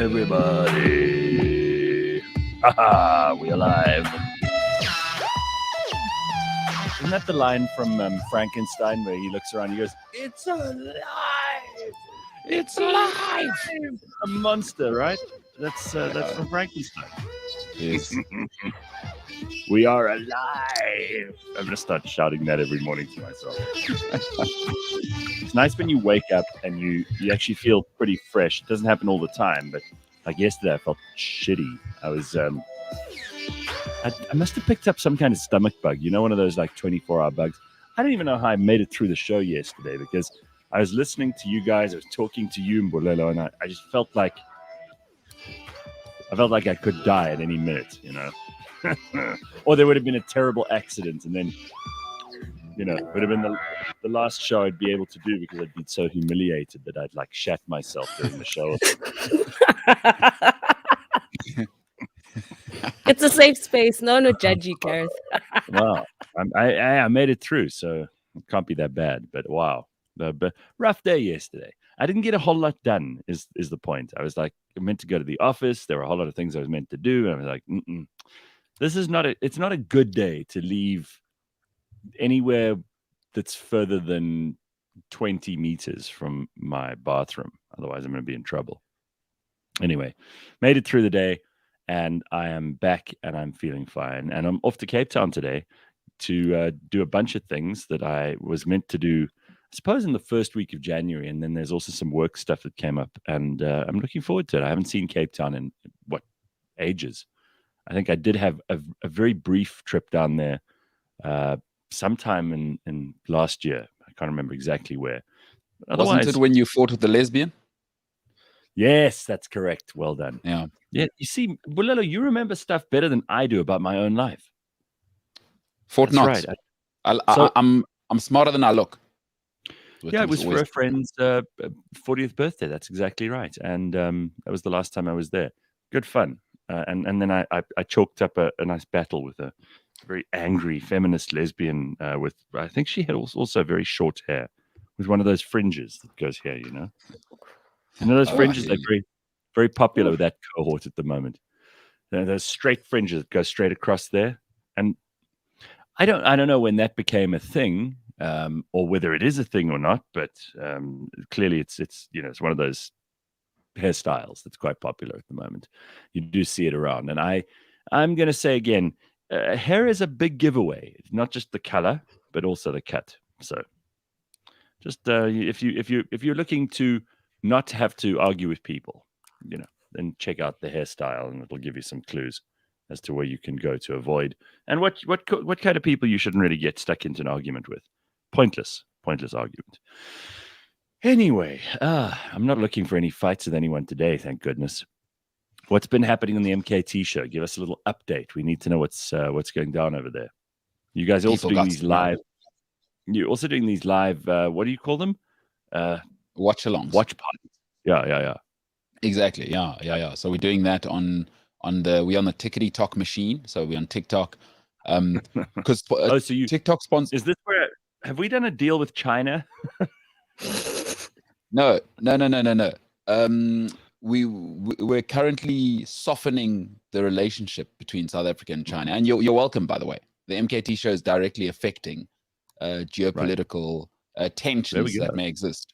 everybody. Haha, we alive. Isn't that the line from Frankenstein where he looks around and he goes, "It's alive! It's alive!" A monster, right? That's from Frankenstein. Yes. We are alive. I'm going to start shouting that every morning to myself. It's nice when you wake up and you actually feel pretty fresh. It doesn't happen all the time, but like yesterday, I felt shitty. I was, I must have picked up some kind of stomach bug. You know, one of those like 24-hour bugs. I don't even know how I made it through the show yesterday because I was listening to you guys. I was talking to you, Mbolelo, and I just felt like I could die at any minute, you know. Or there would have been a terrible accident, and then, you know, it would have been the last show I'd be able to do because I'd been so humiliated that I'd like shat myself during the show. It's a safe space. No one will judge you, Gareth. Wow, I made it through, so it can't be that bad. But wow, but rough day yesterday. I didn't get a whole lot done. Is the point? I was like meant to go to the office. There were a whole lot of things I was meant to do, and I was like, this is not it's not a good day to leave anywhere that's further than 20 meters from my bathroom. Otherwise, I'm going to be in trouble. Anyway, made it through the day, and I am back, and I'm feeling fine. And I'm off to Cape Town today to do a bunch of things that I was meant to do, I suppose, in the first week of January. And then there's also some work stuff that came up, and I'm looking forward to it. I haven't seen Cape Town in, ages. I think I did have a very brief trip down there sometime in last year. I can't remember exactly where. Wasn't it when you fought with the lesbian? Yes, that's correct. Well done. Yeah. Yeah. You see, Bulelo, you remember stuff better than I do about my own life. Fort Knox. Right. I'm smarter than I look. Yeah, it was for a friend's 40th birthday. That's exactly right. And that was the last time I was there. Good fun. And then I chalked up a nice battle with a very angry feminist lesbian with, I think she had also very short hair with one of those fringes that goes here, you know. You know those fringes, they're very, very popular with that cohort at the moment. Those straight fringes that go straight across there. And I don't know when that became a thing, or whether it is a thing or not, but clearly it's you know, it's one of those hairstyles that's quite popular at the moment. You do see it around, and I'm going to say again, hair is a big giveaway. It's not just the color, but also the cut. So, just if you're looking to not have to argue with people, you know, then check out the hairstyle, and it'll give you some clues as to where you can go to avoid, and what kind of people you shouldn't really get stuck into an argument with. Pointless argument. Anyway, I'm not looking for any fights with anyone today, thank goodness. What's been happening on the MKT show? Give us a little update. We need to know what's going down over there. You guys also doing these live? You're also doing these live. What do you call them? Watch-alongs. Watch parties. Yeah. Exactly. Yeah. So we're doing that on the Tickety Talk machine. So we're on TikTok. Because so TikTok sponsors. Is this where? Have we done a deal with China? No. We're currently softening the relationship between South Africa and China, and you're welcome, by the way. The MKT show is directly affecting geopolitical tensions that may exist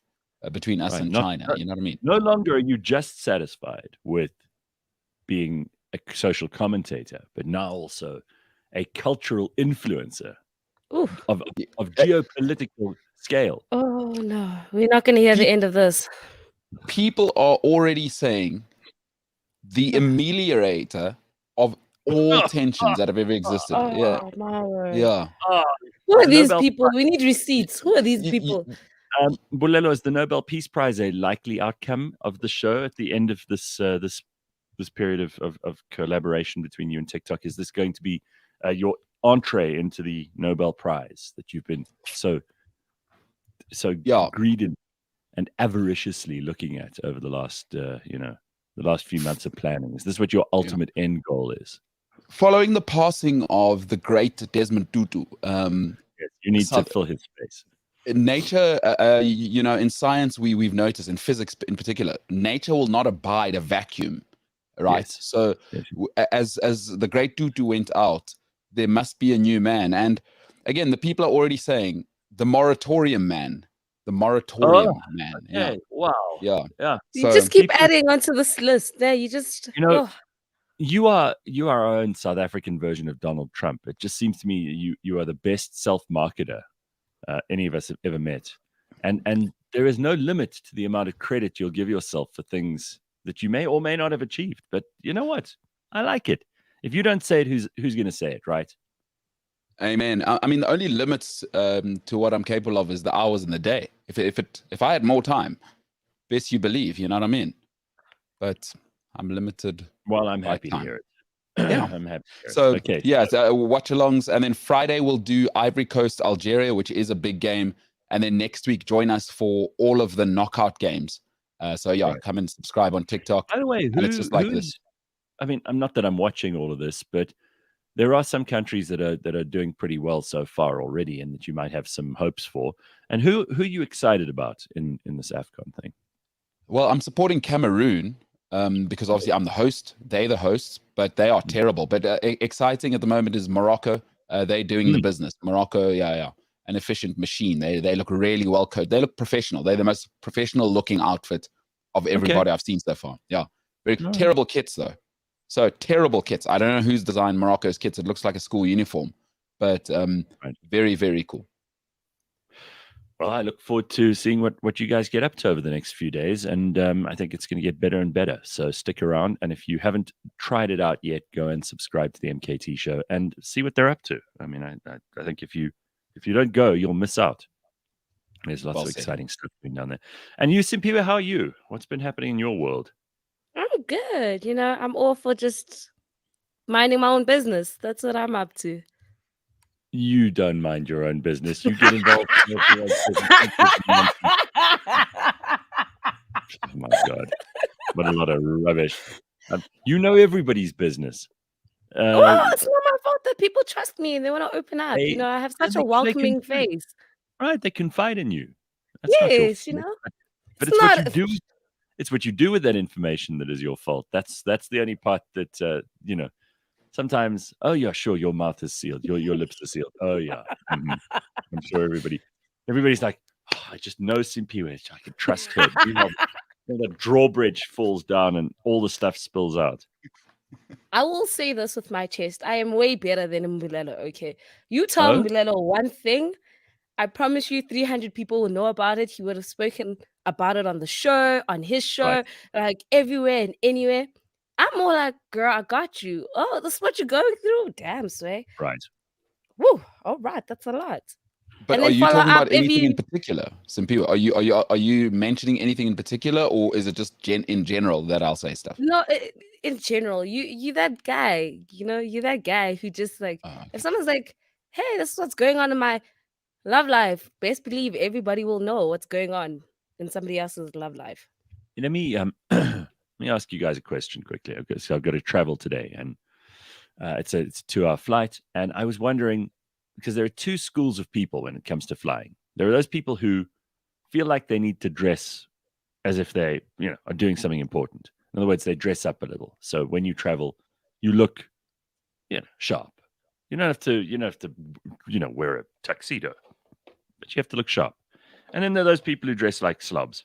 between us and China. You know what I mean? No longer are you just satisfied with being a social commentator, but now also a cultural influencer of geopolitical scale. Oh no, we're not going to hear the end of this. People are already saying the ameliorator of all tensions that have ever existed. Yeah. Who are these people? We need receipts. Who are these people? Bulelo, is the Nobel Peace Prize a likely outcome of the show at the end of this period of collaboration between you and TikTok? Is this going to be your entree into the Nobel Prize that you've been so greedy and avariciously looking at over the last the last few months of planning? Is this what your ultimate end goal is? Following the passing of the great Desmond Tutu, yes, you need to fill his space. In nature, in science, we've noticed, in physics in particular, nature will not abide a vacuum, right? Yes. So as the great Tutu went out, there must be a new man. And again, the people are already saying the moratorium man. The moratorium man. Okay. Yeah. Wow. Yeah. Yeah. You So just keep adding onto this list. There, you just you are our own South African version of Donald Trump. It just seems to me you are the best self-marketer any of us have ever met, and there is no limit to the amount of credit you'll give yourself for things that you may or may not have achieved. But you know what? I like it. If you don't say it, who's going to say it, right? Amen. I mean, the only limits to what I'm capable of is the hours in the day. If I had more time, best you believe, you know what I mean? But I'm limited. Well, I'm happy to hear it. Yeah, I'm happy. So okay, yeah, so watch-alongs, and then Friday we'll do Ivory Coast, Algeria, which is a big game, and then next week join us for all of the knockout games. Come and subscribe on TikTok. By the way, and it's just like this. I mean, I'm not that I'm watching all of this, but there are some countries that are doing pretty well so far already, and that you might have some hopes for. And who are you excited about in this AFCON thing? Well, I'm supporting Cameroon. Because obviously I'm the host, they're the hosts, but they are terrible. But exciting at the moment is Morocco. They're doing the business. Morocco, an efficient machine. They look really well coached. They look professional. They're the most professional looking outfit of everybody I've seen so far. Yeah, very terrible kits though. So terrible kits. I don't know who's designed Morocco's kits. It looks like a school uniform, but very, very cool. Well, I look forward to seeing what you guys get up to over the next few days. And I think it's going to get better and better. So stick around. And if you haven't tried it out yet, go and subscribe to the MKT show and see what they're up to. I mean, I think if you don't go, you'll miss out. There's lots of exciting stuff going down there. And you, Simpiwe, how are you? What's been happening in your world? I'm good. I'm all for just minding my own business. That's what I'm up to. You don't mind your own business. You get involved in your own business. Oh my God. What a lot of rubbish. You know everybody's business. It's not my fault that people trust me and they want to open up. I have such a welcoming face. Right. They confide in you. That's yes, But it's what you do. It's what you do with that information that is your fault. That's the only part that, sometimes, oh yeah, sure, your mouth is sealed, your lips are sealed. Oh yeah, I'm sure everybody's like, I just know Simpiwe, I can trust her. The drawbridge falls down and all the stuff spills out. I will say this with my chest: I am way better than Mbulelo. Okay, you tell Mbulelo one thing, I promise you, 300 people will know about it. He would have spoken about it on the show, on his show, like everywhere and anywhere. I'm more like, girl, I got you. Oh, this is what you're going through? Damn, Sway. Right. Woo. All right. That's a lot. But are you talking about anything in particular, Simpiwe? Are you mentioning anything in particular, or is it just in general that I'll say stuff? No, in general, you that guy. You're that guy who just like, if someone's like, hey, this is what's going on in my love life, best believe everybody will know what's going on in somebody else's love life. Let me ask you guys a question quickly. Okay, so I've got to travel today, and it's a 2-hour flight. And I was wondering, because there are two schools of people when it comes to flying. There are those people who feel like they need to dress as if they, are doing something important. In other words, they dress up a little. So when you travel, you look, sharp. You don't have to, wear a tuxedo, but you have to look sharp. And then there are those people who dress like slobs.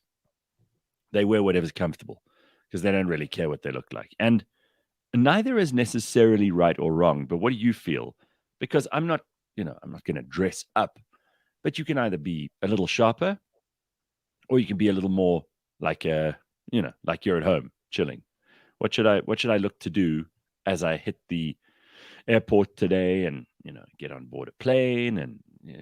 They wear whatever's comfortable because they don't really care what they look like. And neither is necessarily right or wrong. But what do you feel? Because I'm not going to dress up, but you can either be a little sharper or you can be a little more like like you're at home chilling. What should I look to do as I hit the airport today and, get on board a plane? And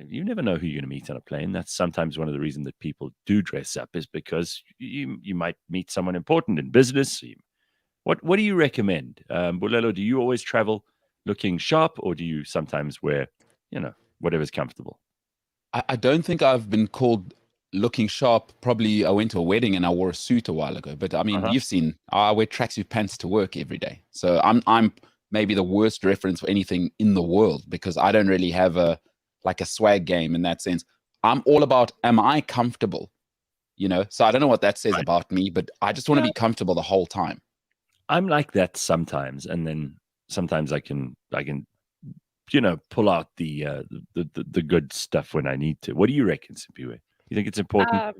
you never know who you're going to meet on a plane. That's sometimes one of the reasons that people do dress up, is because you might meet someone important in business. What do you recommend? Bulelo, do you always travel looking sharp, or do you sometimes wear, whatever's comfortable? I don't think I've been called looking sharp. Probably I went to a wedding and I wore a suit a while ago. But I mean, you've seen, I wear tracksuit pants to work every day. So I'm maybe the worst reference for anything in the world, because I don't really have a swag game in that sense. I'm all about, am I comfortable? You know, so I don't know what that says about me, but I just want to be comfortable the whole time. I'm like that sometimes, and then sometimes I can pull out the good stuff when I need to. What do you reckon, Simpiwe? You think it's important?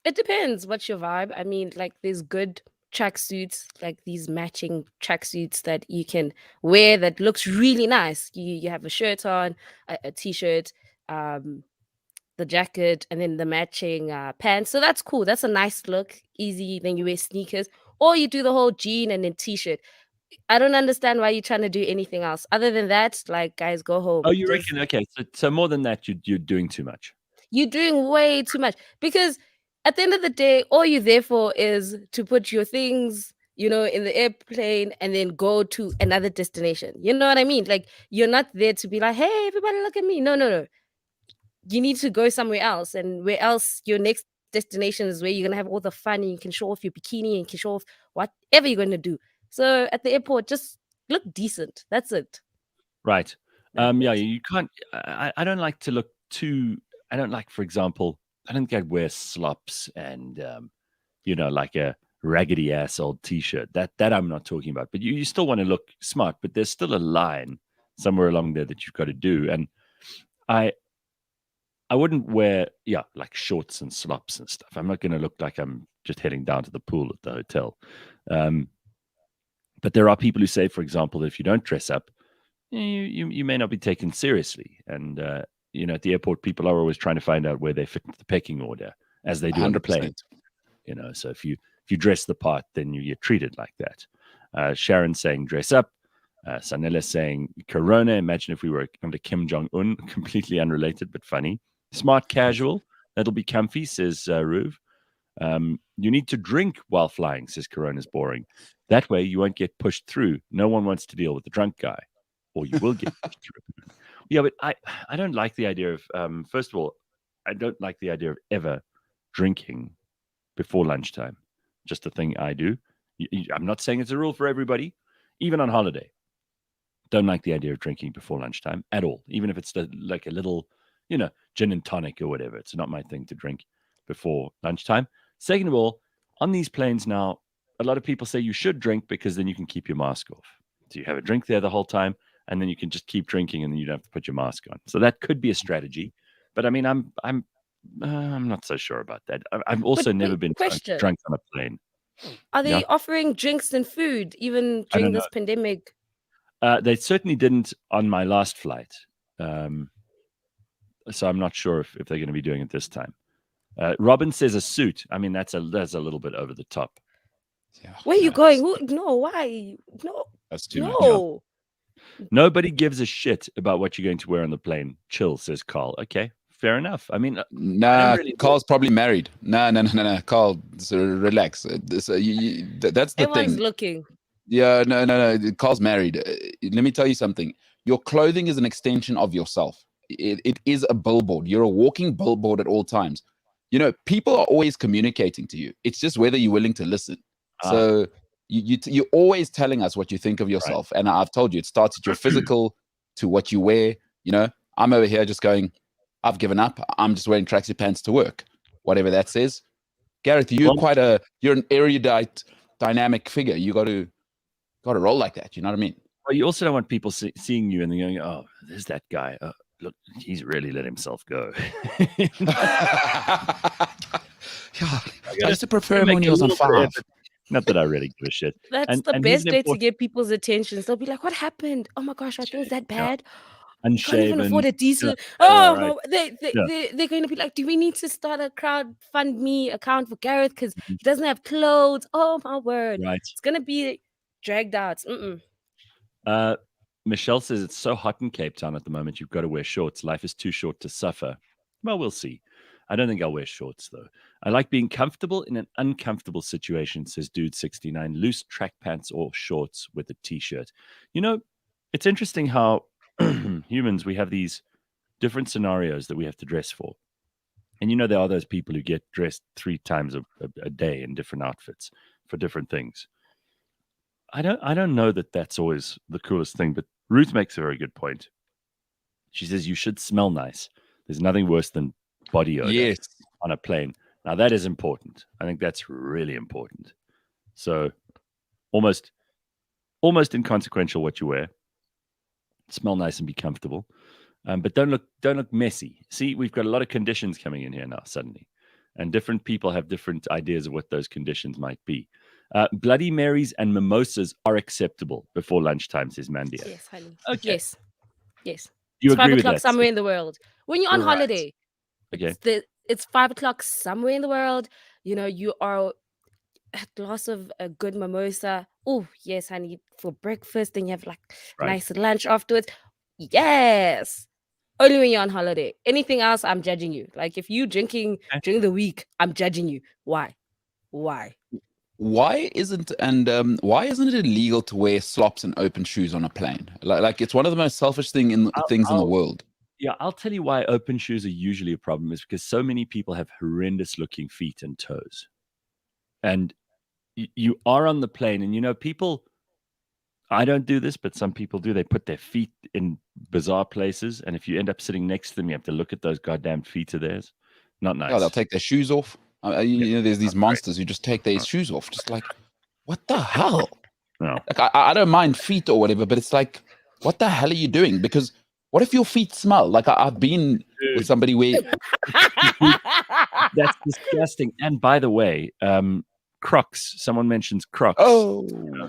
It depends. What's your vibe? I mean, like, there's good tracksuits, like these matching tracksuits that you can wear that looks really nice. You have a shirt on, a t-shirt, the jacket, and then the matching pants. So that's cool. That's a nice look. Easy. Then you wear sneakers, or you do the whole jean and then t-shirt. I don't understand why you're trying to do anything else other than that. Like, guys, go home. Oh, you reckon? Okay, so more than that, you're doing too much. You're doing way too much, because at the end of the day, all you're there for is to put your things, in the airplane and then go to another destination. You know what I mean? Like, you're not there to be like, hey, everybody, look at me. No. You need to go somewhere else, and where else your next destination is where you're gonna have all the fun, and you can show off your bikini and you can show off whatever you're gonna do. So at the airport, just look decent. That's it. Right. Yeah, you can't. I don't like to look too. I don't like, for example, I don't think I'd wear slops and like a raggedy ass old t-shirt. That I'm not talking about. But you still want to look smart, but there's still a line somewhere along there that you've got to do. And I wouldn't wear, like shorts and slops and stuff. I'm not going to look like I'm just heading down to the pool at the hotel. But there are people who say, for example, that if you don't dress up, you may not be taken seriously. And, at the airport, people are always trying to find out where they fit the pecking order, as they do on the plane. So if you dress the part, then you get treated like that. Sharon saying dress up. Sanela saying Corona. Imagine if we were under Kim Jong-un. Completely unrelated, but funny. Smart casual. That'll be comfy, says Ruv. You need to drink while flying, says Corona's boring. That way you won't get pushed through. No one wants to deal with the drunk guy, or you will get pushed through. Yeah, but I don't like the idea of, first of all, I don't like the idea of ever drinking before lunchtime. Just a thing I do. I'm not saying it's a rule for everybody, even on holiday. Don't like the idea of drinking before lunchtime at all, even if it's like a little, gin and tonic or whatever. It's not my thing to drink before lunchtime. Second of all, on these planes now, a lot of people say you should drink because then you can keep your mask off. So you have a drink there the whole time, and then you can just keep drinking, and then you don't have to put your mask on. So that could be a strategy. But I mean, I'm not so sure about that. I've also never been drunk on a plane. Are they offering drinks and food even during this pandemic? They certainly didn't on my last flight. So I'm not sure if they're going to be doing it this time. Robin says a suit. I mean, that's a little bit over the top. Yeah, where are you going? No, why? No, that's too much. Nobody gives a shit about what you're going to wear on the plane. Chill, says Carl. Okay, fair enough. I mean, Carl's probably married. No. Carl, relax. That's the thing. Everyone's looking. Yeah, no. Carl's married. Let me tell you something. Your clothing is an extension of yourself. It is a billboard. You're a walking billboard at all times. People are always communicating to you. It's just whether you're willing to listen. So you're always telling us what you think of yourself. Right. And I've told you, it starts at your physical to what you wear. I'm over here just going, I've given up. I'm just wearing tracksuit pants to work, whatever that says. Gareth, you're an erudite, dynamic figure. You got to roll like that. You know what I mean? Well, you also don't want people seeing you and then going, oh, there's that guy. Look, he's really let himself go. Yeah, I used to prefer him when he was on 5. Not that I really give a shit. That's the best way to get people's attention. They'll be like, what happened? Oh my gosh, I think it's that bad. Unshaven. Can't even afford a diesel. Right. They're going to be like, do we need to start a crowdfund account for Gareth because he doesn't have clothes? Oh my word. Right. It's going to be dragged out. Michelle says it's so hot in Cape Town at the moment. You've got to wear shorts. Life is too short to suffer. Well, we'll see. I don't think I'll wear shorts, though. I like being comfortable in an uncomfortable situation, says Dude69. Loose track pants or shorts with a T-shirt. It's interesting how humans, we have these different scenarios that we have to dress for. And, there are those people who get dressed 3 times a day in different outfits for different things. I don't know that that's always the coolest thing, but Ruth makes a very good point. She says you should smell nice. There's nothing worse than body odor Yes. on a plane. Now that is important. I think that's really important. So almost inconsequential what you wear. Smell nice and be comfortable. But don't look messy. See, we've got a lot of conditions coming in here now suddenly. And different people have different ideas of what those conditions might be. Bloody Marys and mimosas are acceptable before lunchtime, says Mandia. Yes, honey. Okay. Yes. You It's agree 5 with o'clock that? somewhere in the world. When you're on Right. holiday, Okay. it's 5 o'clock somewhere in the world. You are a glass of a good mimosa. Oh, yes, honey, for breakfast. Then you have like nice lunch afterwards. Yes. Only when you're on holiday. Anything else, I'm judging you. Like if you drinking during the week, I'm judging you. Why? Why isn't it illegal to wear slops and open shoes on a plane? Like it's one of the most selfish things in the world. Yeah, I'll tell you why open shoes are usually a problem is because so many people have horrendous looking feet and toes. And you are on the plane and people, I don't do this, but some people do. They put their feet in bizarre places. And if you end up sitting next to them, you have to look at those goddamn feet of theirs. Not nice. Yeah, they'll take their shoes off. There's these monsters who just take their shoes off. Just like, what the hell? No. Like, I don't mind feet or whatever, but it's like, what the hell are you doing? Because what if your feet smell? Like I've been with somebody where... That's disgusting. And by the way, Crocs. Someone mentions Crocs. Oh.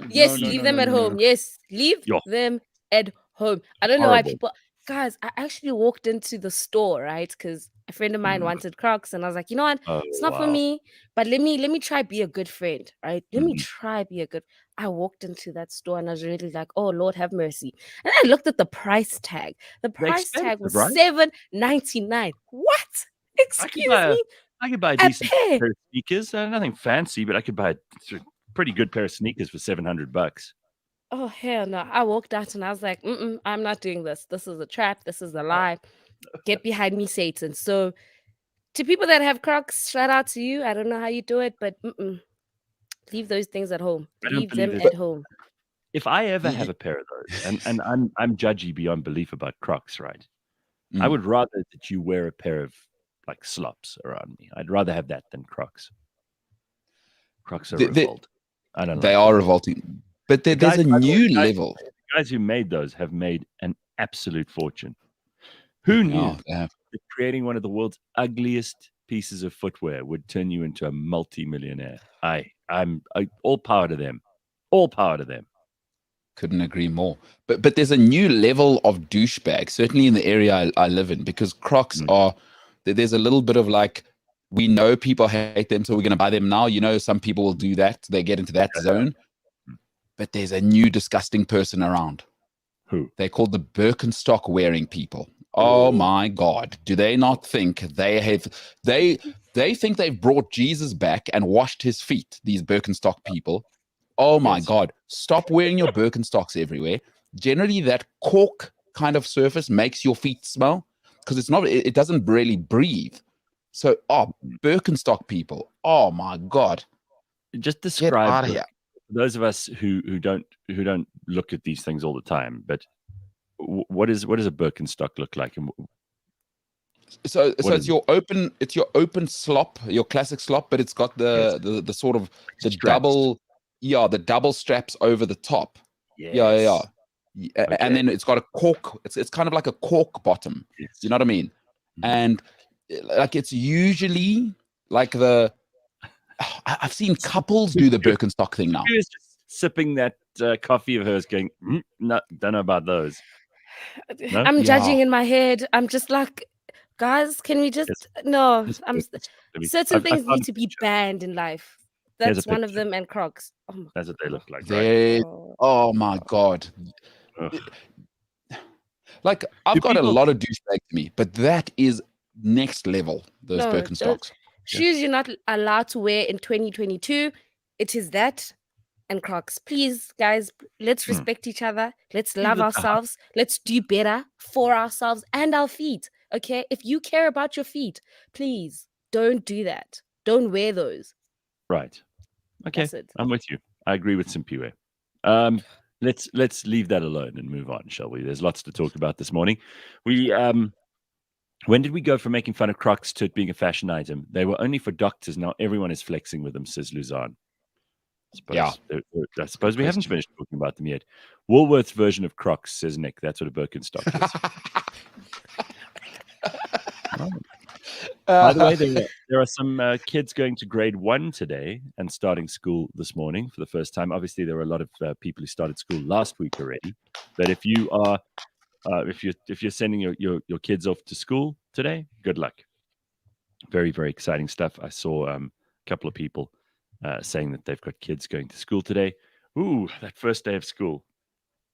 Yes, leave them at home. Yes, leave them at home. I don't know why people... Guys, I actually walked into the store, right? Because a friend of mine wanted Crocs, and I was like, you know what? It's not for me, but let me try be a good friend, right? Let me try be a good... I walked into that store, and I was really like, oh, Lord, have mercy. And I looked at the price tag. The price tag was $7.99. What? Excuse me? I could buy a decent pair of sneakers. Nothing fancy, but I could buy a pretty good pair of sneakers for $700. Oh, hell no. I walked out and I was like, I'm not doing this. This is a trap. This is a lie. Get behind me, Satan. So to people that have Crocs, shout out to you. I don't know how you do it, but leave those things at home. Leave them at home. If I ever have a pair of those, and I'm judgy beyond belief about Crocs, right? I would rather that you wear a pair of like slops around me. I'd rather have that than Crocs. Crocs are revolting. I don't know. They are revolting. But there's a new level. The guys who made those have made an absolute fortune. Who knew that creating one of the world's ugliest pieces of footwear would turn you into a multi-millionaire? I'm all power to them. All power to them. Couldn't agree more. But there's a new level of douchebag, certainly in the area I live in, because Crocs are... There's a little bit of like, we know people hate them, so we're going to buy them now. Some people will do that. They get into that zone. But there's a new disgusting person around. Who? They're called the Birkenstock wearing people. Oh my God. Do they not think they think they've brought Jesus back and washed his feet, these Birkenstock people. Oh my God. Stop wearing your Birkenstocks everywhere. Generally, that cork kind of surface makes your feet smell because it doesn't really breathe. So, Birkenstock people. Oh my God. Just describe here. Those of us who don't look at these things all the time, but what does a Birkenstock look like? So it's your open slop, your classic slop, but it's got the sort of the straps. The double straps over the top. Yes. Yeah. Okay. And then it's got a cork. It's kind of like a cork bottom. Yes. You know what I mean? And like it's usually like I've seen couples do the Birkenstock thing now. Just sipping that coffee of hers, going, no, don't know about those. No? I'm judging in my head. I'm just like, guys, can we just no? Certain things need to be banned in life. That's one of them, and Crocs. Oh, that's what they look like. Right? Oh my God. Like I've got a lot of douchebag to me, but that is next level. Those Birkenstocks. Shoes you're not allowed to wear in 2022. It is that and Crocs. Please, guys, let's respect each other. Let's love ourselves. Let's do better for ourselves and our feet. Okay? If you care about your feet, please don't do that. Don't wear those. Right. Okay. I'm with you. I agree with Simpiwe. Let's leave that alone and move on, shall we? There's lots to talk about this morning. We When did we go from making fun of Crocs to it being a fashion item? They were only for doctors. Now everyone is flexing with them, says Luzanne. I suppose we haven't finished talking about them yet. Woolworth's version of Crocs, says Nick. That's what a Birkenstock is. By the way, there are some kids going to grade 1 today and starting school this morning for the first time. Obviously, there were a lot of people who started school last week already. But if you are, if you're sending your kids off to school today, good luck. Very, very exciting stuff. I saw a couple of people saying that they've got kids going to school today. Ooh, that first day of school.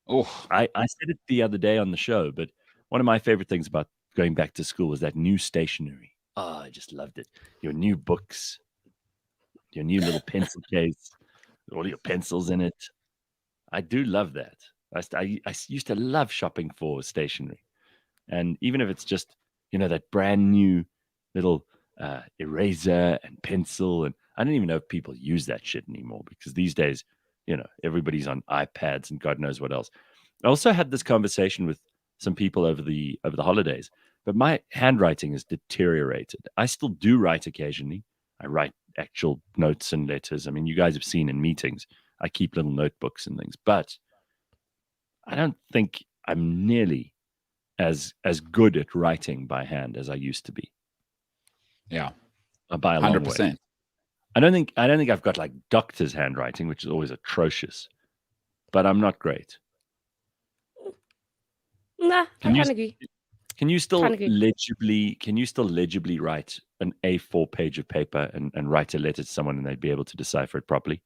Oh, I said it the other day on the show, but one of my favorite things about going back to school was that new stationery. Oh, I just loved it. Your new books, your new little pencil case, all your pencils in it. I do love that. I used to love shopping for stationery. And even if it's just, that brand new little eraser and pencil. And I don't even know if people use that shit anymore because these days, everybody's on iPads and God knows what else. I also had this conversation with some people over the holidays, but my handwriting has deteriorated. I still do write occasionally. I write actual notes and letters. I mean, you guys have seen in meetings, I keep little notebooks and things, but I don't think I'm nearly as good at writing by hand as I used to be. Yeah, by a long 100%. way. I don't think I've got like doctor's handwriting, which is always atrocious, but I'm not great. Nah, I can't agree. Can you still legibly write an A4 page of paper and write a letter to someone and they'd be able to decipher it properly?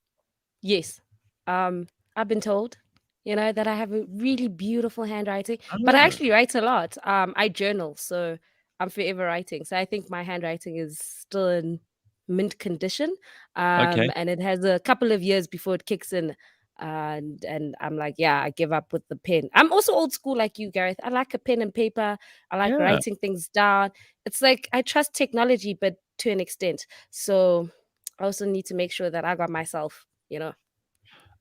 Yes. I've been told, that I have a really beautiful handwriting, but I actually write a lot. I journal, so I'm forever writing. So I think my handwriting is still in mint condition. Okay. And it has a couple of years before it kicks in. And I'm like, I give up with the pen. I'm also old school like you, Gareth. I like a pen and paper. I like writing things down. It's like I trust technology, but to an extent. So I also need to make sure that I got myself,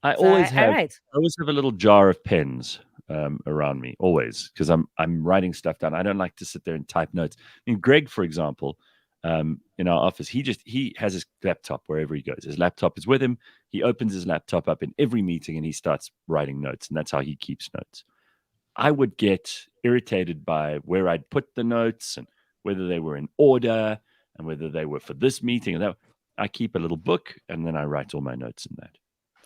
I So always I write. have a little jar of pens around me, always, because I'm writing stuff down. I don't like to sit there and type notes. I mean, Greg, for example, in our office, he has his laptop wherever he goes. His laptop is with him. He opens his laptop up in every meeting and he starts writing notes, and that's how he keeps notes. I would get irritated by where I'd put the notes and whether they were in order and whether they were for this meeting and that. I keep a little book and then I write all my notes in that.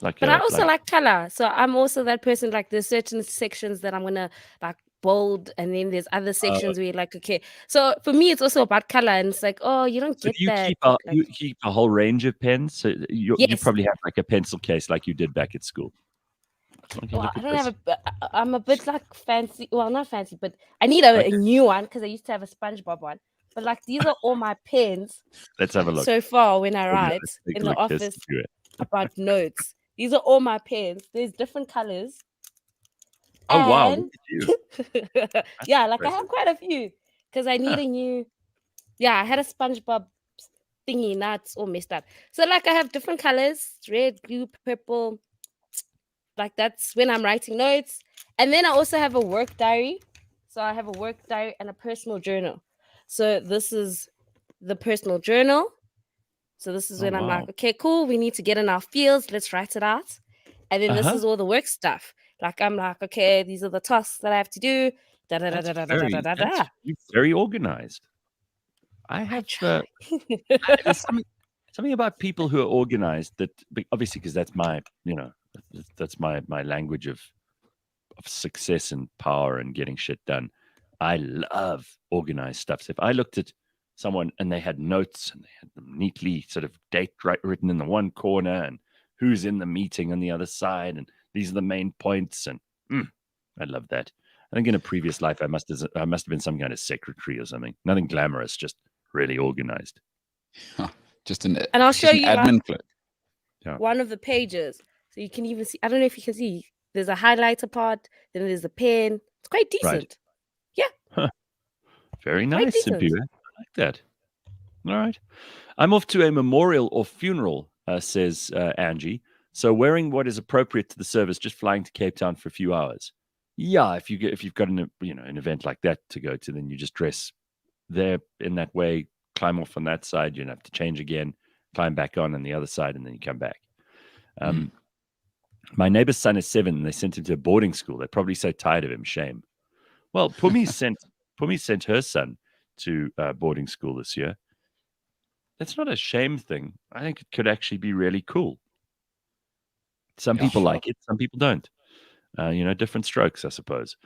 But I also like color. So I'm also that person, like there's certain sections that I'm gonna like bold, and then there's other sections where you're like, okay. So for me, it's also about color, and it's like, oh, you don't get that. You keep a whole range of pens? So you probably have like a pencil case like you did back at school. Well, I don't have I'm a bit like fancy. Well, not fancy, but I need a new one because I used to have a SpongeBob one. But like these are all my pens. Let's have a look. So far when I write in the office about notes. These are all my pens. There's different colors. Oh, wow. Look at you. Yeah, like I have quite a few because I need a new. Yeah, I had a SpongeBob thingy. Now it's all messed up. So like I have different colors: red, blue, purple. Like that's when I'm writing notes. And then I also have a work diary. So I have a work diary and a personal journal. So this is the personal journal. So this is when I'm like, okay, cool. We need to get in our fields. Let's write it out. And then this is all the work stuff. Like I'm like, okay, these are the tasks that I have to do. You're very organized. I have something about people who are organized that obviously because that's my, that's my language of success and power and getting shit done. I love organized stuff. So if I looked at someone and they had notes and they had them neatly sort of written in the one corner and who's in the meeting on the other side and these are the main points and I love that. I think in a previous life I must have been some kind of secretary or something. Nothing glamorous, just really organized. And I'll show you admin one of the pages. So you can even see, I don't know if you can see, there's a highlighter part, then there's a pen. It's quite decent. Right. Yeah. Huh. Very nice, Simpy. I like that. All right. I'm off to a memorial or funeral, says Angie. So wearing what is appropriate to the service, just flying to Cape Town for a few hours. Yeah, if you've got an event like that to go to, then you just dress there in that way, climb off on that side, you have to change again, climb back on the other side, and then you come back. My neighbor's son is 7, and they sent him to a boarding school. They're probably so tired of him. Shame. Well, Pumi sent her son to boarding school this year. That's not a shame thing. I think it could actually be really cool. Some people like it, some people don't. Different strokes, I suppose.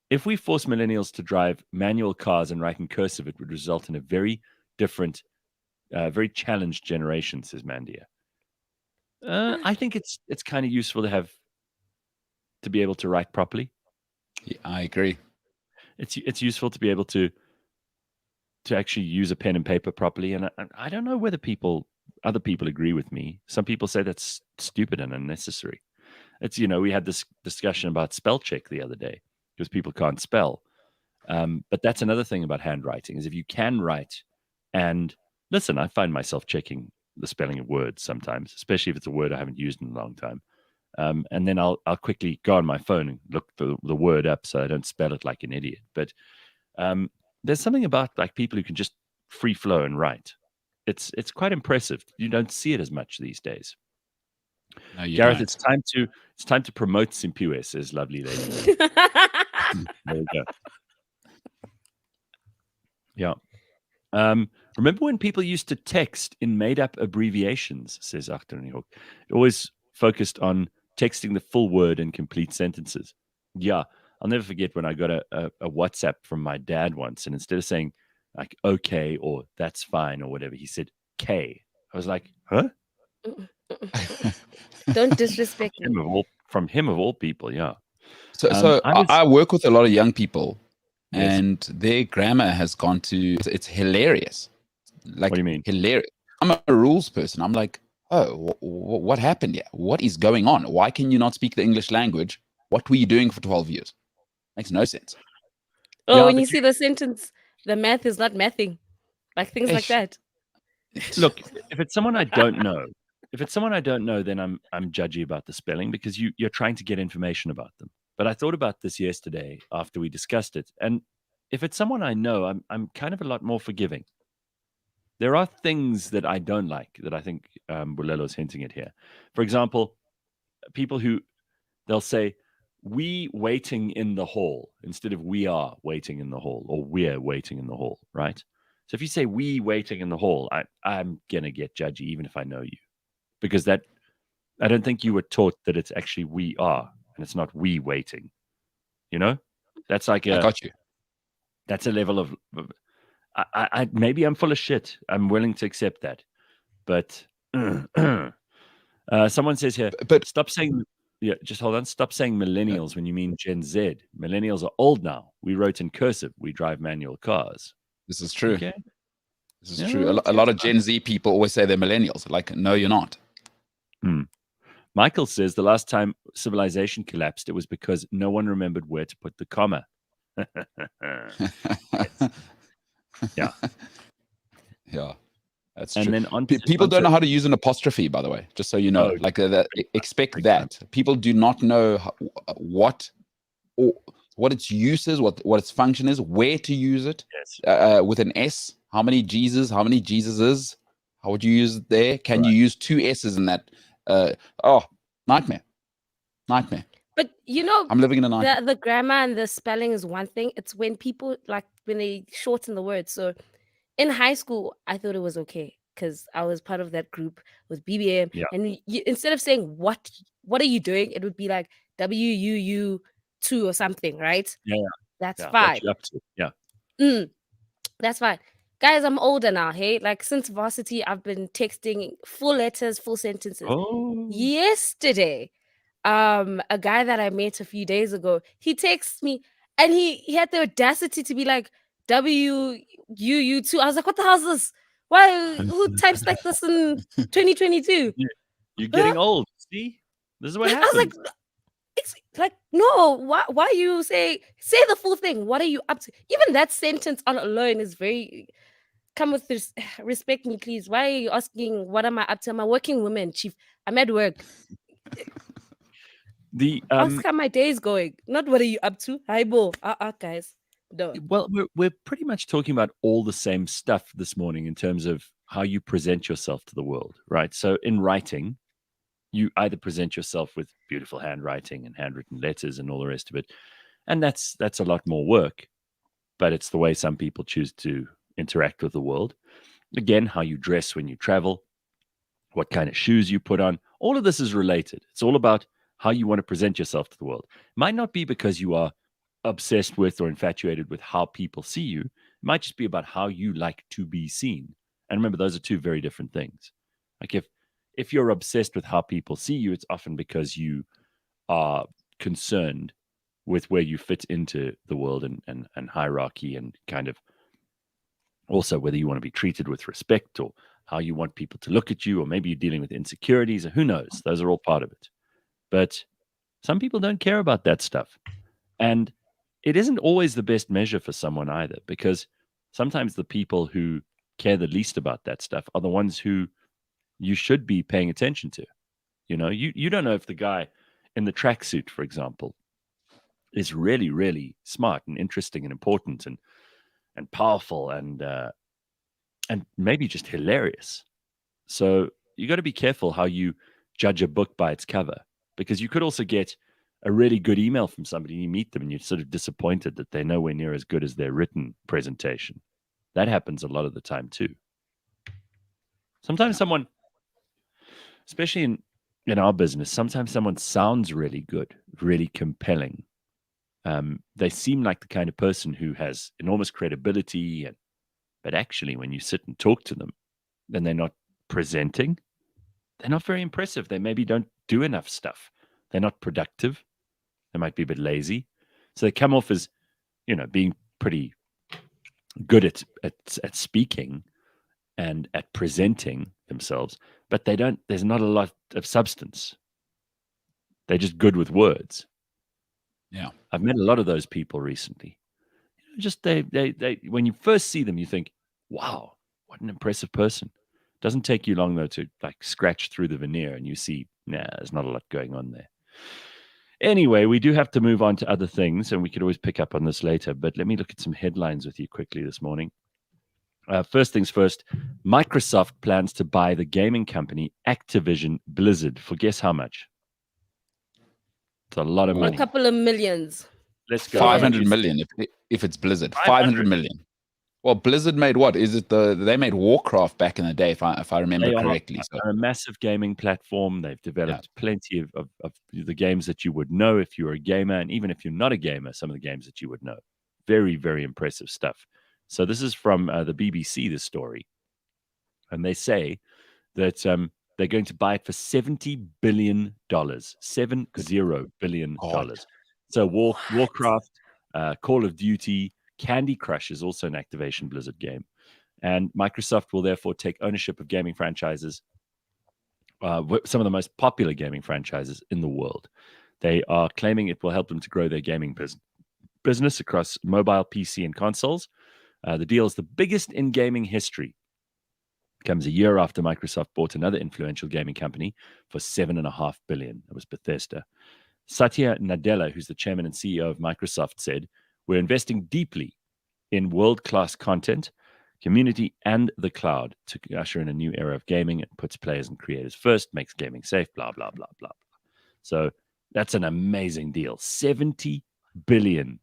If we force millennials to drive manual cars and write in cursive, it would result in a very different, very challenged generation, says Mandia. I think it's kind of useful to be able to write properly. Yeah, I agree. It's useful to be able to actually use a pen and paper properly. And I don't know whether other people agree with me. Some people say that's stupid and unnecessary. It's, we had this discussion about spell check the other day because people can't spell. But that's another thing about handwriting is if you can write, and listen, I find myself checking the spelling of words sometimes, especially if it's a word I haven't used in a long time. And then I'll quickly go on my phone and look the word up so I don't spell it like an idiot. But there's something about like people who can just free flow and write. It's quite impressive. You don't see it as much these days. No, Gareth, don't. it's time to promote Simpiwe, says lovely lady. There we go. Yeah. Remember when people used to text in made-up abbreviations, says Achternihoek. It always focused on texting the full word and complete sentences. Yeah, I'll never forget when I got a WhatsApp from my dad once, and instead of saying like okay or that's fine or whatever, he said K. I was like, huh? Don't disrespect me. From him of all people, yeah. So I work with a lot of young people, Yes. and their grammar has gone to, it's hilarious. Like, what do you mean? Hilarious. I'm a rules person. I'm like, oh, what happened here? What is going on? Why can you not speak the English language? What were you doing for 12 years? Makes no sense. Oh, yeah, when you see the sentence, the math is not mathing. Like things like that. Look, if it's someone I don't know, then I'm judgy about the spelling because you're trying to get information about them. But I thought about this yesterday after we discussed it. And if it's someone I know, I'm kind of a lot more forgiving. There are things that I don't like that I think Bulelo's hinting at here. For example, people who they'll say, we waiting in the hall instead of we are waiting in the hall or we're waiting in the hall, right? So if you say we waiting in the hall, I'm going to get judgy even if I know you. Because I don't think you were taught that it's actually we are and it's not we waiting. That's like I got you. That's a level of maybe I'm full of shit. I'm willing to accept that. But someone says here, but stop saying, just hold on. Stop saying millennials when you mean Gen Z. Millennials are old now. We wrote in cursive. We drive manual cars. This is true. Okay. This is true. A lot of Gen Z people always say they're millennials. Like, no, you're not. Michael says the last time civilization collapsed, it was because no one remembered where to put the comma. Yeah. Yeah. That's and true. Then people don't know how to use an apostrophe, by the way, just so you know. Expect that. People do not know what its use is, what its function is, where to use it. Yes. With an S, how many Jesuses? How would you use it there? Can you use 2 S's in that? Nightmare. But I'm living in a nightmare. The grammar and the spelling is one thing. It's when people when they shorten the words. So in high school, I thought it was okay because I was part of that group with BBM. Yeah. And instead of saying what are you doing, it would be like WUU2 or something, right? Yeah. That's What fine. you up to? Yeah. That's fine. Guys, I'm older now, hey? Like since varsity, I've been texting full letters, full sentences. Oh. Yesterday, a guy that I met a few days ago, he texts me and he had the audacity to be like WUU2. I was like, what the hell is this? Who types like this in 2022? You're getting old. See? This is what happens. I was like, no, why you say the full thing? What are you up to? Even that sentence on alone is very, come with this, respect me, please. Why are you asking what am I up to? I'm a working woman, chief. I'm at work. Ask how my day is going. Not what are you up to? Hi, Bo. Guys. No. Well, we're pretty much talking about all the same stuff this morning in terms of how you present yourself to the world, right? So in writing, you either present yourself with beautiful handwriting and handwritten letters and all the rest of it, and that's a lot more work, but it's the way some people choose to interact with the world. Again, how you dress when you travel, what kind of shoes you put on, all of this is related. It's all about how you want to present yourself to the world. It might not be because you are obsessed with or infatuated with how people see you. It might just be about how you like to be seen. And remember, those are two very different things. Like if you're obsessed with how people see you, it's often because you are concerned with where you fit into the world and hierarchy, and kind of also whether you want to be treated with respect, or how you want people to look at you, or maybe you're dealing with insecurities, or who knows. Those are all part of it. But some people don't care about that stuff. And it isn't always the best measure for someone either, because sometimes the people who care the least about that stuff are the ones who you should be paying attention to. You don't know if the guy in the tracksuit, for example, is really, really smart and interesting and important and powerful and maybe just hilarious. So you got to be careful how you judge a book by its cover, because you could also get a really good email from somebody, and you meet them and you're sort of disappointed that they're nowhere near as good as their written presentation. That happens a lot of the time too. Sometimes someone, especially in our business, sometimes someone sounds really good, really compelling. They seem like the kind of person who has enormous credibility, but actually when you sit and talk to them, then they're not presenting. They're not very impressive. They maybe don't do enough stuff. They're not productive. They might be a bit lazy. So they come off as, being pretty good at speaking and at presenting themselves, but there's not a lot of substance. They're just good with words. Yeah. I've met a lot of those people recently. Just they when you first see them, you think, wow, what an impressive person. Doesn't take you long though to like scratch through the veneer and you see, there's not a lot going on there. Anyway, we do have to move on to other things, and we could always pick up on this later, but let me look at some headlines with you quickly this morning. First things first, Microsoft plans to buy the gaming company Activision Blizzard for guess how much? It's a lot of money. A couple of millions. Let's go. 500 million if it's Blizzard. 500 million. Well, Blizzard made what? Is it they made Warcraft back in the day, if I remember correctly. They're a massive gaming platform. They've developed plenty of the games that you would know if you're a gamer, and even if you're not a gamer, some of the games that you would know. Very, very impressive stuff. So this is from the BBC, this story. And they say that they're going to buy it for $70 billion. $70 billion. So Warcraft, Call of Duty, Candy Crush is also an Activision Blizzard game. And Microsoft will therefore take ownership of gaming franchises, some of the most popular gaming franchises in the world. They are claiming it will help them to grow their gaming business across mobile, PC, and consoles. The deal is the biggest in gaming history. Comes a year after Microsoft bought another influential gaming company for $7.5 billion. That was Bethesda. Satya Nadella, who's the chairman and CEO of Microsoft, said, "We're investing deeply in world-class content, community, and the cloud to usher in a new era of gaming. It puts players and creators first, makes gaming safe, blah, blah, blah, blah." So that's an amazing deal. $70 billion.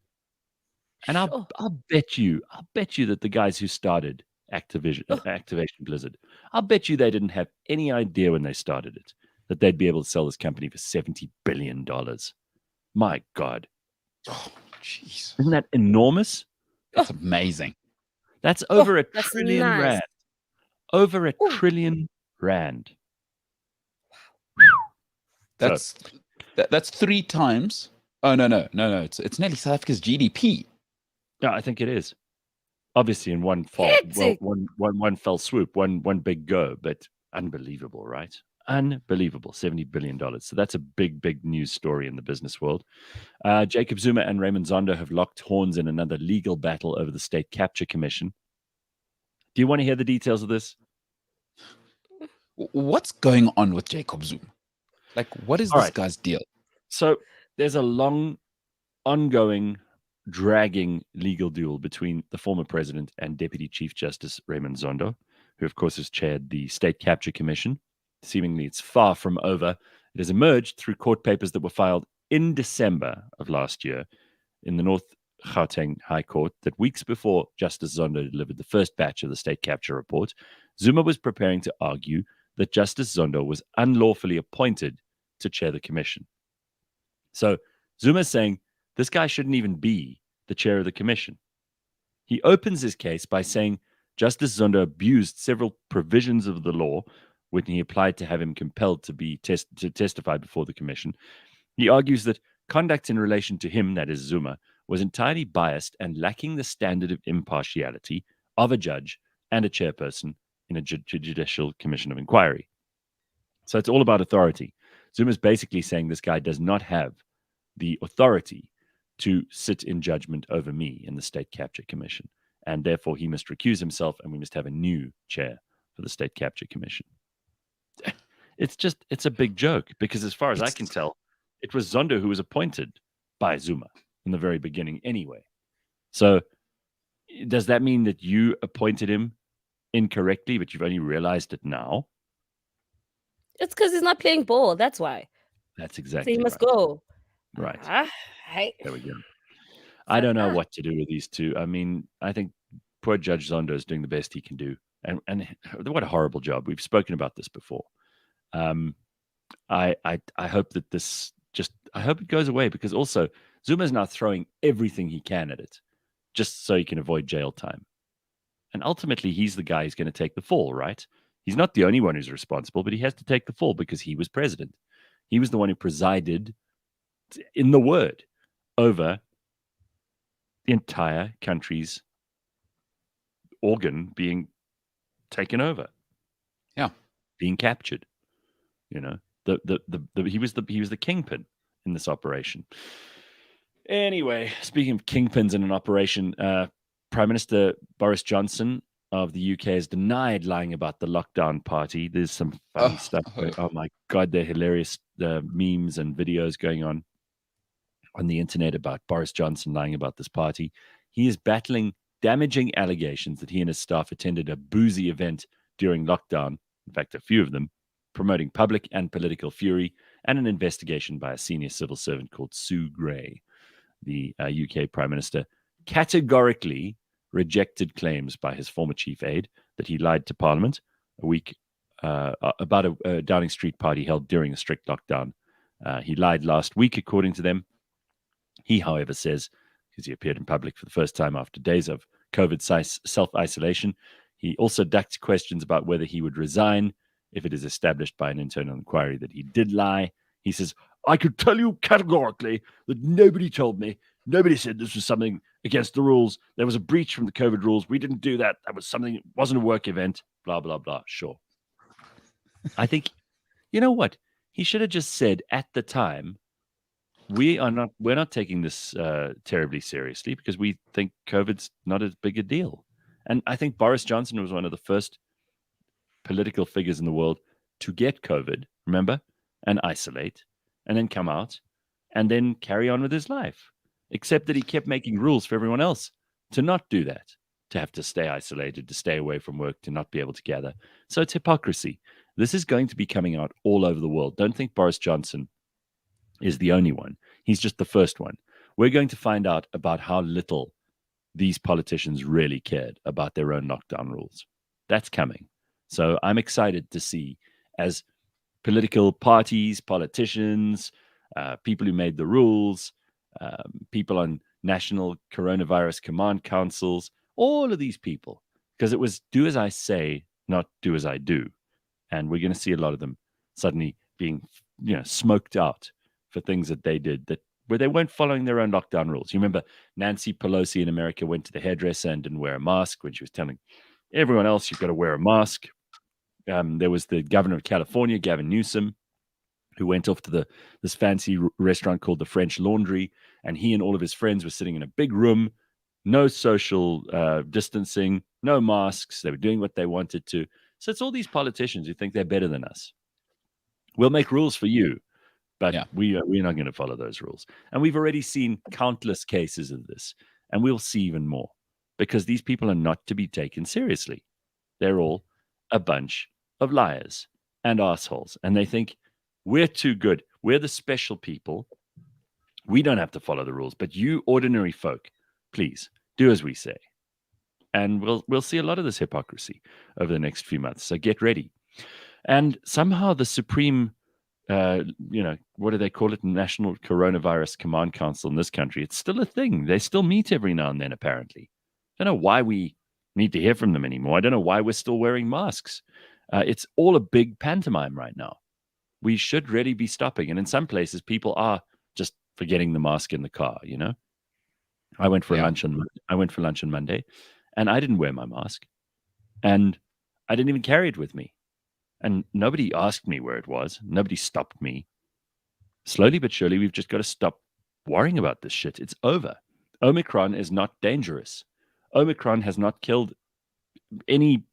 And I'll bet you that the guys who started Activision Blizzard, I'll bet you they didn't have any idea when they started it that they'd be able to sell this company for $70 billion. My God. Oh, jeez. Isn't that enormous? That's amazing. That's over a trillion rand. Over a trillion rand. That's 3 times. Oh, no. It's nearly South Africa's GDP. Yeah, I think it is. Obviously, in one fall, one fell swoop, one big go, but unbelievable, right? Unbelievable, $70 billion. So that's a big, big news story in the business world. Jacob Zuma and Raymond Zondo have locked horns in another legal battle over the State Capture Commission. Do you want to hear the details of this? What's going on with Jacob Zuma? Like, what is this guy's deal? So there's a long, ongoing dragging legal duel between the former president and Deputy Chief Justice Raymond Zondo, who, of course, has chaired the State Capture Commission. Seemingly, it's far from over. It has emerged through court papers that were filed in December of last year in the North Gauteng High Court that weeks before Justice Zondo delivered the first batch of the State Capture report, Zuma was preparing to argue that Justice Zondo was unlawfully appointed to chair the commission. So Zuma's saying this guy shouldn't even be the chair of the commission. He opens his case by saying Justice Zondo abused several provisions of the law when he applied to have him compelled to testify before the commission. He argues that conduct in relation to him, that is Zuma, was entirely biased and lacking the standard of impartiality of a judge and a chairperson in a judicial commission of inquiry. So it's all about authority. Zuma's basically saying this guy does not have the authority to sit in judgment over me in the State Capture Commission, and therefore he must recuse himself and we must have a new chair for the State Capture Commission. It's a big joke because as far as I can tell, it was Zondo who was appointed by Zuma in the very beginning anyway. So does that mean that you appointed him incorrectly, but you've only realized it now? It's because he's not playing ball. That's why. That's exactly So he must right. go. Right. There we go. I don't know what to do with these two. I mean, I think poor Judge Zondo is doing the best he can do. And what a horrible job. We've spoken about this before. I hope that I hope it goes away, because also Zuma's now throwing everything he can at it just so he can avoid jail time. And ultimately, he's the guy who's going to take the fall, right? He's not the only one who's responsible, but he has to take the fall because he was president. He was the one who presided in the word over the entire country's organ being taken over. Yeah. Being captured. You know, he was the kingpin in this operation. Anyway, speaking of kingpins in an operation, Prime Minister Boris Johnson of the UK has denied lying about the lockdown party. There's some funny stuff. Oh my God, they're hilarious memes and videos going on the internet about Boris Johnson lying about this party. He is battling damaging allegations that he and his staff attended a boozy event during lockdown. In fact, a few of them, promoting public and political fury, and an investigation by a senior civil servant called Sue Gray. The UK Prime Minister categorically rejected claims by his former chief aide that he lied to Parliament a week about a Downing Street party held during a strict lockdown. He lied last week, according to them. He, however, says, because he appeared in public for the first time after days of COVID self-isolation, he also ducked questions about whether he would resign if it is established by an internal inquiry that he did lie. He says, I could tell you categorically that nobody told me. Nobody said this was something against the rules. There was a breach from the COVID rules. We didn't do that. That was something, it wasn't a work event, blah, blah, blah. Sure. I think, you know what? He should have just said at the time, we're not taking this terribly seriously because we think COVID's not as big a deal. And I think Boris Johnson was one of the first political figures in the world to get COVID, remember, and isolate, and then come out, and then carry on with his life. Except that he kept making rules for everyone else to not do that, to have to stay isolated, to stay away from work, to not be able to gather. So it's hypocrisy. This is going to be coming out all over the world. Don't think Boris Johnson is the only one. He's just the first one. We're going to find out about how little these politicians really cared about their own lockdown rules. That's coming. So I'm excited to see, as political parties, politicians, people who made the rules, people on national coronavirus command councils, all of these people, because it was do as I say, not do as I do. And we're going to see a lot of them suddenly being, smoked out for things that they did where they weren't following their own lockdown rules. You remember Nancy Pelosi in America went to the hairdresser and didn't wear a mask when she was telling everyone else you've got to wear a mask. There was the governor of California, Gavin Newsom, who went off to this fancy restaurant called the French Laundry, and he and all of his friends were sitting in a big room, no social distancing, no masks. They were doing what they wanted to. So it's all these politicians who think they're better than us. We'll make rules for you, But we're not going to follow those rules. And we've already seen countless cases of this. And we'll see even more. Because these people are not to be taken seriously. They're all a bunch of liars and assholes. And they think we're too good. We're the special people. We don't have to follow the rules. But you ordinary folk, please do as we say. And we'll see a lot of this hypocrisy over the next few months. So get ready. And somehow the Supreme, what do they call it? National Coronavirus Command Council in this country. It's still a thing. They still meet every now and then, apparently. I don't know why we need to hear from them anymore. I don't know why we're still wearing masks. It's all a big pantomime right now. We should really be stopping. And in some places, people are just forgetting the mask in the car, I went for lunch on Monday, and I didn't wear my mask. And I didn't even carry it with me. And nobody asked me where it was. Nobody stopped me. Slowly but surely, we've just got to stop worrying about this shit. It's over. Omicron is not dangerous. Omicron has not killed any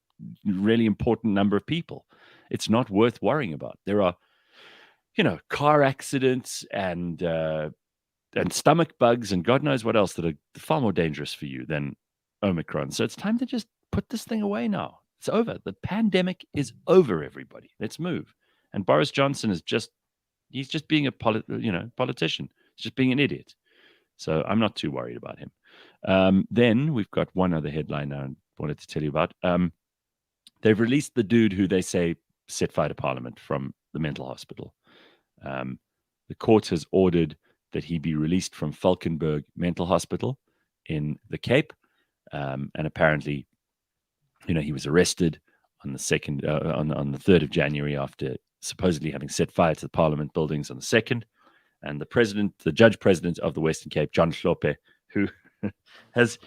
really important number of people. It's not worth worrying about. There are, car accidents and stomach bugs and God knows what else that are far more dangerous for you than Omicron. So it's time to just put this thing away now. It's over. The pandemic is over, everybody. Let's move. And Boris Johnson he's just being a politician. He's just being an idiot. So I'm not too worried about him. Then we've got one other headline I wanted to tell you about. They've released the dude who they say set fire to Parliament from the mental hospital. The court has ordered that he be released from Valkenburg Mental Hospital in the Cape. And apparently, he was arrested on the 3rd of January after supposedly having set fire to the Parliament buildings on the 2nd. And the judge president of the Western Cape, John Schlopper, who has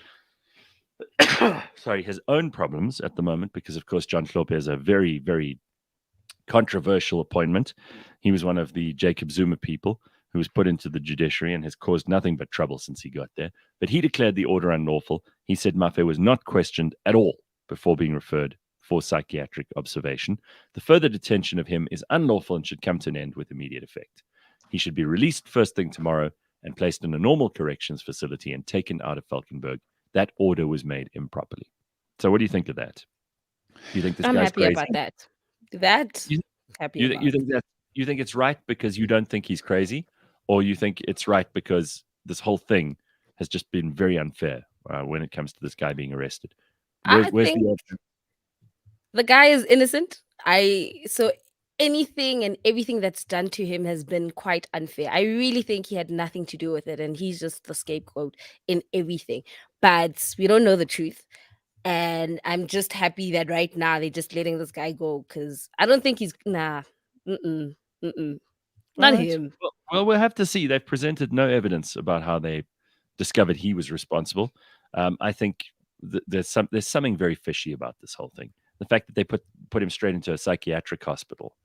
his own problems at the moment, because of course John Schlopper is a very, very controversial appointment. He was one of the Jacob Zuma people who was put into the judiciary and has caused nothing but trouble since he got there. But he declared the order unlawful. He said Mafe was not questioned at all before being referred for psychiatric observation. The further detention of him is unlawful and should come to an end with immediate effect. He should be released first thing tomorrow and placed in a normal corrections facility and taken out of Valkenburg. That order was made improperly. So what do you think of that? Do you think this I'm guy's happy crazy? about that. You think it's right because you don't think he's crazy, or you think it's right because this whole thing has just been very unfair when it comes to this guy being arrested? I think the guy is innocent. So anything and everything that's done to him has been quite unfair. I really think he had nothing to do with it, and he's just the scapegoat in everything. But we don't know the truth. And I'm just happy that right now they're just letting this guy go, because I don't think he's not him. Well, we'll have to see. They've presented no evidence about how they discovered he was responsible. I think there's something very fishy about this whole thing. The fact that they put him straight into a psychiatric hospital.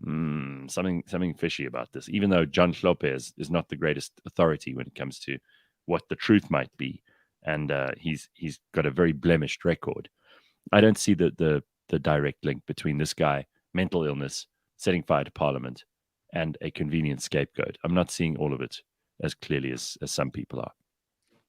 Something fishy about this. Even though John Schlopper is not the greatest authority when it comes to what the truth might be, and he's got a very blemished record. I don't see the direct link between this guy, mental illness, setting fire to Parliament, and a convenient scapegoat. I'm not seeing all of it as clearly as some people are.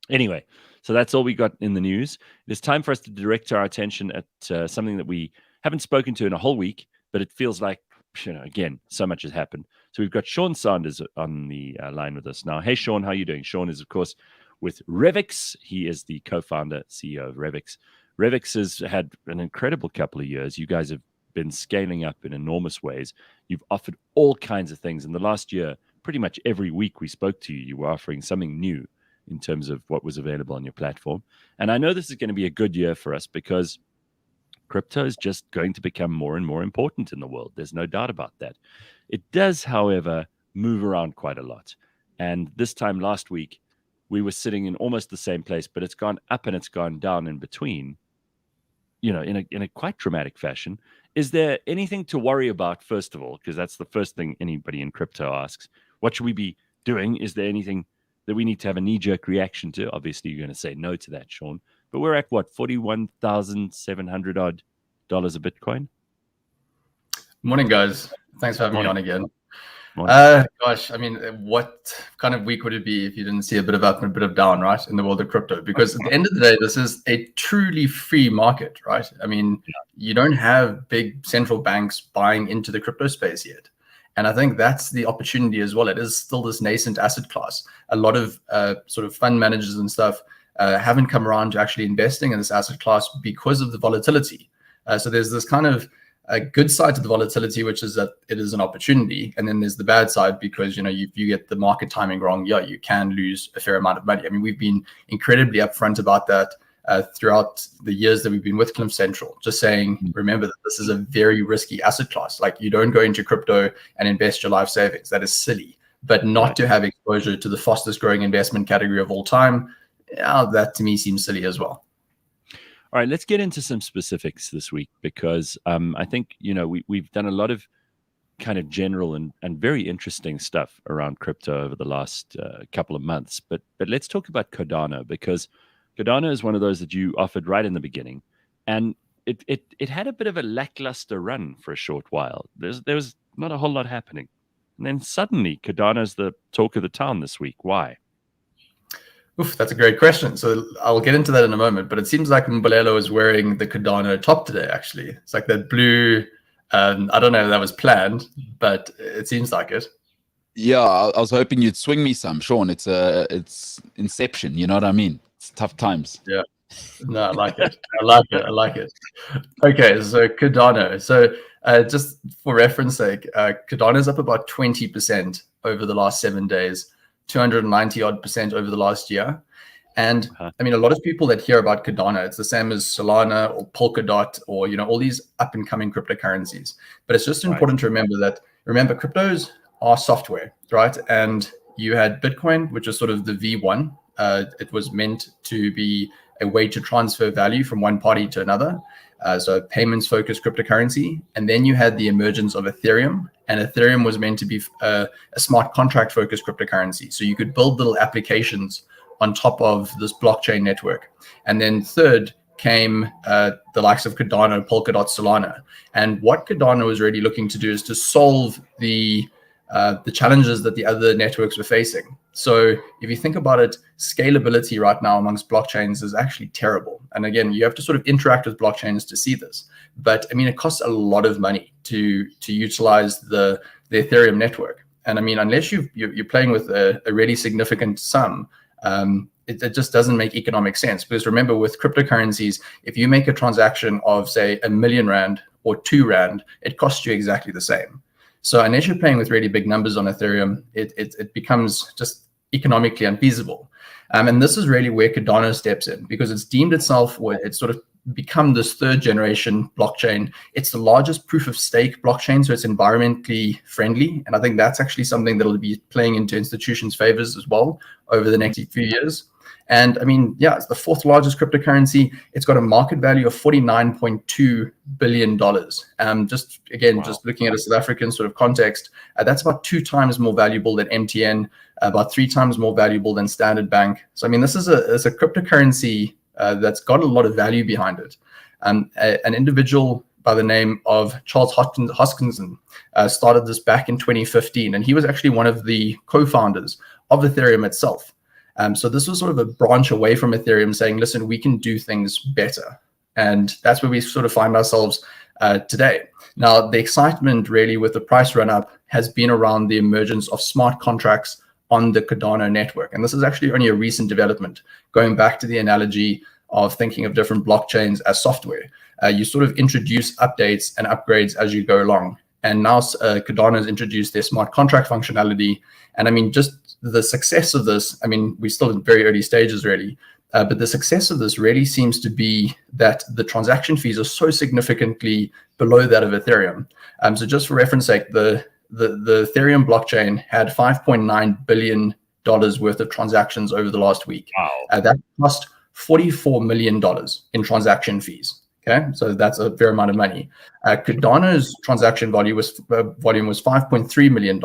Anyway, so that's all we got in the news. It is time for us to direct our attention at something that we haven't spoken to in a whole week, but it feels like, again, so much has happened. So we've got Sean Sanders on the line with us now. Hey, Sean, how are you doing? Sean is, of course, with Revix. He is the co-founder, CEO of Revix. Revix has had an incredible couple of years. You guys have been scaling up in enormous ways. You've offered all kinds of things. In the last year, pretty much every week we spoke to you, you were offering something new in terms of what was available on your platform. And I know this is going to be a good year for us because crypto is just going to become more and more important in the world. There's no doubt about that. It does, however, move around quite a lot. And this time last week, we were sitting in almost the same place, but it's gone up and it's gone down in between, in a quite dramatic fashion. Is there anything to worry about, first of all? Because that's the first thing anybody in crypto asks. What should we be doing? Is there anything that we need to have a knee-jerk reaction to? Obviously, you're going to say no to that, Sean. But we're at, what, $41,700 odd a Bitcoin? Morning, guys. Thanks for having me on again. Gosh, I mean, what kind of week would it be if you didn't see a bit of up and a bit of down, right, in the world of crypto? Because at the end of the day, this is a truly free market, right? I mean, you don't have big central banks buying into the crypto space yet. And I think that's the opportunity as well. It is still this nascent asset class. A lot of sort of fund managers and stuff haven't come around to actually investing in this asset class because of the volatility. So there's this kind of a good side to the volatility, which is that it is an opportunity. And then there's the bad side because, you know, if you get the market timing wrong, you can lose a fair amount of money. I mean, we've been incredibly upfront about that throughout the years that we've been with Cliff Central, just saying, remember that this is a very risky asset class. Like, you don't go into crypto and invest your life savings. That is silly. But not to have exposure to the fastest growing investment category of all time, that to me seems silly as well. All right, let's get into some specifics this week because I think, you know, we've done a lot of kind of general and very interesting stuff around crypto over the last couple of months. But let's talk about Cardano, because Cardano is one of those that you offered right in the beginning. And it had a bit of a lackluster run for a short while. There was not a whole lot happening. And then suddenly Cardano's the talk of the town this week. Why? Oof, that's a great question. So I'll get into that in a moment, but it seems like Mbolelo is wearing the Cardano top today, actually. It's like that blue, I don't know if that was planned, but it seems like it. Yeah, I was hoping you'd swing me some, Sean. It's Inception, you know what I mean? It's tough times. Yeah. No, I like it. I like it. Okay, so Cardano. So just for reference sake, Cardano is up about 20% over the last 7 days. 290 odd % over the last year. And I mean, a lot of people that hear about Cardano, it's the same as Solana or Polkadot or, you know, all these up and coming cryptocurrencies. But it's just important to remember cryptos are software, right? And you had Bitcoin, which is sort of the V1. It was meant to be a way to transfer value from one party to another. So payments focused cryptocurrency. And then you had the emergence of Ethereum, and Ethereum was meant to be a smart contract focused cryptocurrency. So you could build little applications on top of this blockchain network. And then third came the likes of Cardano, Polkadot, Solana. And what Cardano is really looking to do is to solve the challenges that the other networks were facing. So if you think about it, scalability right now amongst blockchains is actually terrible. And again, you have to sort of interact with blockchains to see this. But I mean, it costs a lot of money to utilize the Ethereum network. And I mean, unless you're playing with a really significant sum, it just doesn't make economic sense. Because remember, with cryptocurrencies, if you make a transaction of, say, R1 million or R2, it costs you exactly the same. So unless you're playing with really big numbers on Ethereum, it becomes just economically unfeasible. And this is really where Cardano steps in, because it's deemed itself, or it's sort of become this third generation blockchain. It's the largest proof of stake blockchain, so it's environmentally friendly. And I think that's actually something that'll be playing into institutions' favors as well over the next few years. And I mean, yeah, it's the fourth largest cryptocurrency. It's got a market value of $49.2 billion. Just looking at a South African sort of context, that's about 2 times more valuable than MTN, about 3 times more valuable than Standard Bank. So I mean, this is a cryptocurrency that's got a lot of value behind it. An individual by the name of Charles Hoskinson started this back in 2015, and he was actually one of the co-founders of Ethereum itself. So this was sort of a branch away from Ethereum saying, listen, we can do things better. And that's where we sort of find ourselves today. Now, the excitement really with the price run up has been around the emergence of smart contracts on the Cardano network. And this is actually only a recent development, going back to the analogy of thinking of different blockchains as software. You sort of introduce updates and upgrades as you go along. And now Cardano has introduced their smart contract functionality. And I mean, just the success of this, I mean, we're still in very early stages really, but the success of this really seems to be that the transaction fees are so significantly below that of Ethereum. So just for reference sake, the Ethereum blockchain had $5.9 billion worth of transactions over the last week. Wow. That cost $44 million in transaction fees. Okay, so that's a fair amount of money. Cardano's transaction volume was $5.3 million,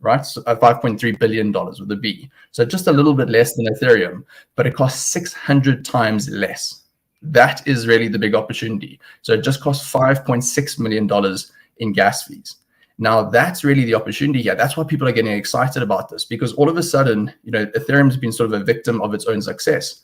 right? So, $5.3 billion with a B. So just a little bit less than Ethereum, but it costs 600 times less. That is really the big opportunity. So it just costs $5.6 million in gas fees. Now, that's really the opportunity here. That's why people are getting excited about this, because all of a sudden, Ethereum's been sort of a victim of its own success.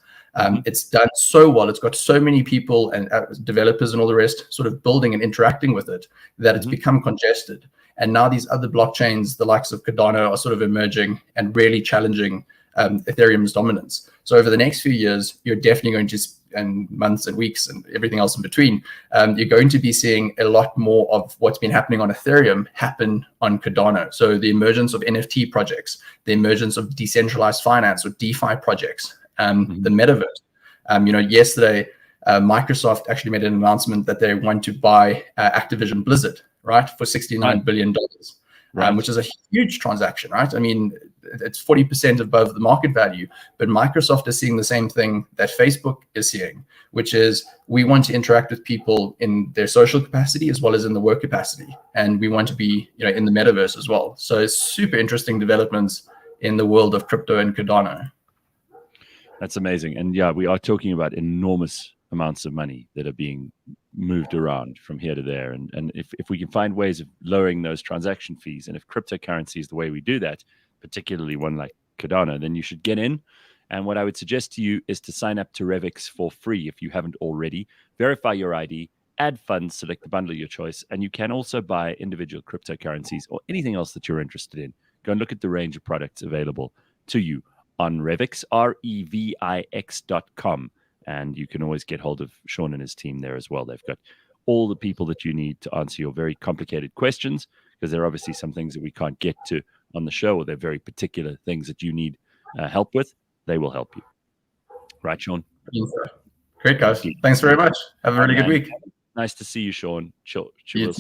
It's done so well. It's got so many people and developers and all the rest sort of building and interacting with it that it's become congested. And now these other blockchains, the likes of Cardano, are sort of emerging and really challenging Ethereum's dominance. So over the next few years, you're definitely going to, and months and weeks and everything else in between, you're going to be seeing a lot more of what's been happening on Ethereum happen on Cardano. So the emergence of NFT projects, the emergence of decentralized finance or DeFi projects, the metaverse. Yesterday, Microsoft actually made an announcement that they want to buy Activision Blizzard, right, for $69 billion, which is a huge transaction, right? I mean, it's 40% above the market value, but Microsoft is seeing the same thing that Facebook is seeing, which is we want to interact with people in their social capacity as well as in the work capacity, and we want to be, in the metaverse as well. So it's super interesting developments in the world of crypto and Cardano. That's amazing. And yeah, we are talking about enormous amounts of money that are being moved around from here to there. And if we can find ways of lowering those transaction fees, and if cryptocurrency is the way we do that, particularly one like Cardano, then you should get in. And what I would suggest to you is to sign up to Revix for free if you haven't already. Verify your ID, add funds, select the bundle of your choice, and you can also buy individual cryptocurrencies or anything else that you're interested in. Go and look at the range of products available to you on Revix, REVIX.com. And you can always get hold of Sean and his team there as well. They've got all the people that you need to answer your very complicated questions, because there are obviously some things that we can't get to on the show, or they're very particular things that you need help with. They will help you. Right, Sean? Great, guys. Thanks very much. Have a really good week. Nice to see you, Sean. You too.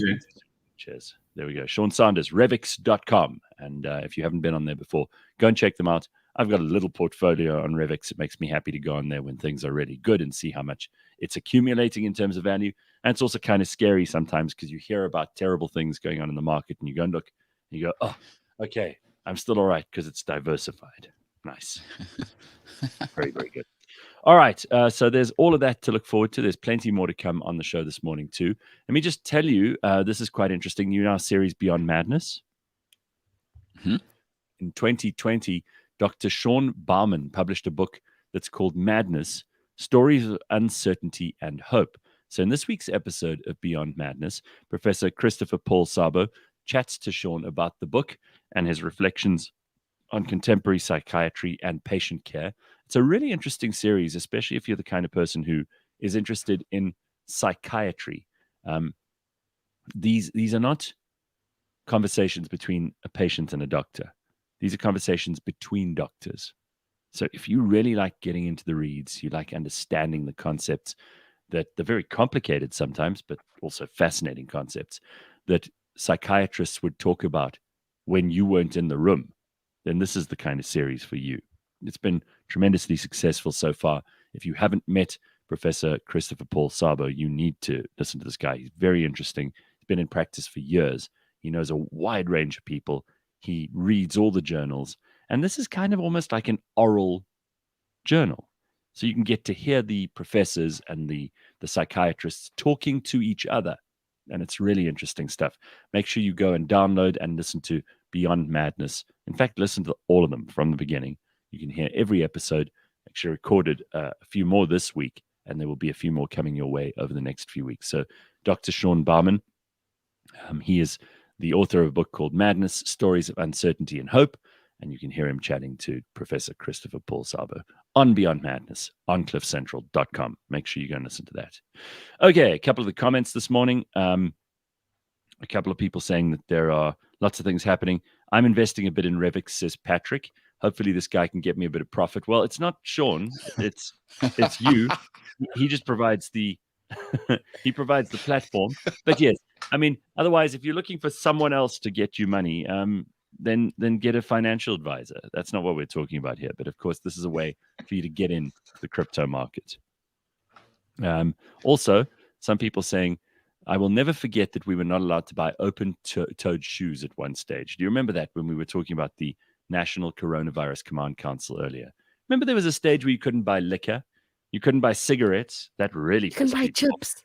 Cheers. There we go. Sean Sanders, Revix.com. And if you haven't been on there before, go and check them out. I've got a little portfolio on Revix. It makes me happy to go on there when things are really good and see how much it's accumulating in terms of value. And it's also kind of scary sometimes, because you hear about terrible things going on in the market and you go and look and you go, oh, okay, I'm still all right because it's diversified. Nice. Very, very good. All right. So there's all of that to look forward to. There's plenty more to come on the show this morning too. Let me just tell you, this is quite interesting. You know our series Beyond Madness? In 2020, Dr. Sean Bauman published a book that's called Madness, Stories of Uncertainty and Hope. So in this week's episode of Beyond Madness, Professor Christopher Paul Szabo chats to Sean about the book and his reflections on contemporary psychiatry and patient care. It's a really interesting series, especially if you're the kind of person who is interested in psychiatry. These are not conversations between a patient and a doctor. These are conversations between doctors. So if you really like getting into the reads, you like understanding the concepts that they're very complicated sometimes, but also fascinating concepts that psychiatrists would talk about when you weren't in the room, then this is the kind of series for you. It's been tremendously successful so far. If you haven't met Professor Christopher Paul Szabo, you need to listen to this guy. He's very interesting. He's been in practice for years. He knows a wide range of people. He reads all the journals. And this is kind of almost like an oral journal. So you can get to hear the professors and the psychiatrists talking to each other. And it's really interesting stuff. Make sure you go and download and listen to Beyond Madness. In fact, listen to all of them from the beginning. You can hear every episode. Actually recorded a few more this week, and there will be a few more coming your way over the next few weeks. So Dr. Sean Bauman, he is the author of a book called Madness, Stories of Uncertainty and Hope. And you can hear him chatting to Professor Christopher Paul Szabo on Beyond Madness on cliffcentral.com. Make sure you go and listen to that. Okay, a couple of the comments this morning. A couple of people saying that there are lots of things happening. I'm investing a bit in Revix, says Patrick. Hopefully this guy can get me a bit of profit. Well, it's not Sean. It's you. He just provides the he provides the platform. But yes, I mean, otherwise, if you're looking for someone else to get you money, then get a financial advisor. That's not what we're talking about here. But of course, this is a way for you to get in the crypto market. Also, some people saying, I will never forget that we were not allowed to buy open-toed shoes at one stage. Do you remember that when we were talking about the National Coronavirus Command Council earlier? Remember there was a stage where you couldn't buy liquor? You couldn't buy cigarettes? That really... You can buy chips.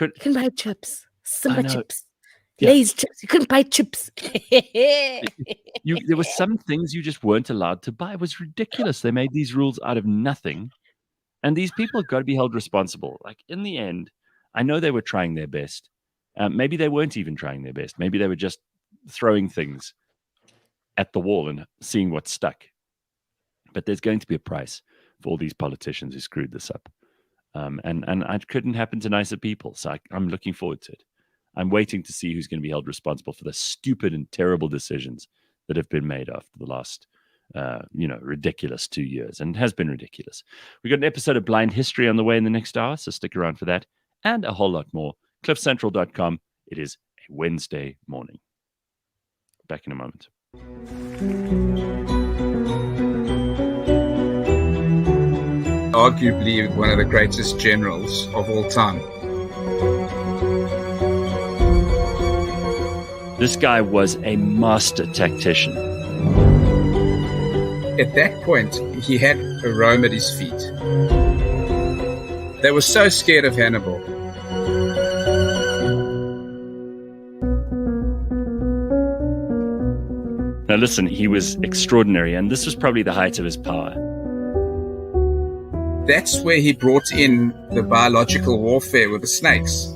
You can buy chips. Simba chips. Lay's chips. You couldn't buy chips. There were some things you just weren't allowed to buy. It was ridiculous. They made these rules out of nothing. And these people have got to be held responsible. Like, in the end, I know they were trying their best. Maybe they weren't even trying their best. Maybe they were just throwing things at the wall and seeing what stuck. But there's going to be a price for all these politicians who screwed this up. And it couldn't happen to nicer people. So I'm looking forward to it. I'm waiting to see who's going to be held responsible for the stupid and terrible decisions that have been made after the last, ridiculous 2 years. And it has been ridiculous. We've got an episode of Blind History on the way in the next hour, so stick around for that. And a whole lot more. CliffCentral.com. It is a Wednesday morning. Back in a moment. Arguably one of the greatest generals of all time. This guy was a master tactician. At that point, he had Rome at his feet. They were so scared of Hannibal. Now listen, he was extraordinary, and this was probably the height of his power. That's where he brought in the biological warfare with the snakes.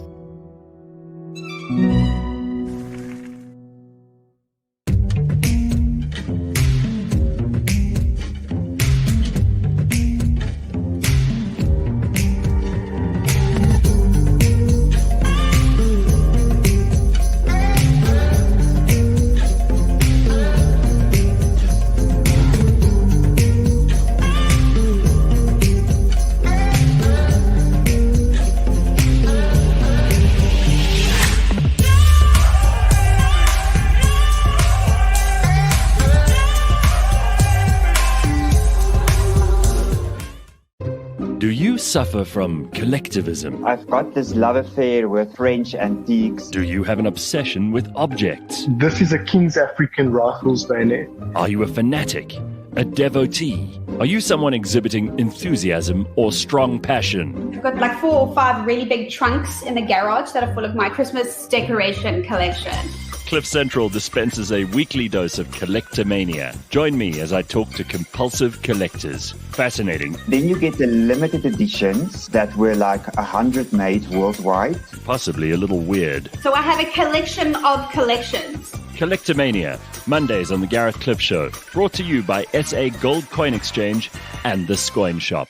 Suffer from collectivism? I've got this love affair with French antiques. Do you have an obsession with objects? This is a King's African Rifles bayonet. Are you a fanatic? A devotee? Are you someone exhibiting enthusiasm or strong passion? I've got like 4 or 5 really big trunks in the garage that are full of my Christmas decoration collection. Cliff Central dispenses a weekly dose of collectomania. Join me as I talk to compulsive collectors. Fascinating. Then you get the limited editions that were like 100 made worldwide. Possibly a little weird. So I have a collection of collections. Collectomania, Mondays on the Gareth Cliff Show. Brought to you by SA Gold Coin Exchange and the Scoin Shop.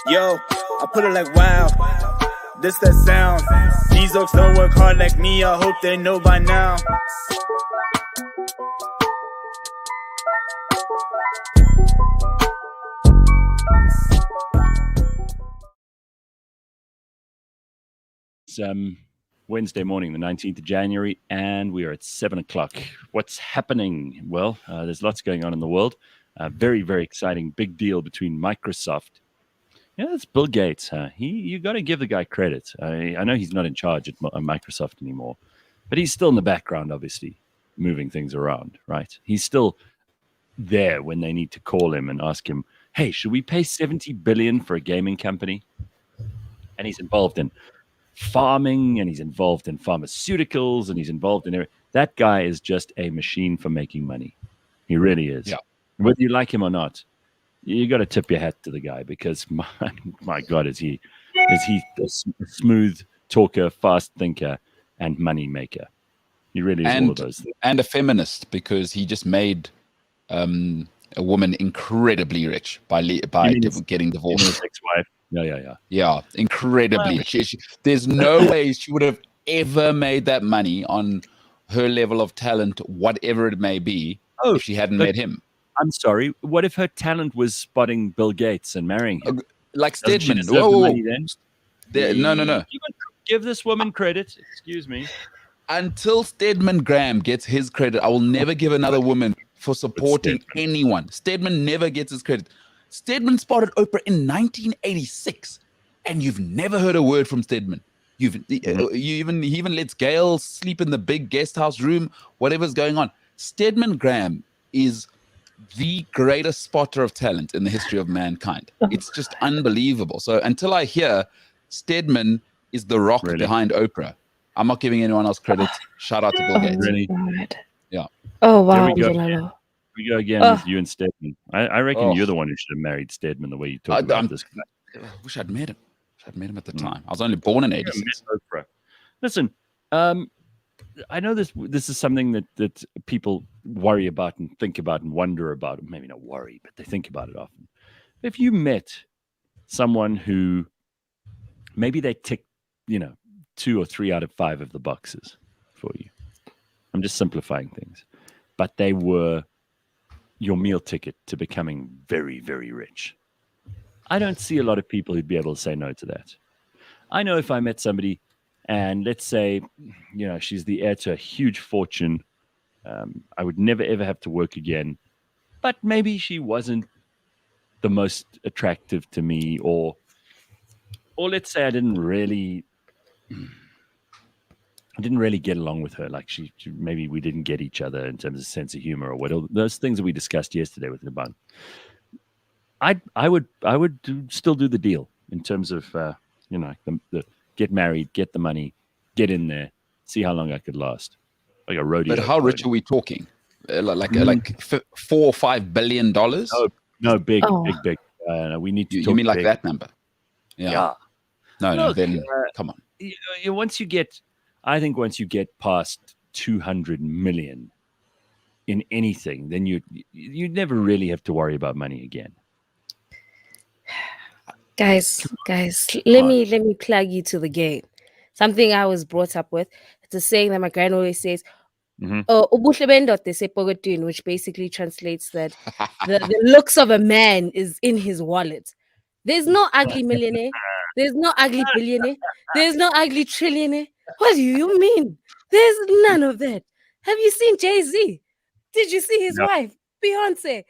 Yo, I put it like wow, this that sound. These oaks don't work hard like me, I hope they know by now. It's Wednesday morning, the 19th of January, and we are at 7 o'clock. What's happening? Well, there's lots going on in the world. Very, very exciting big deal between Microsoft. Yeah, it's Bill Gates. Huh? You got to give the guy credit. I know he's not in charge at Microsoft anymore, but he's still in the background, obviously, moving things around, right? He's still there when they need to call him and ask him, hey, should we pay $70 billion for a gaming company? And he's involved in farming, and he's involved in pharmaceuticals, and he's involved in everything. That guy is just a machine for making money. He really is. Yeah. Whether you like him or not, you got to tip your hat to the guy, because my God, is he a smooth talker, fast thinker, and money maker. He really is all of those things. And a feminist, because he just made a woman incredibly rich by getting divorced. His ex-wife. Yeah, incredibly rich. There's no way she would have ever made that money on her level of talent, whatever it may be, if she hadn't met him. I'm sorry. What if her talent was spotting Bill Gates and marrying him? Like Doesn't she Stedman. deserve the money then? No. Give this woman credit. Excuse me. Until Stedman Graham gets his credit, I will never give another woman for supporting anyone. Stedman never gets his credit. Stedman spotted Oprah in 1986, and you've never heard a word from Stedman. He even lets Gail sleep in the big guest house room, whatever's going on. Stedman Graham is the greatest spotter of talent in the history of mankind. It's just unbelievable. So until I hear Stedman is the rock behind Oprah, I'm not giving anyone else credit. Shout out to Bill Gates. Really? Yeah. Oh, wow. Here we go again with you and Stedman. I reckon you're the one who should have married Stedman the way you talk about this guy. I wish I'd met him. I'd met him at the time. I was only born in 86. Listen, I know this is something that people worry about and think about and wonder about. Maybe not worry, but they think about it often. If you met someone who maybe they tick, 2 or 3 out of 5 of the boxes for you. I'm just simplifying things. But they were your meal ticket to becoming very, very rich. I don't see a lot of people who'd be able to say no to that. I know if I met somebody and let's say, she's the heir to a huge fortune, I would never, ever have to work again. But maybe she wasn't the most attractive to me, or let's say I didn't really get along with her. Like she maybe we didn't get each other in terms of sense of humor or what those things that we discussed yesterday with Naban. I would still do the deal in terms of the get married, get the money, get in there, see how long I could last, like a rodeo. But how rich are we talking? Like $4 or $5 billion? No, big. We need to. You mean like big. That number? Yeah. No. Then come on. Once you get past 200 million in anything, then you never really have to worry about money again. Guys, let me plug you to the game. Something I was brought up with. It's a saying that my grand always says, which basically translates that the looks of a man is in his wallet. There's no ugly millionaire. There's no ugly billionaire. There's no ugly trillionaire. What do you mean? There's none of that. Have you seen Jay-Z? Did you see his wife, Beyonce?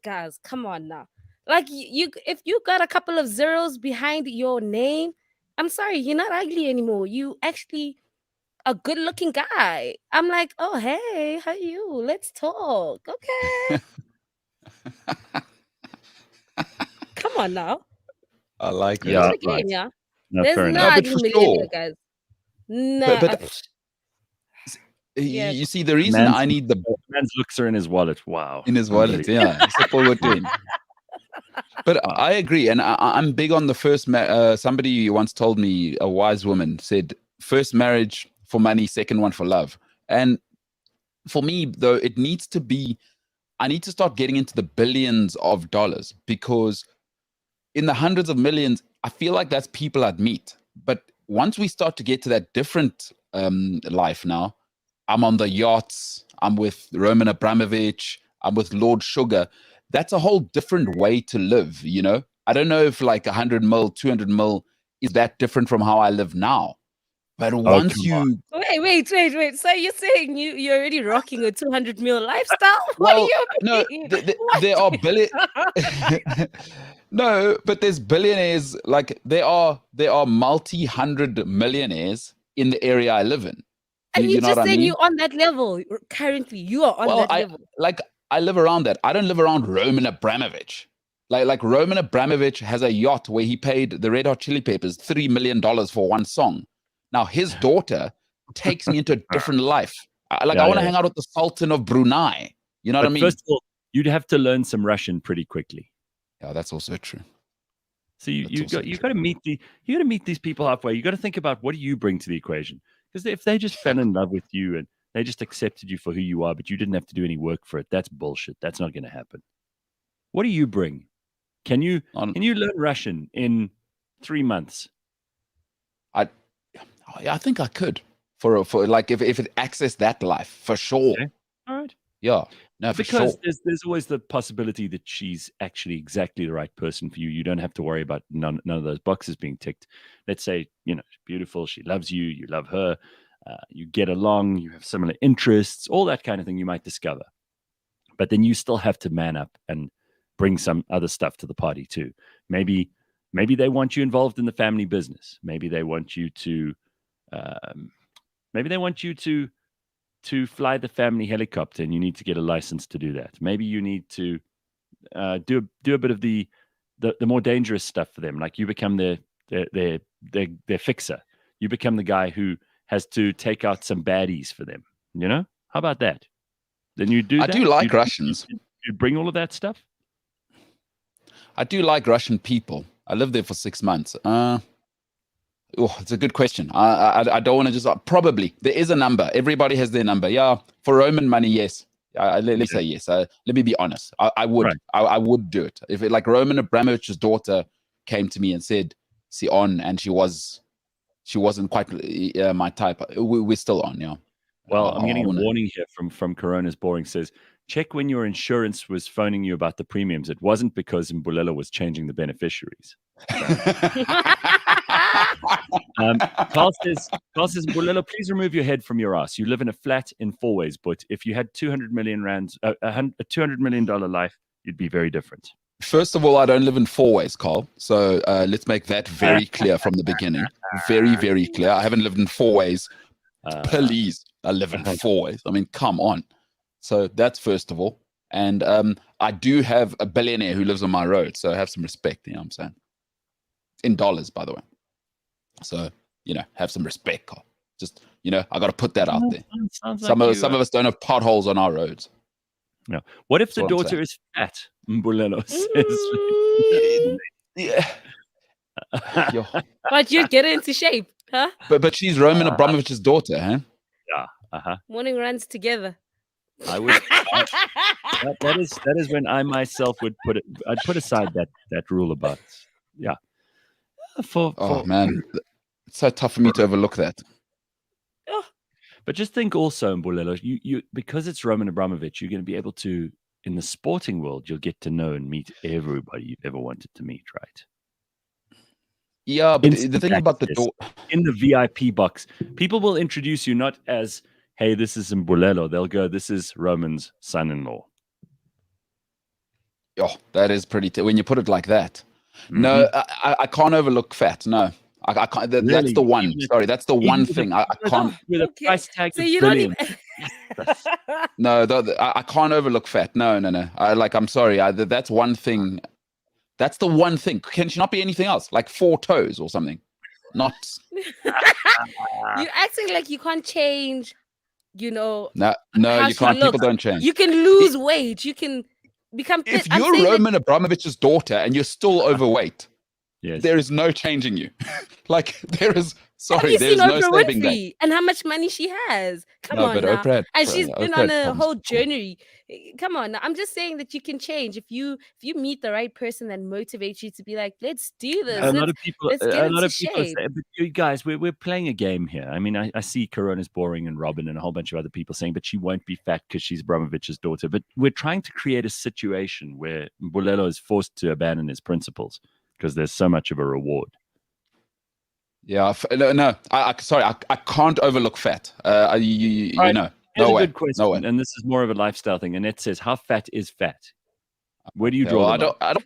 Guys, come on now. Like if you got a couple of zeros behind your name, I'm sorry, you're not ugly anymore. You actually a good-looking guy. I'm like, oh hey, how are you? Let's talk. Okay. Come on now. I like that. Yeah, game, yeah. No, There's no ugly millionaire, guys. No. But you see, the reason I need the man's looks are in his wallet. Wow. In his wallet, yeah. That's what we're doing. But I agree, and I'm big on the first. Somebody once told me, a wise woman said, first marriage for money, second one for love. And for me, though, it needs to be, I need to start getting into the billions of dollars, because in the hundreds of millions, I feel like that's people I'd meet. But once we start to get to that different life now, I'm on the yachts, I'm with Roman Abramovich, I'm with Lord Sugar. That's a whole different way to live, I don't know if like 100 mil, 200 mil is that different from how I live now. But once you... Wait. So you're saying you're already rocking a 200 mil lifestyle? What do you mean? No, there are No, but there's billionaires, like there are multi-hundred millionaires in the area I live in. And you just saying you're on that level currently. You are on that level. I live around that. I don't live around Roman Abramovich. Like Roman Abramovich has a yacht where he paid the Red Hot Chili Peppers $3 million for one song. Now his daughter takes me into a different life. I want to hang out with the Sultan of Brunei. You know what I mean? First of all, you'd have to learn some Russian pretty quickly. Yeah, that's also true. So you got to meet these people halfway. You got to think about, what do you bring to the equation? Because if they just fell in love with you and they just accepted you for who you are, but you didn't have to do any work for it, that's bullshit. That's not going to happen. What do you bring? Can you learn Russian in 3 months? I think I could for like if it accessed that life for sure. Okay. All right. Yeah. No, for because sure. there's always the possibility that she's actually exactly the right person for you. You don't have to worry about none of those boxes being ticked. Let's say, she's beautiful, she loves you, you love her, you get along, you have similar interests, all that kind of thing you might discover. But then you still have to man up and bring some other stuff to the party too. Maybe they want you involved in the family business. Maybe they want you to fly the family helicopter, and you need to get a license to do that. Maybe you need to do a bit of the more dangerous stuff for them. Like you become their fixer. You become the guy who has to take out some baddies for them. How about that? Then you do. I do like Russians. You bring all of that stuff. I do like Russian people. I lived there for 6 months. It's a good question. I don't want to just probably there is a number. Everybody has their number. Yeah, for Roman money, yes. Let's say yes. Let me be honest. I would. Right. I would do it if like Roman Abramovich's daughter came to me and said, "See on," and she wasn't quite my type. We're still on. Yeah. Well, I'm getting a warning here from Corona's Boring. Says, check when your insurance was phoning you about the premiums. It wasn't because Mbulelo was changing the beneficiaries. Carl says, Mbulelo, please remove your head from your ass. You live in a flat in Fourways, but if you had 200 million rands, a $200 million life, you'd be very different. First of all, I don't live in Fourways, Carl. So let's make that very clear from the beginning. Very, very clear. I haven't lived in Fourways. Please, I live in Fourways. I mean, come on. So that's first of all. And I do have a billionaire who lives on my road. So have some respect, you know what I'm saying? In dollars, by the way. So, have some respect, Carl. Just, I got to put that out there. Some of us don't have potholes on our roads. No. What if the daughter is fat? Mbulelo says. Yeah. But you get into shape, huh? But she's Roman Abramovich's daughter, huh? Yeah. Morning runs together. I would. that is when I myself would I'd put aside that rule about. Yeah. Oh man, it's so tough for me to overlook that. But just think also, Mbulelo, you because it's Roman Abramovich, you're going to be able to, in the sporting world, you'll get to know and meet everybody you've ever wanted to meet, right? Yeah, but the thing about in the VIP box, people will introduce you not as, hey, this is Mbulelo. They'll go, this is Roman's son-in-law. Oh, that is pretty. When you put it like that. Mm-hmm. No, I can't overlook fat. No, I can't. That's the one. Sorry, that's the one thing I can't. With a price tag, so you don't even. No, I can't overlook fat. No. I'm sorry. That's one thing. That's the one thing. Can she not be anything else? Like 4 toes or something? Not. You're acting like you can't change. No, you can't. People don't change. You can lose weight. You can become. If you're Roman Abramovich's daughter and you're still overweight, yes, there is no changing you. Like there is. Sorry, there's no saving that. And how much money she has. Come on now. And she's been on a whole journey. Come on now. I'm just saying that you can change if you meet the right person that motivates you to be like, let's do this. A lot of people say, but you guys, we're playing a game here. I mean, I see Corona's Boring and Robin and a whole bunch of other people saying, but she won't be fat because she's Abramovich's daughter. But we're trying to create a situation where Mbulelo is forced to abandon his principles because there's so much of a reward. Yeah, no. Sorry, I can't overlook fat. No way. Good question, no way. And this is more of a lifestyle thing. And it says, "How fat is fat?" Where do you draw? I don't want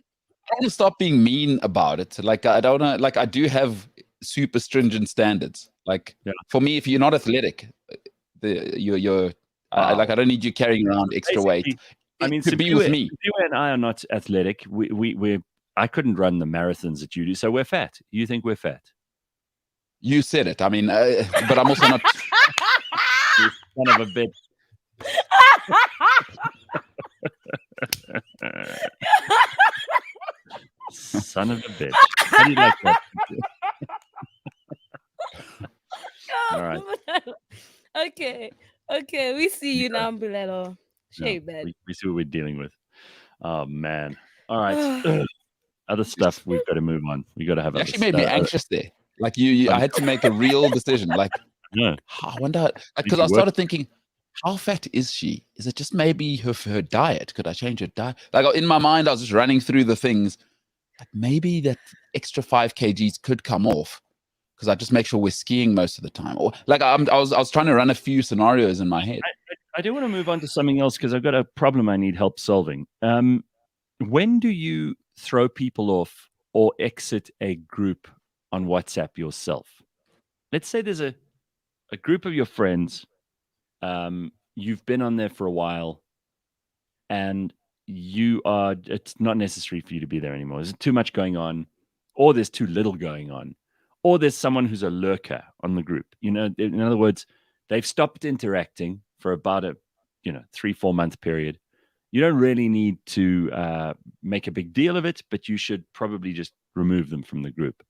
to stop being mean about it. Like I don't know. Like I do have super stringent standards. Like for me, if you're not athletic, you're I don't need you carrying around extra weight. I mean, to be with me. You and I are not athletic. I couldn't run the marathons that you do, so we're fat. You think we're fat? You said it. I mean, but I'm also not. You son of a bitch. Son of a bitch. How do you like that? All right. Okay. We see you now, Mbulelo. Shame, man. We see what we're dealing with. Oh man. All right. Other stuff we've got to move on. We got to have. Actually, made me anxious there. Like you I had to make a real decision. Like, I wonder, because I started thinking, how fat is she? Is it just maybe her diet? Could I change her diet? Like in my mind, I was just running through the things. Like maybe that extra 5 kgs could come off because I just make sure we're skiing most of the time. Or like I was trying to run a few scenarios in my head. I do want to move on to something else because I've got a problem I need help solving. When do you throw people off or exit a group on WhatsApp yourself? Let's say there's a group of your friends. You've been on there for a while and it's not necessary for you to be there anymore. There's too much going on, or there's too little going on, or there's someone who's a lurker on the group. You know, in other words, they've stopped interacting for about a 3-4 month period. You don't really need to make a big deal of it, but you should probably just remove them from the group.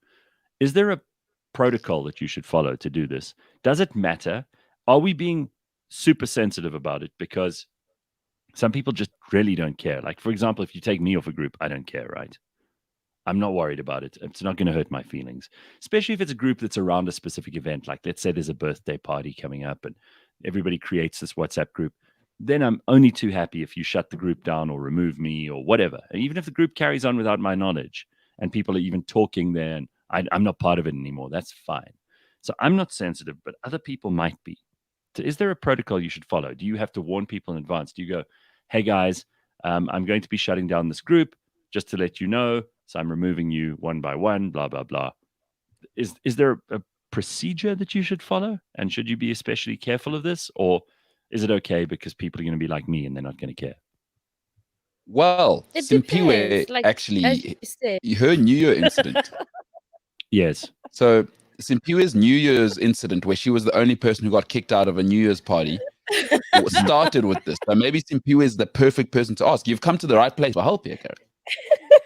Is there a protocol that you should follow to do this? Does it matter? Are we being super sensitive about it? Because some people just really don't care. Like, for example, if you take me off a group, I don't care, right? I'm not worried about it. It's not going to hurt my feelings, especially if it's a group that's around a specific event. Like, let's say there's a birthday party coming up and everybody creates this WhatsApp group. Then I'm only too happy if you shut the group down or remove me or whatever. And even if the group carries on without my knowledge and people are even talking there and I'm not part of it anymore, that's fine. So I'm not sensitive, but other people might be. So is there a protocol you should follow? Do you have to warn people in advance? Do you go, hey guys, I'm going to be shutting down this group just to let you know. So I'm removing you one by one, blah, blah, blah. Is there a procedure that you should follow? And should you be especially careful of this? Or is it okay because people are going to be like me and they're not going to care? Well, Simpiwe like, actually, her New Year incident. Yes. So Simpiwe's New Year's incident, where she was the only person who got kicked out of a New Year's party, started with this. So maybe Simpiwe is the perfect person to ask. You've come to the right place for help here, Gareth.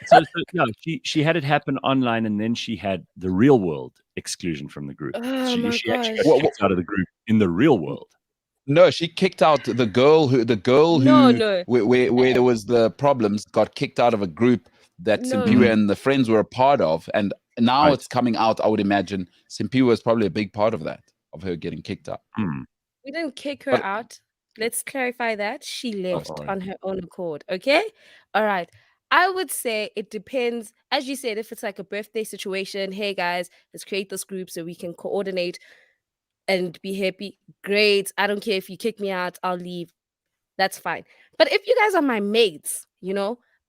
So no, she had it happen online, and then she had the real world exclusion from the group. Oh she actually got kicked out of the group in the real world. No, she kicked out the girl who where there was the problems, got kicked out of a group that Simpiwe and the friends were a part of, and now it's coming out. I would imagine Simpiwe was probably a big part of that, of her getting kicked out. We didn't kick her out. Let's clarify that. She left on her own accord. Okay? All right. I would say it depends. As you said, if it's like a birthday situation, hey guys, let's create this group so we can coordinate and be happy. Great. I don't care if you kick me out, I'll leave. That's fine. But if you guys are my mates,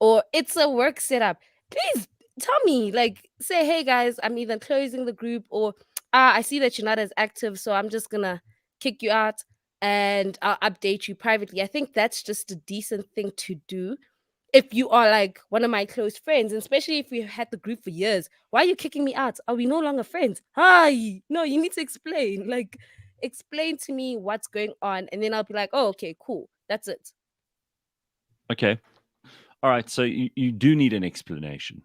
or it's a work setup, please tell me, like, say, hey guys, I'm either closing the group or I see that you're not as active, so I'm just gonna kick you out and I'll update you privately. I think that's just a decent thing to do. If you are like one of my close friends, and especially if we had the group for years, why are you kicking me out? Are we no longer friends? Hi, no, you need to explain. Like, explain to me what's going on, and then I'll be like, oh, okay, cool, that's it. Okay, all right. So you do need an explanation.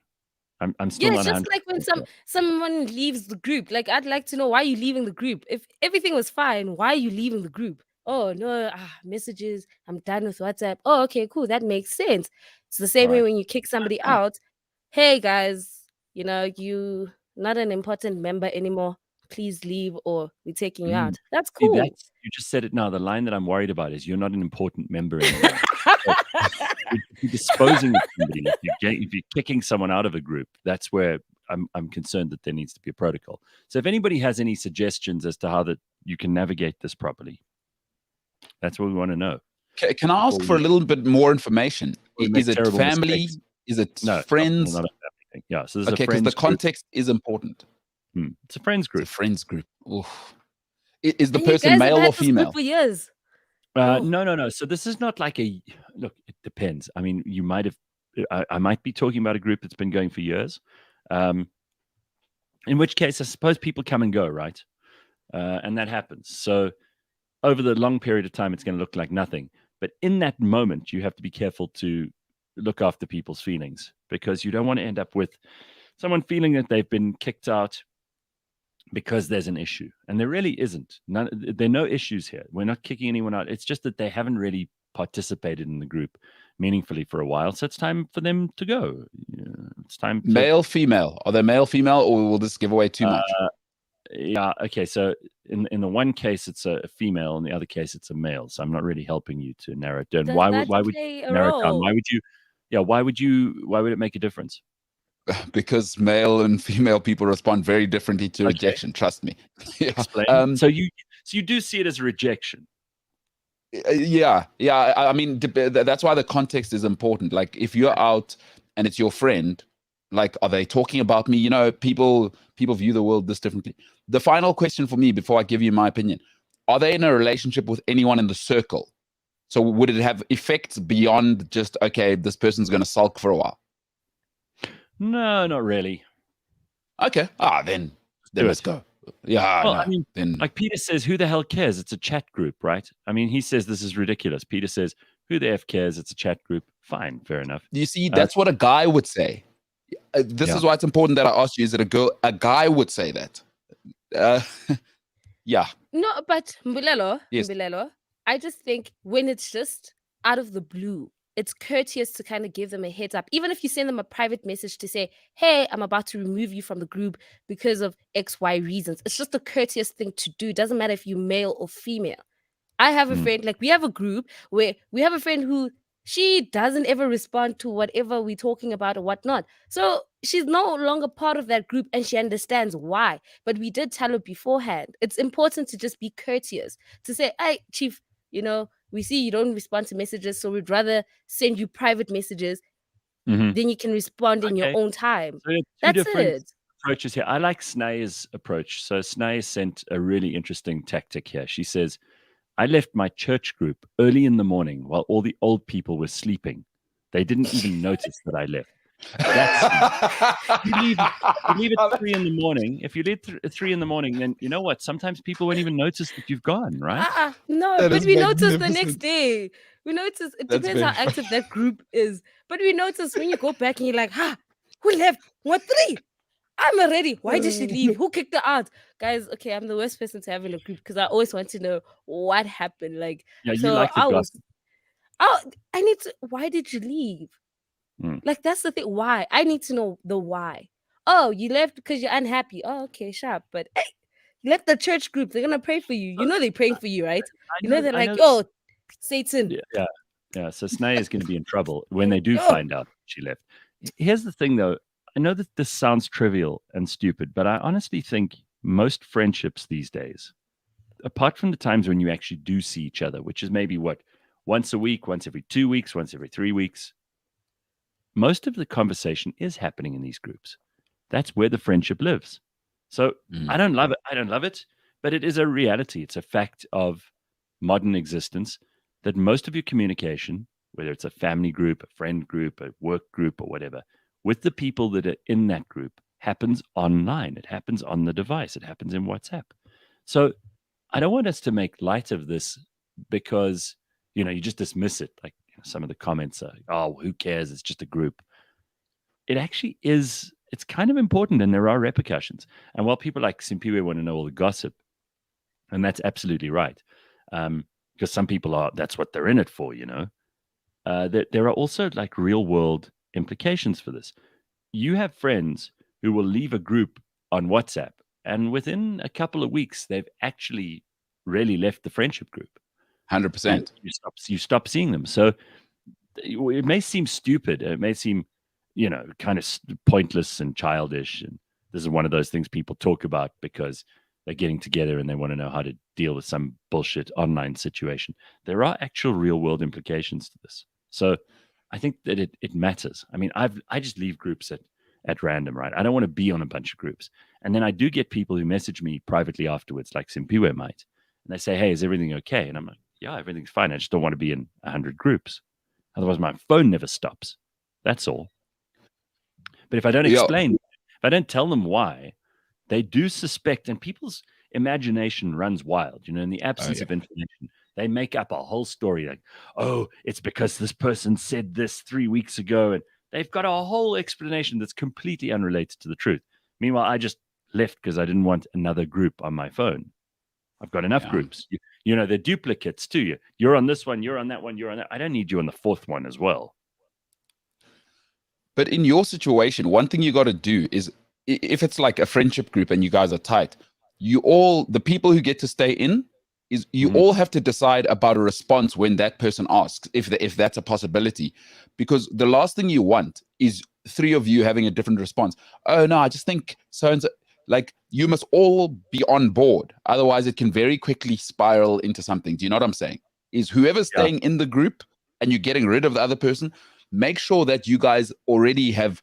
I'm still not. Yeah, it's just like when someone leaves the group. Like, I'd like to know why you're leaving the group. If everything was fine, why are you leaving the group? Oh no, messages. I'm done with WhatsApp. Oh, okay, cool. That makes sense. It's the same way when you kick somebody out. Hey guys, you not an important member anymore. Please leave, or we're taking you out. That's cool. See, you just said it now. The line that I'm worried about is you're not an important member anymore. If you're disposing of somebody, if you're kicking someone out of a group, that's where I'm concerned that there needs to be a protocol. So if anybody has any suggestions as to how that you can navigate this properly, that's what we want to know. Can I ask for a little bit more information? Is it family? Mistakes. Is it friends? Not a family thing. Yeah. So there's okay, because the context is important. It's a friends group. It's a friends group. Oof. Is the person male or female? For years. No. So this is not like look. It depends. I mean, you might have. I might be talking about a group that's been going for years. In which case, I suppose people come and go, right? And that happens. So over the long period of time, it's going to look like nothing. But in that moment, you have to be careful to look after people's feelings, because you don't want to end up with someone feeling that they've been kicked out because there's an issue. And there really isn't. There are no issues here. We're not kicking anyone out. It's just that they haven't really participated in the group meaningfully for a while. So it's time for them to go. It's time. Male, female. Are they male, female, or will this give away too much? Yeah. Okay. So in the one case it's a female, in the other case it's a male. So I'm not really helping you to narrow it down. Does Why that would play you a narrow it down? role? Why would you? Yeah. Why would it make a difference? Because male and female people respond very differently to Okay. rejection. Trust me. Yeah. Explain. So you do see it as a rejection. Yeah. I mean, that's why the context is important. Like, if you're out and it's your friend, like, are they talking about me? You know, people view the world this differently. The final question for me, before I give you my opinion, are they in a relationship with anyone in the circle? So would it have effects beyond just, okay, this person's going to sulk for a while? No, not really. Okay. Then let's go. Yeah. Well, no. I mean, then like Peter says, who the hell cares? It's a chat group, right? I mean, he says this is ridiculous. Peter says, who the F cares? It's a chat group. Fine, fair enough. you see, that's what a guy would say. This Yeah. is why it's important that I ask you: is it a guy would say that? Yeah. No, but Mbulelo, Yes. I just think when it's just out of the blue, it's courteous to kind of give them a heads up. Even if you send them a private message to say, hey, I'm about to remove you from the group because of X, Y reasons. It's just a courteous thing to do. It doesn't matter if you're male or female. I have a friend, like we have a group where we have a friend who she doesn't ever respond to whatever we're talking about or whatnot. So she's no longer part of that group and she understands why. But we did tell her beforehand. It's important to just be courteous, to say, hey, Chief, you know, we see you don't respond to messages, so we'd rather send you private messages. Mhm. Then you can respond in your Okay. own time. So there are two That's different it. approaches here. I like Snae's approach. So Snae sent a really interesting tactic here. She says, I left my church group early in the morning while all the old people were sleeping. They didn't even notice that I left. That's you leave at 3 in the morning. If you leave at 3 in the morning, then you know what? Sometimes people won't even notice that you've gone, right? No, That but is we notice the magnificent. next day. We notice it That's depends how very active that group is. But we notice when you go back and you're like, who left? What 3? I'm already. Why did she leave? Who kicked her out? Guys, okay, I'm the worst person to have in a group because I always want to know what happened. Like, Yeah, you so like the I was. gossip. I need to. Why did you leave? Like, that's the thing. Why? I need to know the why. Oh, you left because you're unhappy. Oh, okay, sharp. But hey, you left the church group. They're gonna pray for you. You know they're praying for you, right? You know they're like, oh, Satan. Yeah. So Snae is going to be in trouble when they do find out she left. Here's the thing, though. I know that this sounds trivial and stupid, but I honestly think most friendships these days, apart from the times when you actually do see each other, which is maybe once a week, once every 2 weeks, once every 3 weeks, most of the conversation is happening in these groups. That's where the friendship lives. So I don't love it, but it is a reality. It's a fact of modern existence that most of your communication, whether it's a family group, a friend group, a work group, or whatever, with the people that are in that group happens online. It happens on the device. It happens in WhatsApp. So I don't want us to make light of this because, you just dismiss it. Like some of the comments are, oh, who cares? It's just a group. It actually is. It's kind of important and there are repercussions. And while people like Simpiwe want to know all the gossip, and that's absolutely right, because some people that's what they're in it for, there are also like real world implications for this. You have friends who will leave a group on WhatsApp and within a couple of weeks they've actually really left the friendship group. 100%. You stop seeing them. So it may seem stupid, it may seem kind of pointless and childish, and this is one of those things people talk about because they're getting together and they want to know how to deal with some bullshit online situation. There are actual real world implications to this. So I think that it matters. I mean, I just leave groups at random, right? I don't want to be on a bunch of groups. And then I do get people who message me privately afterwards, like Simpiwe might. And they say, hey, is everything okay? And I'm like, yeah, everything's fine. I just don't want to be in 100 groups. Otherwise, my phone never stops. That's all. But if I don't explain, if I don't tell them why, they do suspect, and people's imagination runs wild, in the absence of information. They make up a whole story like, oh, it's because this person said this 3 weeks ago. And they've got a whole explanation that's completely unrelated to the truth. Meanwhile, I just left because I didn't want another group on my phone. I've got enough groups. They're duplicates too. You're on this one, you're on that one, you're on that. I don't need you on the fourth one as well. But in your situation, one thing you got to do is, if it's like a friendship group and you guys are tight, the people who get to stay in, is you all have to decide about a response when that person asks, if that's a possibility. Because the last thing you want is 3 of you having a different response. Oh, no, I just think so-and-so. Like, you must all be on board. Otherwise, it can very quickly spiral into something. Do you know what I'm saying? Is whoever's staying in the group and you're getting rid of the other person, make sure that you guys already have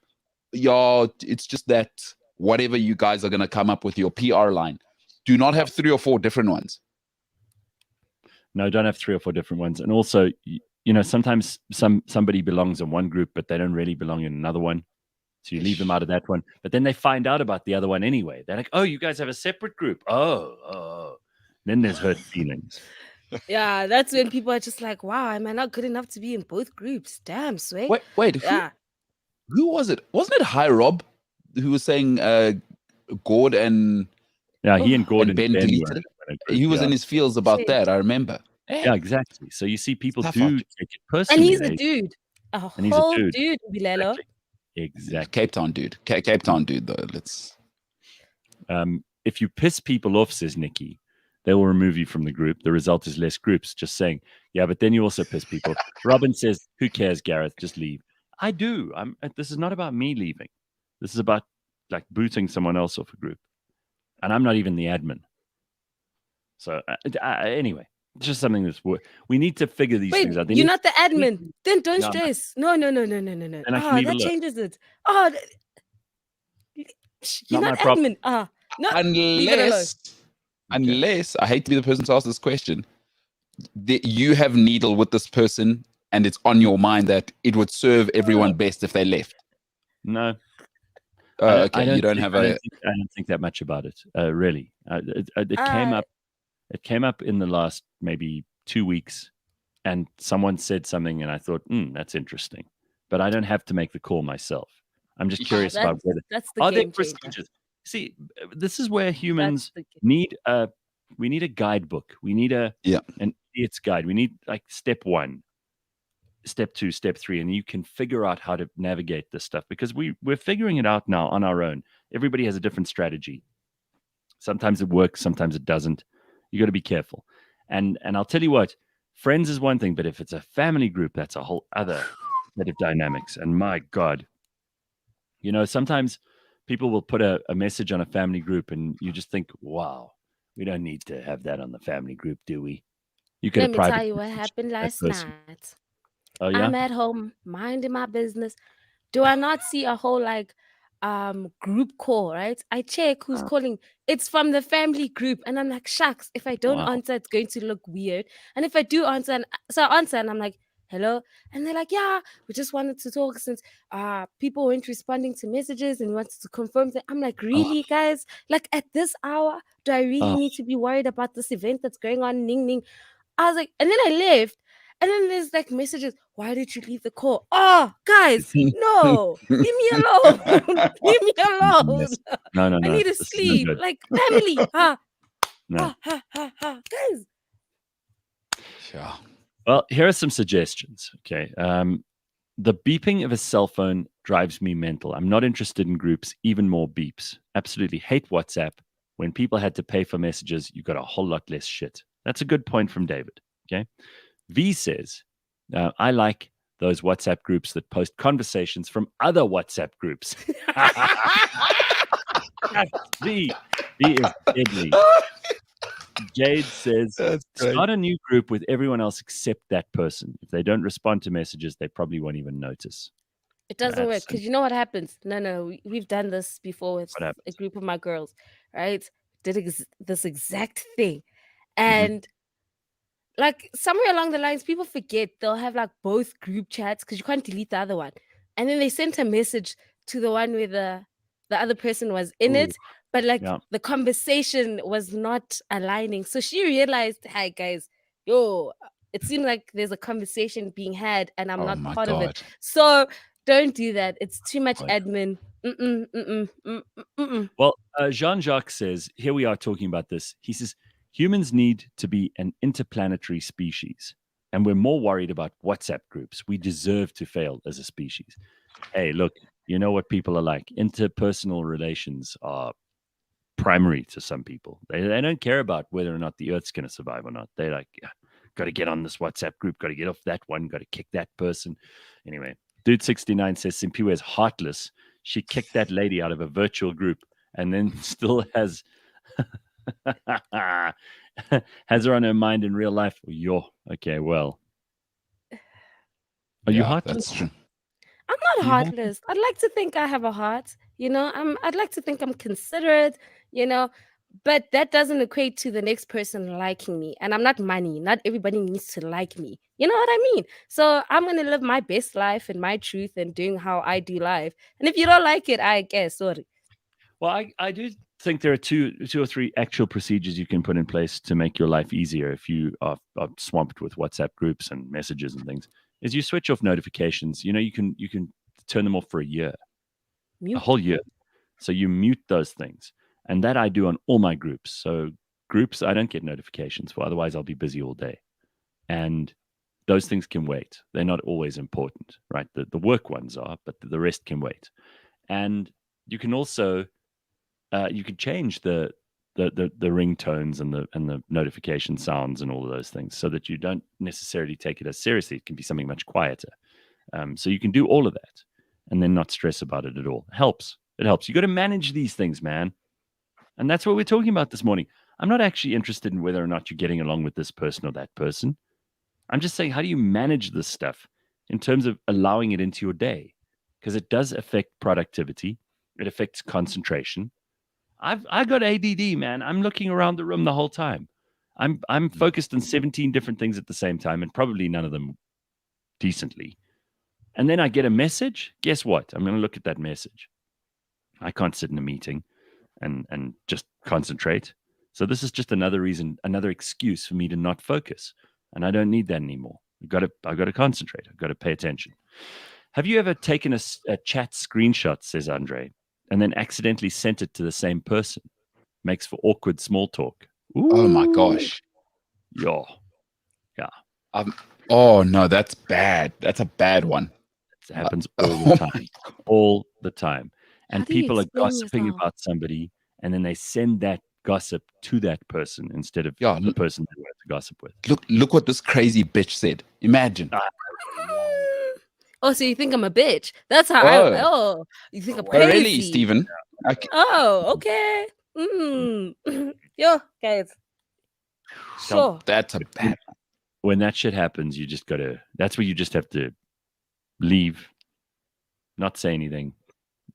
it's just that whatever you guys are going to come up with, your PR line. Do not have 3 or 4 different ones. No, don't have 3 or 4 different ones. And also, sometimes somebody belongs in one group, but they don't really belong in another one. So you leave them out of that one. But then they find out about the other one anyway. They're like, oh, you guys have a separate group. Oh. Then there's hurt feelings. Yeah, that's when people are just like, wow, am I not good enough to be in both groups? Damn, Sway. Wait. Who was it? Wasn't it High Rob who was saying Gord and... Yeah, he and Gord and Ben deleted it? He was in his feels about that, I remember. Yeah, exactly. So you see people do take it personally. And he's a dude. He's a dude, Bilelo. Exactly. Cape Town dude. Cape Town dude, though. Let's... if you piss people off, says Nikki, they will remove you from the group. The result is less groups. Just saying. Yeah, but then you also piss people. Robin says, who cares, Gareth? Just leave. I do. This is not about me leaving. This is about like booting someone else off a group. And I'm not even the admin. So anyway, it's just something that's we need to figure these things out. You're not the admin. Then don't stress. No. That changes it. Oh, you're not admin. No. Unless I hate to be the person to ask this question, you have needle with this person, and it's on your mind that it would serve everyone best if they left. No. Okay, you don't have I don't think that much about it, really. It came up in the last maybe 2 weeks, and someone said something, and I thought, that's interesting. But I don't have to make the call myself. I'm just curious about whether are there procedures. See, this is where humans need we need a guidebook. We need an idiot's guide. We need like step 1. Step 2, step 3, and you can figure out how to navigate this stuff, because we're figuring it out now on our own. Everybody has a different strategy. Sometimes it works, sometimes it doesn't. You got to be careful. And I'll tell you what, friends is one thing, but if it's a family group, that's a whole other set of dynamics. And my God, sometimes people will put a message on a family group, and you just think, wow, we don't need to have that on the family group, do we? You could Let me tell you what happened last night. Oh, yeah? I'm at home, minding my business. Do I not see a whole group call, right? I check who's calling. It's from the family group. And I'm like, shucks, if I don't answer, it's going to look weird. And if I do answer, so I answer and I'm like, hello? And they're like, yeah, we just wanted to talk since people weren't responding to messages and we wanted to confirm that. I'm like, really, guys? Like at this hour, do I really need to be worried about this event that's going on? Ning, ning. I was like, and then I left. And then there's like messages, why did you leave the call? Oh, guys, no, leave me alone. Leave me alone. No. I need to sleep. Like family. Guys. Yeah. Well, here are some suggestions. Okay. The beeping of a cell phone drives me mental. I'm not interested in groups, even more beeps. Absolutely hate WhatsApp. When people had to pay for messages, you got a whole lot less shit. That's a good point from David. Okay. V says, I like those WhatsApp groups that post conversations from other WhatsApp groups. V is deadly. Jade says, start a new group with everyone else except that person. If they don't respond to messages, they probably won't even notice. It doesn't work because you know what happens? No, we've done this before with a group of my girls, right? Did this exact thing. And like somewhere along the lines, people forget they'll have like both group chats because you can't delete the other one. And then they sent a message to the one where the other person was in it, but like the conversation was not aligning. So she realized, hi guys, it seems like there's a conversation being had and I'm not part of it. So don't do that. It's too much admin. Well, Jean-Jacques says, here we are talking about this. He says, humans need to be an interplanetary species, and we're more worried about WhatsApp groups. We deserve to fail as a species. Hey, look, you know what people are like. Interpersonal relations are primary to some people. They don't care about whether or not the Earth's going to survive or not. They're like, yeah, got to get on this WhatsApp group, got to get off that one, got to kick that person. Anyway, Dude 69 says Simpiwe is heartless. She kicked that lady out of a virtual group and then still has has her on her mind in real life. Okay, well. Are you heartless? That's true. I'm not heartless. I'd like to think I have a heart. I'd like to think I'm considerate, but that doesn't equate to the next person liking me. And I'm not money. Not everybody needs to like me. You know what I mean? So I'm going to live my best life and my truth and doing how I do life. And if you don't like it, I guess, sorry. Well, I do think there are two or three actual procedures you can put in place to make your life easier if you are swamped with WhatsApp groups and messages and things. Is you switch off notifications. You can turn them off for a year, a whole year. So you mute those things. And that I do on all my groups. So groups I don't get notifications for, otherwise I'll be busy all day. And those things can wait. They're not always important, right? The work ones are, but the rest can wait. And you can also you can change the ringtones and the notification sounds and all of those things so that you don't necessarily take it as seriously. It can be something much quieter. So you can do all of that and then not stress about it at all. It helps. It helps. You got to manage these things, man. And that's what we're talking about this morning. I'm not actually interested in whether or not you're getting along with this person or that person. I'm just saying, how do you manage this stuff in terms of allowing it into your day? Because it does affect productivity. It affects concentration. I got ADD, man. I'm looking around the room the whole time. I'm focused on 17 different things at the same time, and probably none of them decently. And then I get a message. Guess what? I'm going to look at that message. I can't sit in a meeting and just concentrate. So this is just another reason, another excuse for me to not focus. And I don't need that anymore. I've got to concentrate. I've got to pay attention. Have you ever taken a chat screenshot, says Andre, and then accidentally sent it to the same person? Makes for awkward small talk. Ooh. Oh my gosh. Yeah. Oh no, that's bad. That's a bad one. It happens all the time. All the time. And people are gossiping about somebody, and then they send that gossip to that person instead of the person they wanted to gossip with. Look what this crazy bitch said. Imagine. Oh, so you think I'm a bitch? That's how you think I'm crazy. Really, Stephen? Oh, okay. Yo, guys. Sure. That's a bad one. When that shit happens, you just that's where you just have to leave, not say anything,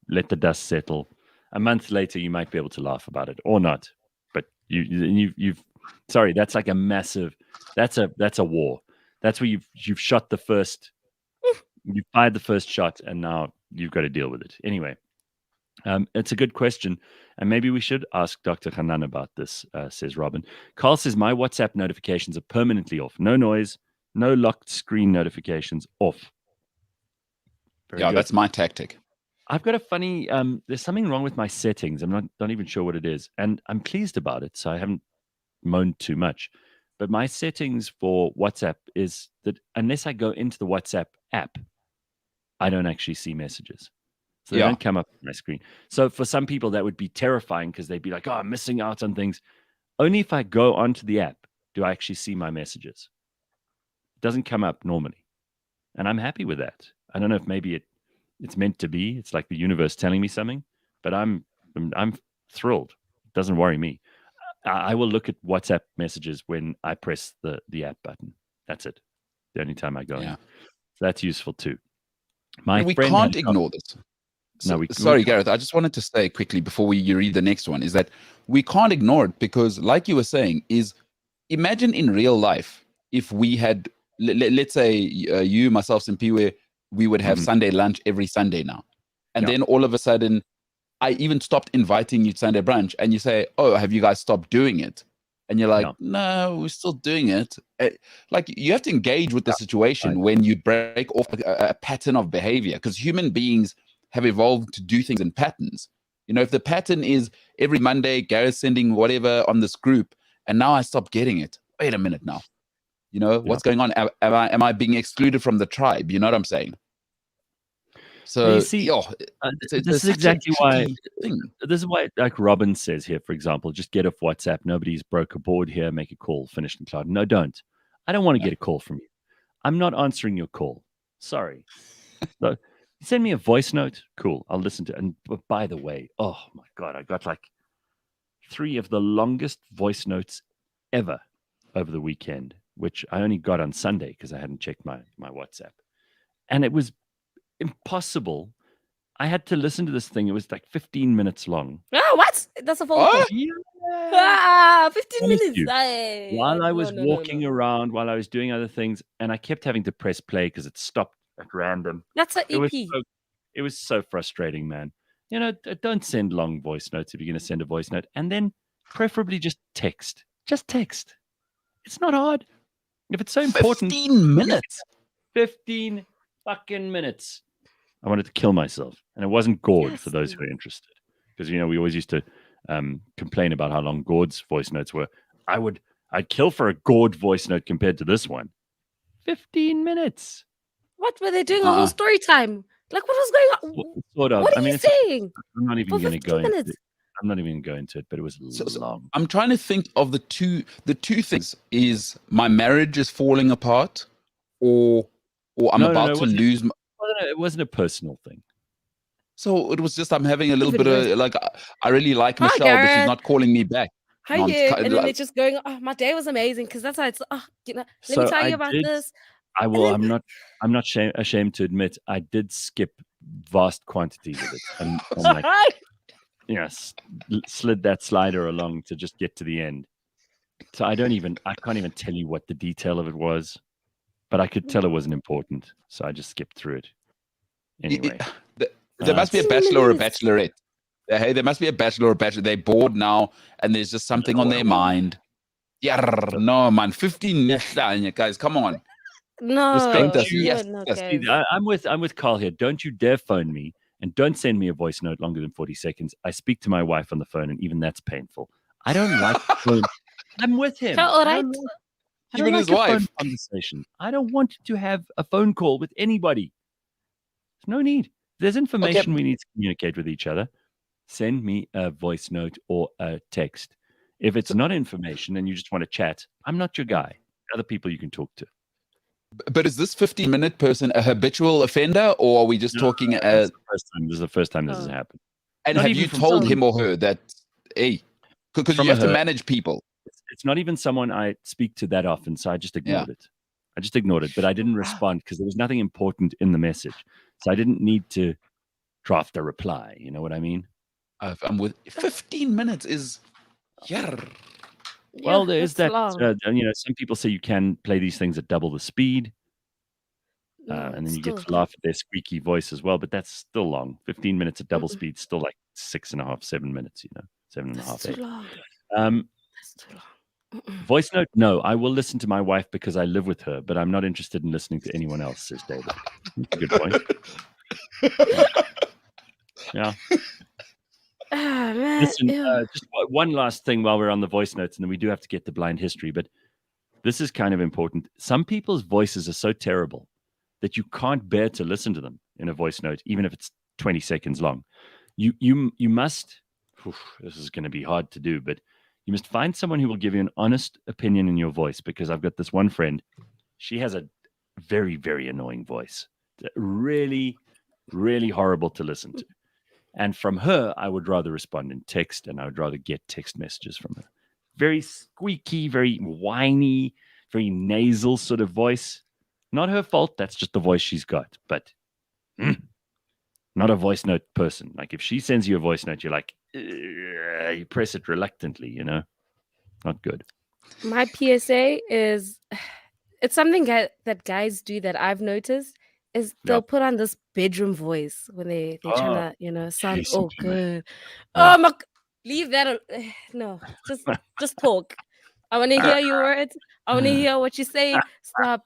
let the dust settle. A month later, you might be able to laugh about it or not. But you've sorry, that's like a massive, that's a war. That's where you've shot the first, you fired the first shot, and now you've got to deal with it. Anyway, it's a good question, and maybe we should ask Dr. Hanan about this, says Robin. Carl says, my WhatsApp notifications are permanently off. No noise, no locked screen notifications, off. Very good. That's my tactic. I've got a funny, there's something wrong with my settings. I'm not even sure what it is, and I'm pleased about it, so I haven't moaned too much. But my settings for WhatsApp is that unless I go into the WhatsApp app, I don't actually see messages. So they don't come up on my screen. So for some people, that would be terrifying because they'd be like, oh, I'm missing out on things. Only if I go onto the app do I actually see my messages. It doesn't come up normally. And I'm happy with that. I don't know if maybe it's meant to be. It's like the universe telling me something, but I'm thrilled. It doesn't worry me. I will look at WhatsApp messages when I press the app button. That's it. The only time I go in. So that's useful too. We can't ignore this. Sorry, Gareth. I just wanted to say quickly before you read the next one is that we can't ignore it because, like you were saying, imagine in real life if we had, let's say you, myself, Simpiwe, we would have Sunday lunch every Sunday now. And then all of a sudden, I even stopped inviting you to Sunday brunch, and you say, oh, have you guys stopped doing it? And you're like, no, we're still doing it. Like, you have to engage with the situation when you break off a pattern of behavior, because human beings have evolved to do things in patterns. You know, if the pattern is every Monday, Gareth sending whatever on this group, and now I stop getting it. Wait a minute now. You know, what's going on? Am I being excluded from the tribe? You know what I'm saying? So you see, this is exactly why. This is why, like Robin says here, for example, just get off WhatsApp. Nobody's broke a board here. Make a call. Finish in cloud. No, don't. I don't want to get a call from you. I'm not answering your call. Sorry. So send me a voice note. Cool. I'll listen to it. And by the way, oh my God, I got like 3 of the longest voice notes ever over the weekend, which I only got on Sunday because I hadn't checked my WhatsApp. And it was impossible. I had to listen to this thing. It was like 15 minutes long. Oh, what? That's a phone call. Yeah. 15 minutes. While I was walking around, while I was doing other things, and I kept having to press play because it stopped at random. That's an EP. It was so frustrating, man. You know, don't send long voice notes if you're going to send a voice note. And then preferably just text. Just text. It's not hard. If it's so important. 15 minutes. 15 fucking minutes. I wanted to kill myself. And it wasn't Gord, for those who are interested. Because, you know, we always used to complain about how long Gord's voice notes were. I'd kill for a Gord voice note compared to this one. 15 minutes. What were they doing? A whole story time? Like, what was going on? Sort of. What are you saying? I'm not even going to go into it. I'm not even going to go into it, but it was long. I'm trying to think of the two things. Is my marriage is falling apart, or I'm about to lose my... It wasn't a personal thing. So it was just I'm having a little bit of like, I really like Michelle, Gareth. but she's not calling me back. Hi, and then it's just going, oh, my day was amazing, because that's how it's, let me tell you about this. I will. I'm not ashamed to admit I did skip vast quantities of it. And like, slid that slider along to just get to the end. So I can't even tell you what the detail of it was, but I could tell it wasn't important. So I just skipped through it. Anyway. There must be a bachelor or a bachelorette. Hey, there must be a bachelor or a bachelor. They're bored now, and there's just something on their mind. Yeah, no, man. 15 minutes, guys. Come on. No, respect us. Yes. I'm with Carl here. Don't you dare phone me, and don't send me a voice note longer than 40 seconds. I speak to my wife on the phone, and even that's painful. I don't like phone. I'm with him. All right. Even his wife. Conversation. I don't want to have a phone call with anybody. There's no need. There's information we need to communicate with each other. Send me a voice note or a text. If it's not information and you just want to chat, I'm not your guy. Other people you can talk to. But is this 15-minute person a habitual offender, or are we just talking as this is the first time this has happened? And have you told him or her that, hey, because you have to manage people? It's not even someone I speak to that often, so I just ignored it. I just ignored it, but I didn't respond because there was nothing important in the message. So I didn't need to draft a reply. You know what I mean? I'm with 15 minutes is well, there is that. Some people say you can play these things at double the speed, and then you get to laugh at their squeaky voice as well. But that's still long. 15 minutes at double speed, still like 6.5, 7 minutes. 7.5, 8. That's too long. Voice note? No, I will listen to my wife because I live with her, but I'm not interested in listening to anyone else, says David. Good point. Yeah. Oh, man. Listen, just one last thing while we're on the voice notes, and then we do have to get to blind history, but this is kind of important. Some people's voices are so terrible that you can't bear to listen to them in a voice note, even if it's 20 seconds long. You must, this is going to be hard to do, but you must find someone who will give you an honest opinion in your voice, because I've got this one friend. She has a very, very annoying voice. Really, really horrible to listen to. And from her, I would rather respond in text, and I would rather get text messages from her. Very squeaky, very whiny, very nasal sort of voice. Not her fault. That's just the voice she's got. But not a voice note person. Like if she sends you a voice note, you're like, you press it reluctantly, Not good. My PSA is, it's something that guys do that I've noticed, is they'll put on this bedroom voice when they're trying to, sound good. Oh my, leave that. No, just talk. I want to hear your words. I want to hear what you're saying. Stop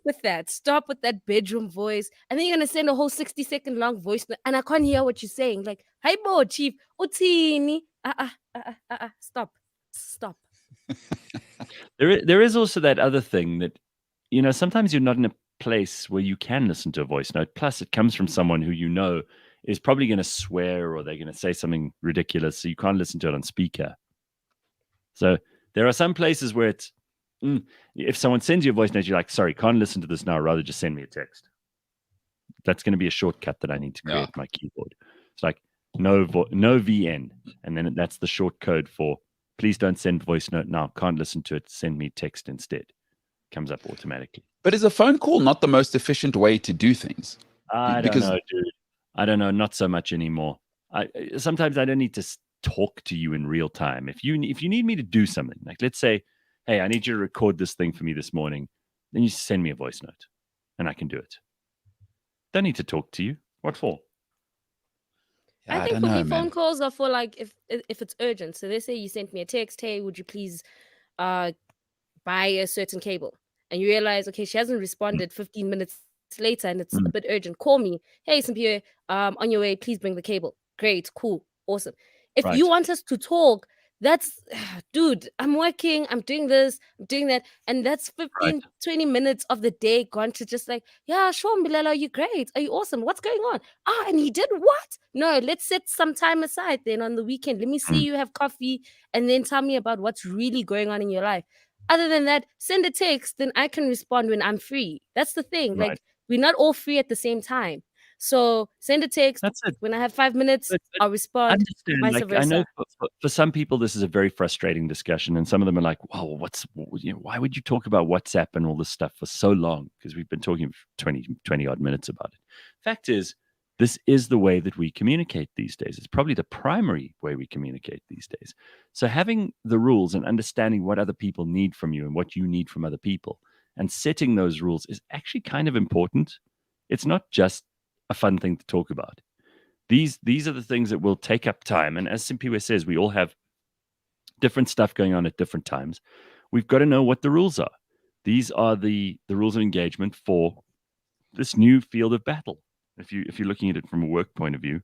with that. Stop with that bedroom voice. And then you're going to send a whole 60-second long voice, and I can't hear what you're saying. Like, hi, bo, chief. Utini. Stop. There is also that other thing that, sometimes you're not in a place where you can listen to a voice note. Plus, it comes from someone who you know is probably going to swear or they're going to say something ridiculous, so you can't listen to it on speaker. So there are some places where it's, if someone sends you a voice note, you're like, sorry, can't listen to this now, rather just send me a text. That's going to be a shortcut that I need to create on my keyboard. It's like, no VN, and then that's the short code for, please don't send voice note now, can't listen to it, send me text instead. Comes up automatically. But is a phone call not the most efficient way to do things? I don't know, dude. I don't know, not so much anymore. Sometimes I don't need to talk to you in real time. If you need me to do something, like let's say, hey, I need you to record this thing for me this morning, then you send me a voice note and I can do it. Don't need to talk to you. What for? I think for me, phone calls are for like if it's urgent. So they say you sent me a text, hey, would you please buy a certain cable? And you realize, okay, she hasn't responded 15 minutes later and it's a bit urgent. Call me. Hey, Cynthia, on your way, please bring the cable. Great, cool, awesome. If you want us to talk, that's, dude, I'm working, I'm doing this, I'm doing that. And that's 15, 20 minutes of the day gone to just like, yeah, sure, Mbilelo, are you great? Are you awesome? What's going on? And he did what? No, let's set some time aside then on the weekend. Let me see you have coffee and then tell me about what's really going on in your life. Other than that, send a text, then I can respond when I'm free. That's the thing. Like, we're not all free at the same time. So send a text. That's it. When I have 5 minutes, I'll respond. Vice versa. I know for some people this is a very frustrating discussion, and some of them are like, "Well, why would you talk about WhatsApp and all this stuff for so long?" Because we've been talking for 20 odd minutes about it. Fact is, this is the way that we communicate these days. It's probably the primary way we communicate these days. So having the rules and understanding what other people need from you and what you need from other people, and setting those rules is actually kind of important. It's not just a fun thing to talk about. These are the things that will take up time. And as Simpiwe says, we all have different stuff going on at different times. We've got to know what the rules are. These are the rules of engagement for this new field of battle. If you're looking at it from a work point of view,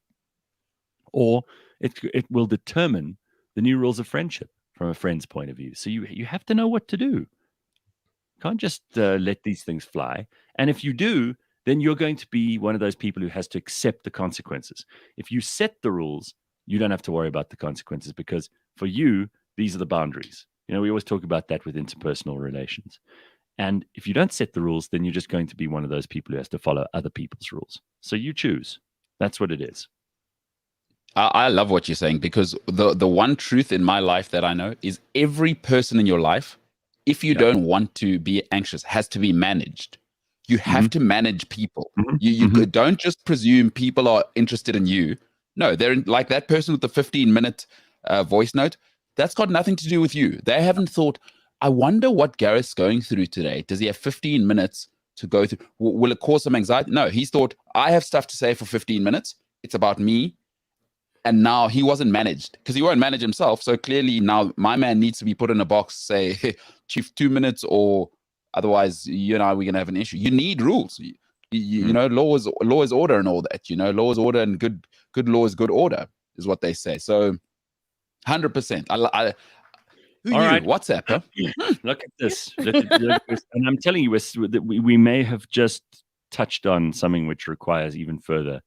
or it will determine the new rules of friendship from a friend's point of view. So you have to know what to do. Can't just let these things fly. And if you do, then you're going to be one of those people who has to accept the consequences. If you set the rules, you don't have to worry about the consequences, because for you, these are the boundaries. You know, we always talk about that with interpersonal relations. And if you don't set the rules, then you're just going to be one of those people who has to follow other people's rules. So you choose. That's what it is. I love what you're saying, because the one truth in my life that I know is every person in your life, if you don't want to be anxious, has to be managed. You have to manage people. You don't just presume people are interested in you. No, they're like that person with the 15-minute voice note. That's got nothing to do with you. They haven't thought, I wonder what Gareth's going through today. Does he have 15 minutes to go through? Will it cause some anxiety? No, he's thought, I have stuff to say for 15 minutes. It's about me. And now he wasn't managed because he won't manage himself. So clearly now my man needs to be put in a box, say, hey, Chief, 2 minutes, or otherwise you and I, we're going to have an issue. You need rules. You know, law is order and all that. You know, law is order and good law is good order is what they say. So 100%. Who knew? Right. WhatsApp, huh? Look at this. And I'm telling you, we may have just touched on something which requires even further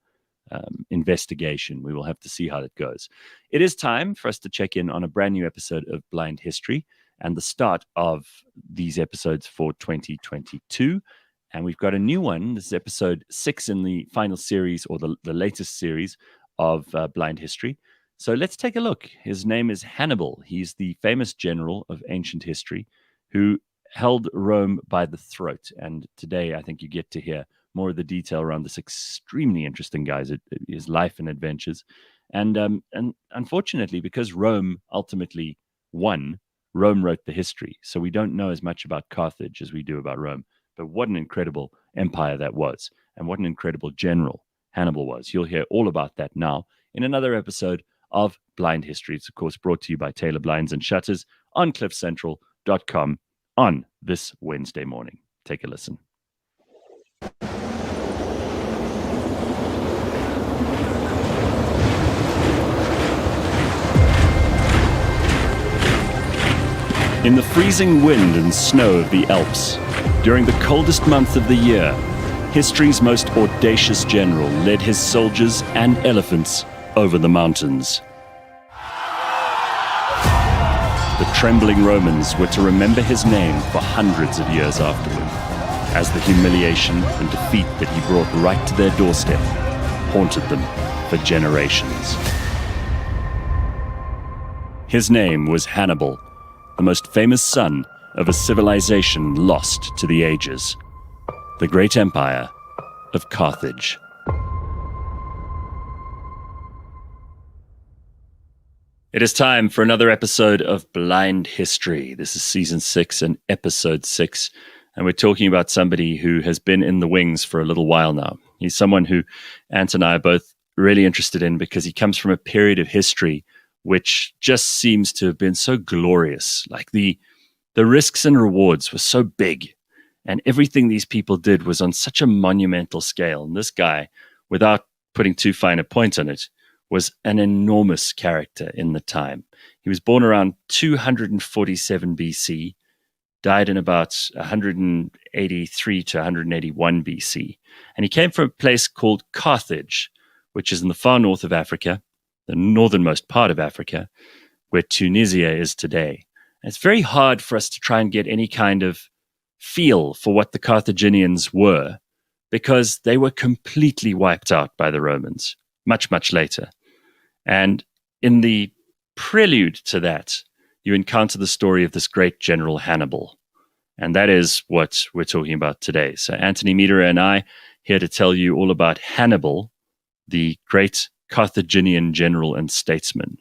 investigation. We will have to see how that goes. It is time for us to check in on a brand new episode of Blind History and the start of these episodes for 2022. And we've got a new one. This is episode 6 in the final series, or the latest series of Blind History. So let's take a look. His name is Hannibal. He's the famous general of ancient history who held Rome by the throat. And today, I think you get to hear more of the detail around this extremely interesting guy, his life and adventures. And unfortunately, because Rome ultimately won, Rome wrote the history. So we don't know as much about Carthage as we do about Rome. But what an incredible empire that was, and what an incredible general Hannibal was. You'll hear all about that now in another episode of Blind History. It's, of course, brought to you by Taylor Blinds and Shutters on cliffcentral.com on this Wednesday morning. Take a listen. In the freezing wind and snow of the Alps, During the coldest month of the year, history's most audacious general led his soldiers and elephants over the mountains. The trembling Romans were to remember his name for hundreds of years afterward, as the humiliation and defeat that he brought right to their doorstep haunted them for generations. His name was Hannibal, the most famous son of a civilization lost to the ages, the great empire of Carthage. It is time for another episode of Blind History. This is season 6 and episode 6, and we're talking about somebody who has been in the wings for a little while now. He's someone who Ant and I are both really interested in because he comes from a period of history which just seems to have been so glorious. Like the risks and rewards were so big, and everything these people did was on such a monumental scale. And this guy, without putting too fine a point on it, was an enormous character in the time. He was born around 247 BC, died in about 183 to 181 BC. And he came from a place called Carthage, which is in the far north of Africa, the northernmost part of Africa, where Tunisia is today. And it's very hard for us to try and get any kind of feel for what the Carthaginians were, because they were completely wiped out by the Romans much, much later. And in the prelude to that, you encounter the story of this great general Hannibal. And that is what we're talking about today. So Anthony Medera and I here to tell you all about Hannibal, the great Carthaginian general and statesman.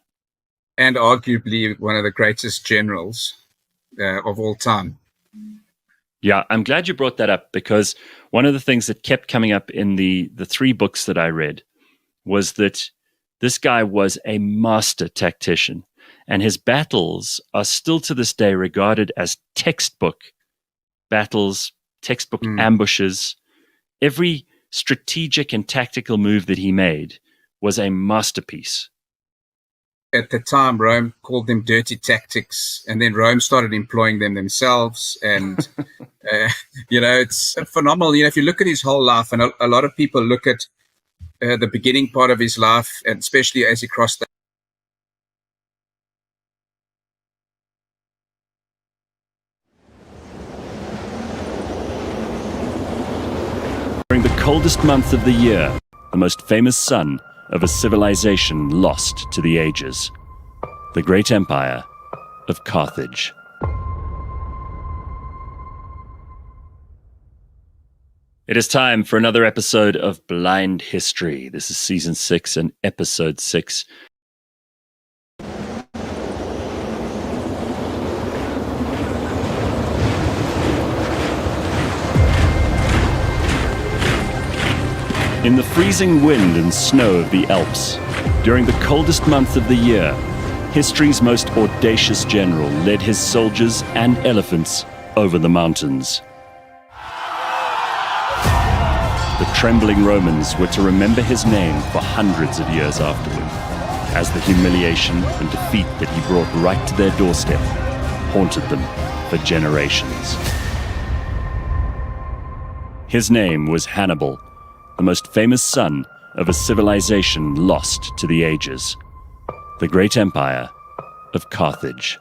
And arguably one of the greatest generals of all time. Yeah, I'm glad you brought that up, because one of the things that kept coming up in the 3 books that I read was that this guy was a master tactician, and his battles are still to this day regarded as textbook battles, textbook ambushes. Every strategic and tactical move that he made was a masterpiece. At the time, Rome called them dirty tactics, and then Rome started employing them themselves. And, it's phenomenal. If you look at his whole life, and a lot of people look at the beginning part of his life, and especially as he crossed During the coldest month of the year, the most famous son of a civilization lost to the ages, the great empire of Carthage. It is time for another episode of Blind History. This is season 6 and episode 6. In the freezing wind and snow of the Alps, during the coldest month of the year, history's most audacious general led his soldiers and elephants over the mountains. The trembling Romans were to remember his name for hundreds of years afterward, as the humiliation and defeat that he brought right to their doorstep haunted them for generations. His name was Hannibal, the most famous son of a civilization lost to the ages, the great empire of Carthage.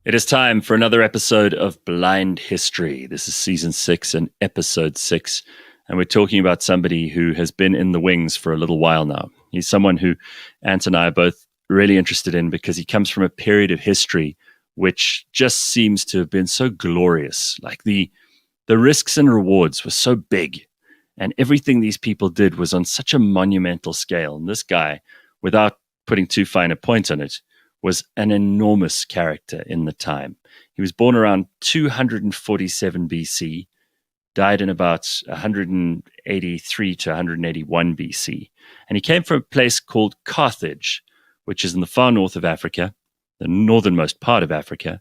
It is time for another episode of Blind History. This is season 6 and episode 6, and we're talking about somebody who has been in the wings for a little while now. He's someone who Ant and I are both really interested in because he comes from a period of history which just seems to have been so glorious. Like the risks and rewards were so big, and everything these people did was on such a monumental scale. And this guy, without putting too fine a point on it, was an enormous character in the time. He was born around 247 BC, died in about 183 to 181 BC. And he came from a place called Carthage, which is in the far north of Africa, the northernmost part of Africa,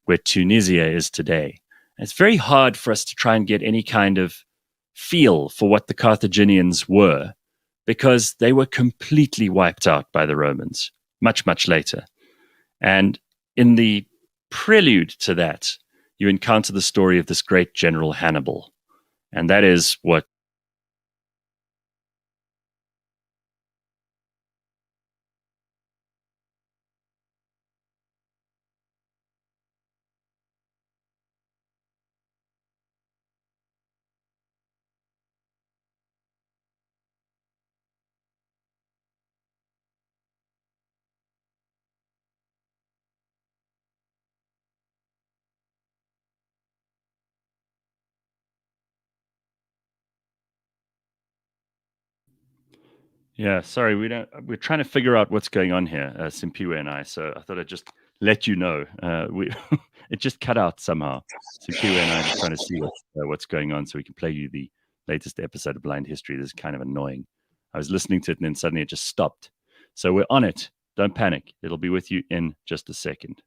where Tunisia is today. And it's very hard for us to try and get any kind of feel for what the Carthaginians were, because they were completely wiped out by the Romans much, much later. And in the prelude to that, you encounter the story of this great General Hannibal. And that is what Yeah, sorry, we're trying to figure out what's going on here, Simpiwe and I. So I thought I'd just let you know. It just cut out somehow. Simpiwe and I are just trying to see what's going on so we can play you the latest episode of Blind History. This is kind of annoying. I was listening to it and then suddenly it just stopped. So we're on it. Don't panic. It'll be with you in just a second.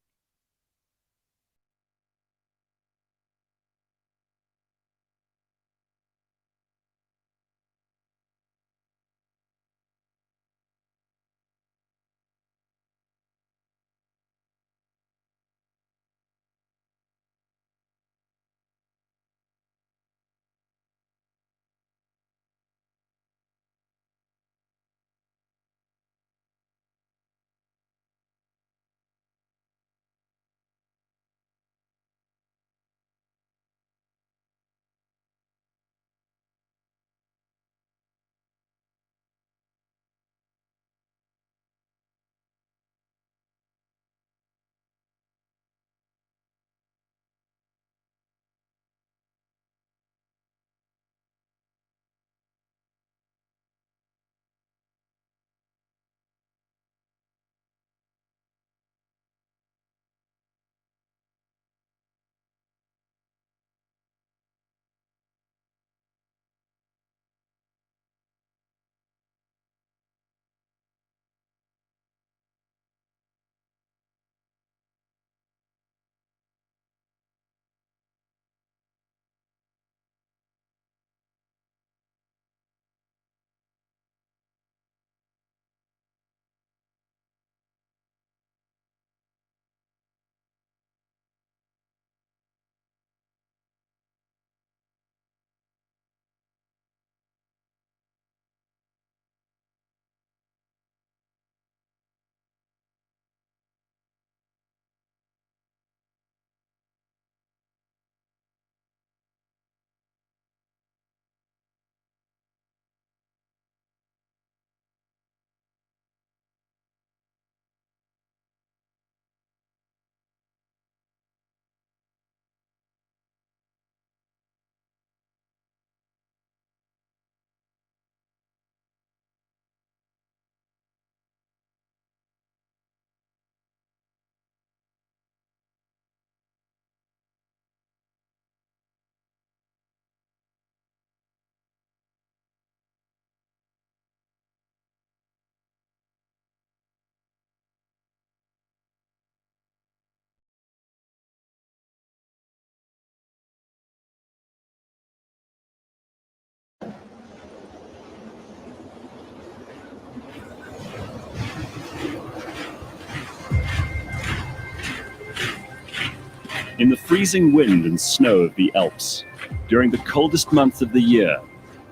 In the freezing wind and snow of the Alps, during the coldest month of the year,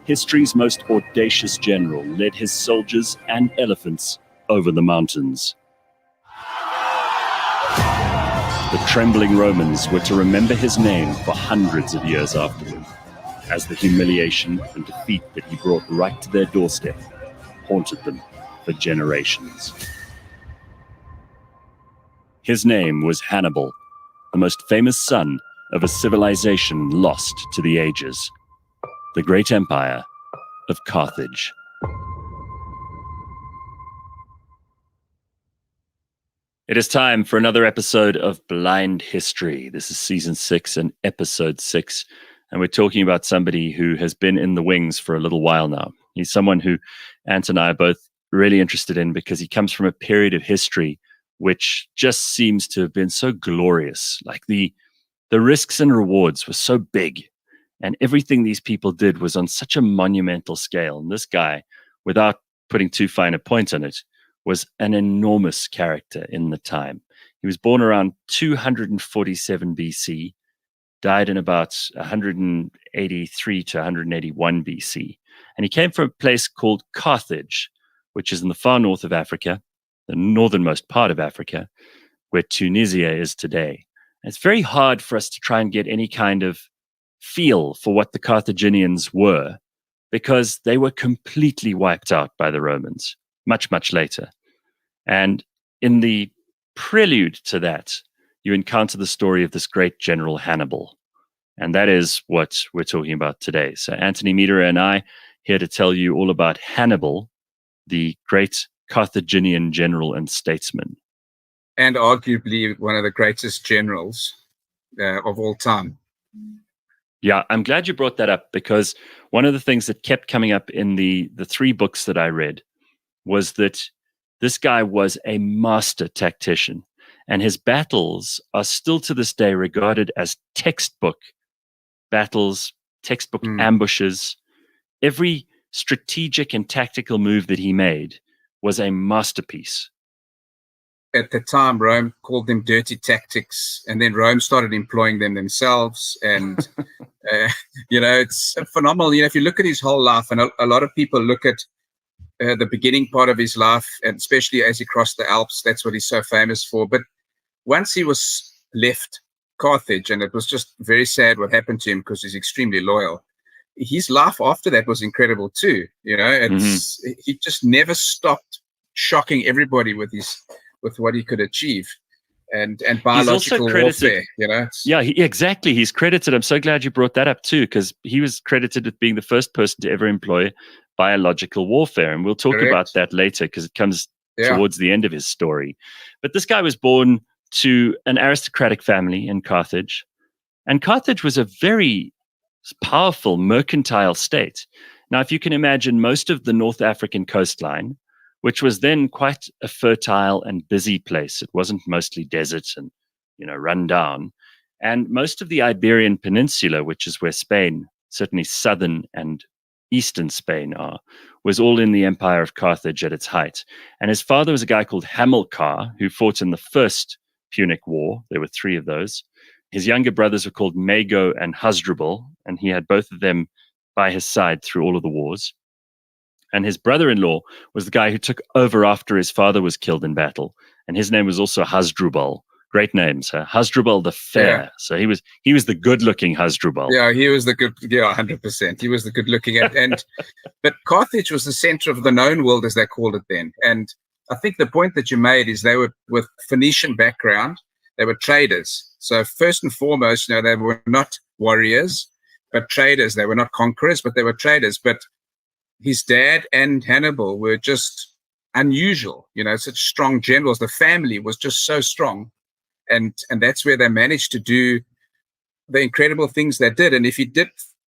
history's most audacious general led his soldiers and elephants over the mountains. The trembling Romans were to remember his name for hundreds of years afterward, as the humiliation and defeat that he brought right to their doorstep haunted them for generations. His name was Hannibal, the most famous son of a civilization lost to the ages, the great empire of Carthage. It is time for another episode of Blind History. This is season 6 and episode 6, and we're talking about somebody who has been in the wings for a little while now. He's someone who Ant and I are both really interested in because he comes from a period of history which just seems to have been so glorious. Like the risks and rewards were so big, and everything these people did was on such a monumental scale. And this guy, without putting too fine a point on it, was an enormous character in the time. He was born around 247 BC, died in about 183 to 181 BC. And he came from a place called Carthage, which is in the far north of Africa, the northernmost part of Africa, where Tunisia is today. And it's very hard for us to try and get any kind of feel for what the Carthaginians were, because they were completely wiped out by the Romans much, much later. And in the prelude to that, you encounter the story of this great general Hannibal. And that is what we're talking about today. So Anthony Mederer and I here to tell you all about Hannibal, the great Carthaginian general and statesman. And arguably one of the greatest generals of all time. Yeah, I'm glad you brought that up, because one of the things that kept coming up in the 3 books that I read was that this guy was a master tactician, and his battles are still to this day regarded as textbook battles, textbook ambushes. Every strategic and tactical move that he made was a masterpiece. At the time, Rome called them dirty tactics, and then Rome started employing them themselves. And, it's phenomenal. If you look at his whole life, and a lot of people look at the beginning part of his life, and especially as he crossed the Alps, that's what he's so famous for. But once he was left Carthage, and it was just very sad what happened to him because he's extremely loyal, his life after that was incredible too. He just never stopped shocking everybody with what he could achieve, and biological warfare. Exactly. He's credited. I'm so glad you brought that up too, because he was credited with being the first person to ever employ biological warfare, and we'll talk about that later because it comes towards the end of his story. But this guy was born to an aristocratic family in Carthage, and Carthage was a very powerful mercantile state. Now, if you can imagine, most of the North African coastline, which was then quite a fertile and busy place. It wasn't mostly desert and, run down. And most of the Iberian Peninsula, which is where Spain, certainly southern and eastern Spain are, was all in the Empire of Carthage at its height. And his father was a guy called Hamilcar, who fought in the First Punic War. There were 3 of those. His younger brothers were called Mago and Hasdrubal, and he had both of them by his side through all of the wars. And his brother-in-law was the guy who took over after his father was killed in battle. And his name was also Hasdrubal. Great names, huh? Hasdrubal the Fair. Yeah. So he was the good-looking Hasdrubal. Yeah, he was the good. Yeah, 100%. He was the good-looking. But Carthage was the center of the known world, as they called it then. And I think the point that you made is they were with Phoenician background. They were traders. So first and foremost, they were not warriors, but traders. They were not conquerors, but they were traders. But his dad and Hannibal were just unusual, such strong generals. The family was just so strong. And that's where they managed to do the incredible things they did. And if he did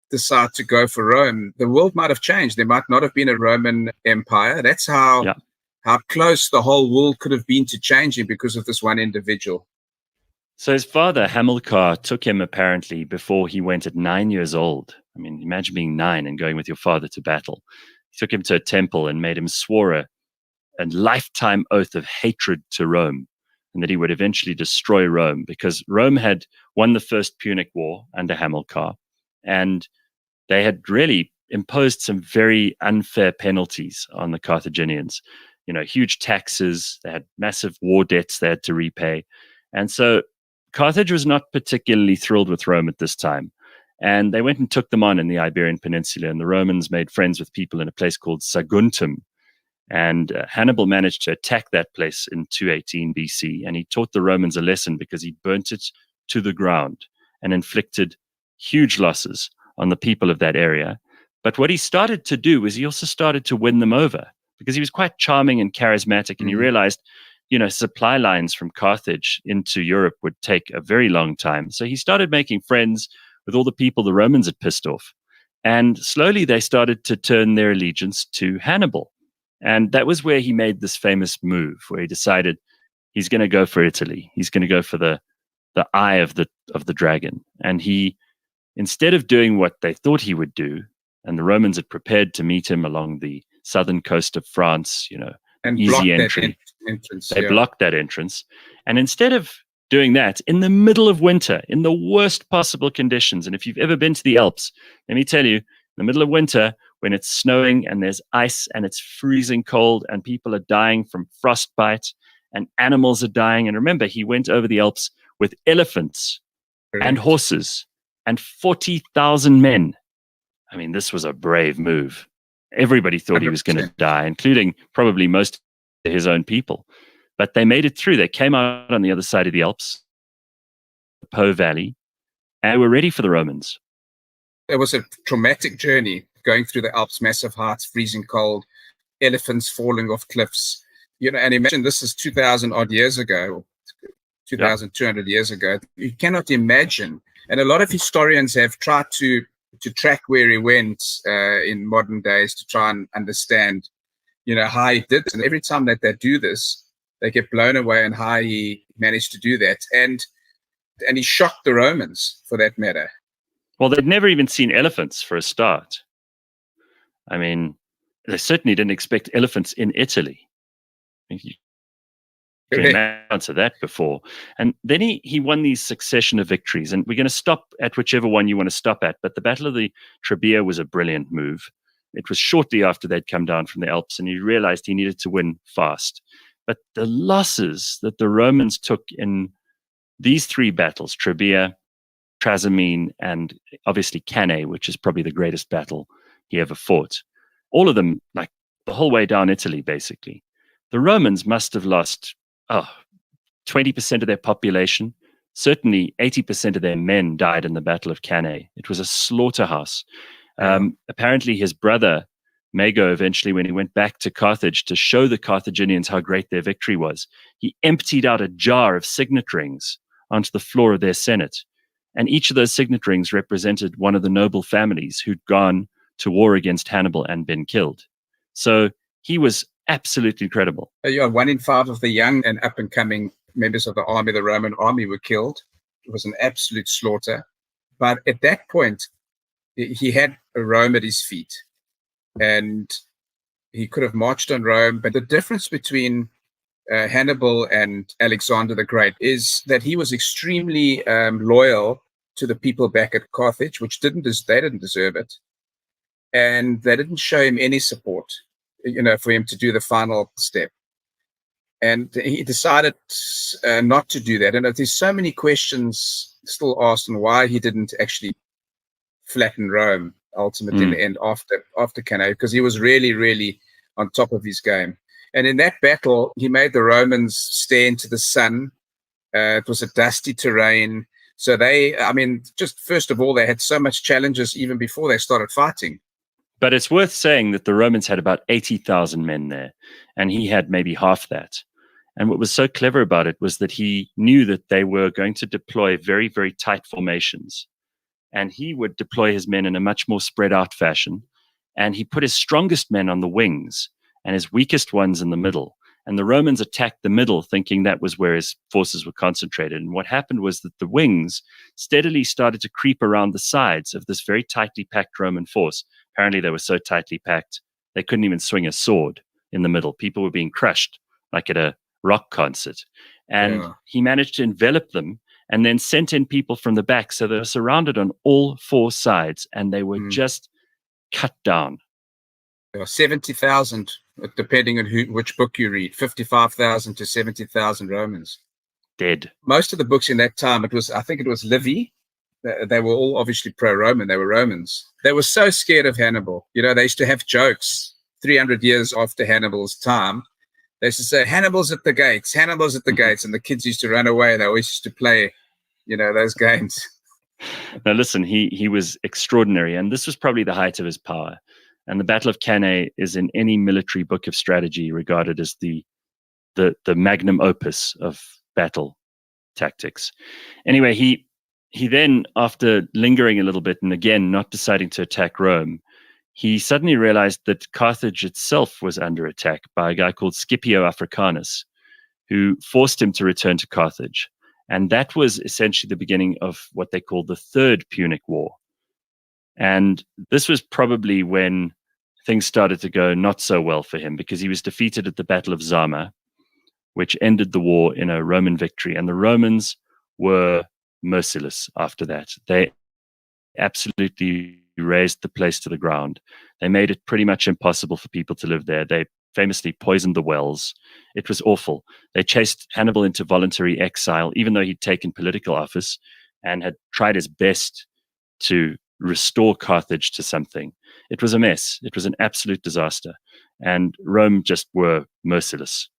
decide to go for Rome, the world might have changed. There might not have been a Roman Empire. That's how close the whole world could have been to changing because of this one individual. So his father, Hamilcar, took him apparently before he went at 9 years old. I mean, imagine being 9 and going with your father to battle. He took him to a temple and made him swear a lifetime oath of hatred to Rome, and that he would eventually destroy Rome, because Rome had won the First Punic War under Hamilcar, and they had really imposed some very unfair penalties on the Carthaginians. Huge taxes, they had massive war debts they had to repay. And so Carthage was not particularly thrilled with Rome at this time. And they went and took them on in the Iberian Peninsula, and the Romans made friends with people in a place called Saguntum. And Hannibal managed to attack that place in 218 BC, and he taught the Romans a lesson because he burnt it to the ground and inflicted huge losses on the people of that area. But what he started to do was he also started to win them over, because he was quite charming and charismatic, and he realized, supply lines from Carthage into Europe would take a very long time. So he started making friends with all the people the Romans had pissed off. And slowly they started to turn their allegiance to Hannibal. And that was where he made this famous move, where he decided he's going to go for Italy. He's going to go for the eye of the dragon. And he, instead of doing what they thought he would do, and the Romans had prepared to meet him along the southern coast of France, and easy entry. entrance. They blocked that entrance. And instead of doing that in the middle of winter, in the worst possible conditions, and if you've ever been to the Alps, let me tell you, in the middle of winter, when it's snowing and there's ice and it's freezing cold and people are dying from frostbite and animals are dying. And remember, he went over the Alps with elephants and horses and 40,000 men. I mean, this was a brave move. Everybody thought 100%. He was going to die, including probably most of his own people. But they made it through. They came out on the other side of the Alps, the Po Valley, and were ready for the Romans. It was a traumatic journey going through the Alps, massive heights, freezing cold, elephants falling off cliffs. You know, and imagine this is 2,000 odd years ago, 2,200 years ago. You cannot imagine. And a lot of historians have tried to track where he went in modern days to try and understand, you know, how he did it. And every time that they do this, they get blown away on how he managed to do that. And he shocked the Romans, for that matter. Well, they'd never even seen elephants for a start. I mean, they certainly didn't expect elephants in Italy. You can answer that before. And then he won these succession of victories. And we're going to stop at whichever one you want to stop at. But the Battle of the Trebia was a brilliant move. It was shortly after they'd come down from the Alps, and he realized he needed to win fast. But the losses that the Romans took in these three battles, Trebia, Trasimene, and obviously Cannae, which is probably the greatest battle he ever fought, all of them, like the whole way down Italy, basically. The Romans must have lost 20% of their population. Certainly 80% of their men died in the Battle of Cannae. It was a slaughterhouse. Apparently his brother, Mago, eventually, when he went back to Carthage to show the Carthaginians how great their victory was, he emptied out a jar of signet rings onto the floor of their Senate. And each of those signet rings represented one of the noble families who'd gone to war against Hannibal and been killed. So he was absolutely incredible. 1 in 5 of the young and up-and-coming members of the army, the Roman army, were killed. It was an absolute slaughter. But at that point, he had Rome at his feet, and he could have marched on Rome. But the difference between Hannibal and Alexander the Great is that he was extremely loyal to the people back at Carthage, which they didn't deserve it. And they didn't show him any support, you know, for him to do the final step. And he decided not to do that. And there's so many questions still asked on why he didn't actually flatten Rome ultimately in the end after Cannae, because he was really, really on top of his game. And in that battle, he made the Romans stare into the sun. It was a dusty terrain. So just first of all, they had so much challenges even before they started fighting. But it's worth saying that the Romans had about 80,000 men there, and he had maybe half that. And what was so clever about it was that he knew that they were going to deploy very, very tight formations. And he would deploy his men in a much more spread out fashion. And he put his strongest men on the wings and his weakest ones in the middle. And the Romans attacked the middle, thinking that was where his forces were concentrated. And what happened was that the wings steadily started to creep around the sides of this very tightly packed Roman force. Apparently they were so tightly packed, they couldn't even swing a sword in the middle. People were being crushed like at a rock concert. And he managed to envelop them and then sent in people from the back. So they were surrounded on all four sides, and they were just cut down. There were 70,000, depending on which book you read, 55,000 to 70,000 Romans. Dead. Most of the books in that time, I think it was Livy. They were all obviously pro-Roman. They were Romans. They were so scared of Hannibal. You know, they used to have jokes 300 years after Hannibal's time. They used to say, Hannibal's at the gates, Hannibal's at the gates. And the kids used to run away. They always used to play, you know, those games. Now, listen, he was extraordinary. And this was probably the height of his power. And the Battle of Cannae is in any military book of strategy regarded as the magnum opus of battle tactics. Anyway, he then, after lingering a little bit and again not deciding to attack Rome, he suddenly realized that Carthage itself was under attack by a guy called Scipio Africanus, who forced him to return to Carthage. And that was essentially the beginning of what they called the Third Punic War. And this was probably when things started to go not so well for him, because he was defeated at the Battle of Zama. which ended the war in a Roman victory. And the Romans were merciless after that. They absolutely razed the place to the ground. They made it pretty much impossible for people to live there. They famously poisoned the wells. It was awful. They chased Hannibal into voluntary exile, even though he'd taken political office and had tried his best to restore Carthage to something. It was a mess. It was an absolute disaster. And Rome just were merciless.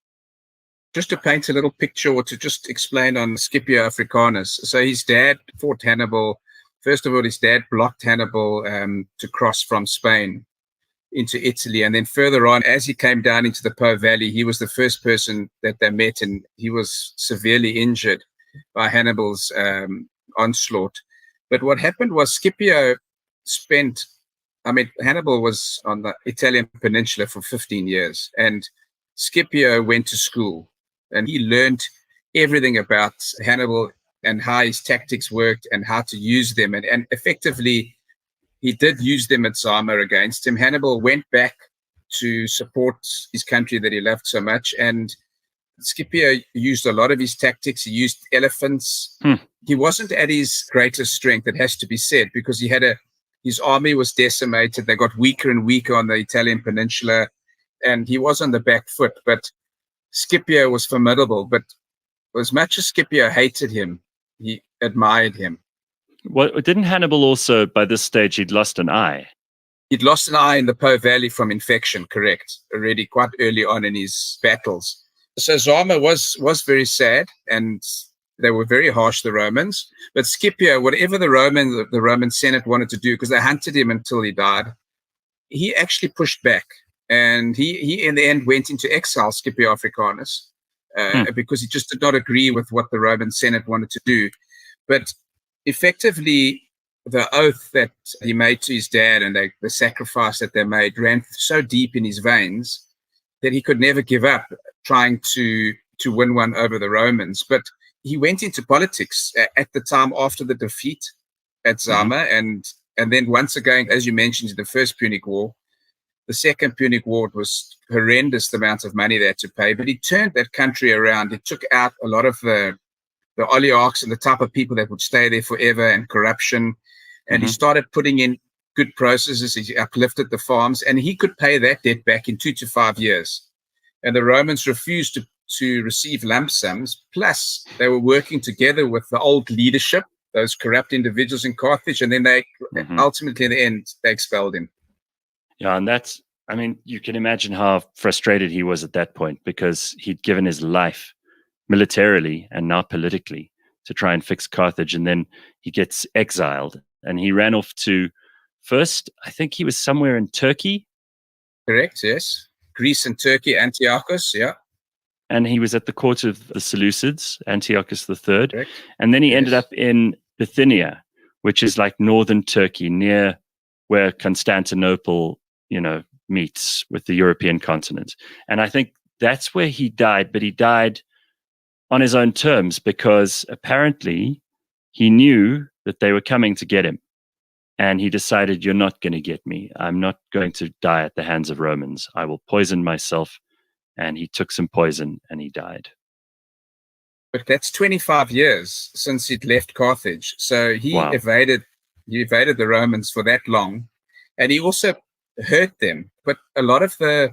Just to paint a little picture, or to just explain on Scipio Africanus. So his dad fought Hannibal. First of all, his dad blocked Hannibal to cross from Spain into Italy. And then further on, as he came down into the Po Valley, he was the first person that they met, and he was severely injured by Hannibal's onslaught. But what happened was Scipio Hannibal was on the Italian peninsula for 15 years, and Scipio went to school, and he learned everything about Hannibal and how his tactics worked and how to use them. And effectively, he did use them at Zama against him. Hannibal went back to support his country that he loved so much, and Scipio used a lot of his tactics. He used elephants. He wasn't at his greatest strength, it has to be said, because his army was decimated. They got weaker and weaker on the Italian peninsula, and he was on the back foot. But Scipio was formidable. But as much as Scipio hated him, he admired him. Well, didn't Hannibal also, by this stage, he'd lost an eye? He'd lost an eye in the Po Valley from infection, correct, already quite early on in his battles. So Zama was very sad, and they were very harsh, the Romans. But Scipio, whatever the Roman Senate wanted to do, because they hunted him until he died, he actually pushed back. And he in the end went into exile, Scipio Africanus, because he just did not agree with what the Roman Senate wanted to do. But effectively, the oath that he made to his dad and the sacrifice that they made ran so deep in his veins that he could never give up trying to win one over the Romans. But he went into politics at the time after the defeat at Zama, and then once again, as you mentioned, the First Punic War. The Second Punic War was horrendous, the amount of money they had to pay, but he turned that country around. He took out a lot of the oligarchs and the type of people that would stay there forever, and corruption. And he started putting in good processes. He uplifted the farms, and he could pay that debt back in 2 to 5 years. And the Romans refused to receive lump sums. Plus, they were working together with the old leadership, those corrupt individuals in Carthage, and then they ultimately, in the end, they expelled him. Yeah, and you can imagine how frustrated he was at that point, because he'd given his life militarily and now politically to try and fix Carthage, and then he gets exiled, and he ran off to, first, I think he was somewhere in Turkey. Correct, yes. Greece and Turkey, Antiochus, yeah. And he was at the court of the Seleucids, Antiochus III. Correct. And then he ended up in Bithynia, which is like northern Turkey, near where Constantinople, meets with the European continent. And I think that's where he died, but he died on his own terms, because apparently he knew that they were coming to get him. And he decided, you're not going to get me. I'm not going to die at the hands of Romans. I will poison myself. And he took some poison and he died. But that's 25 years since he'd left Carthage. So he evaded the Romans for that long. And he also hurt them. But a lot of the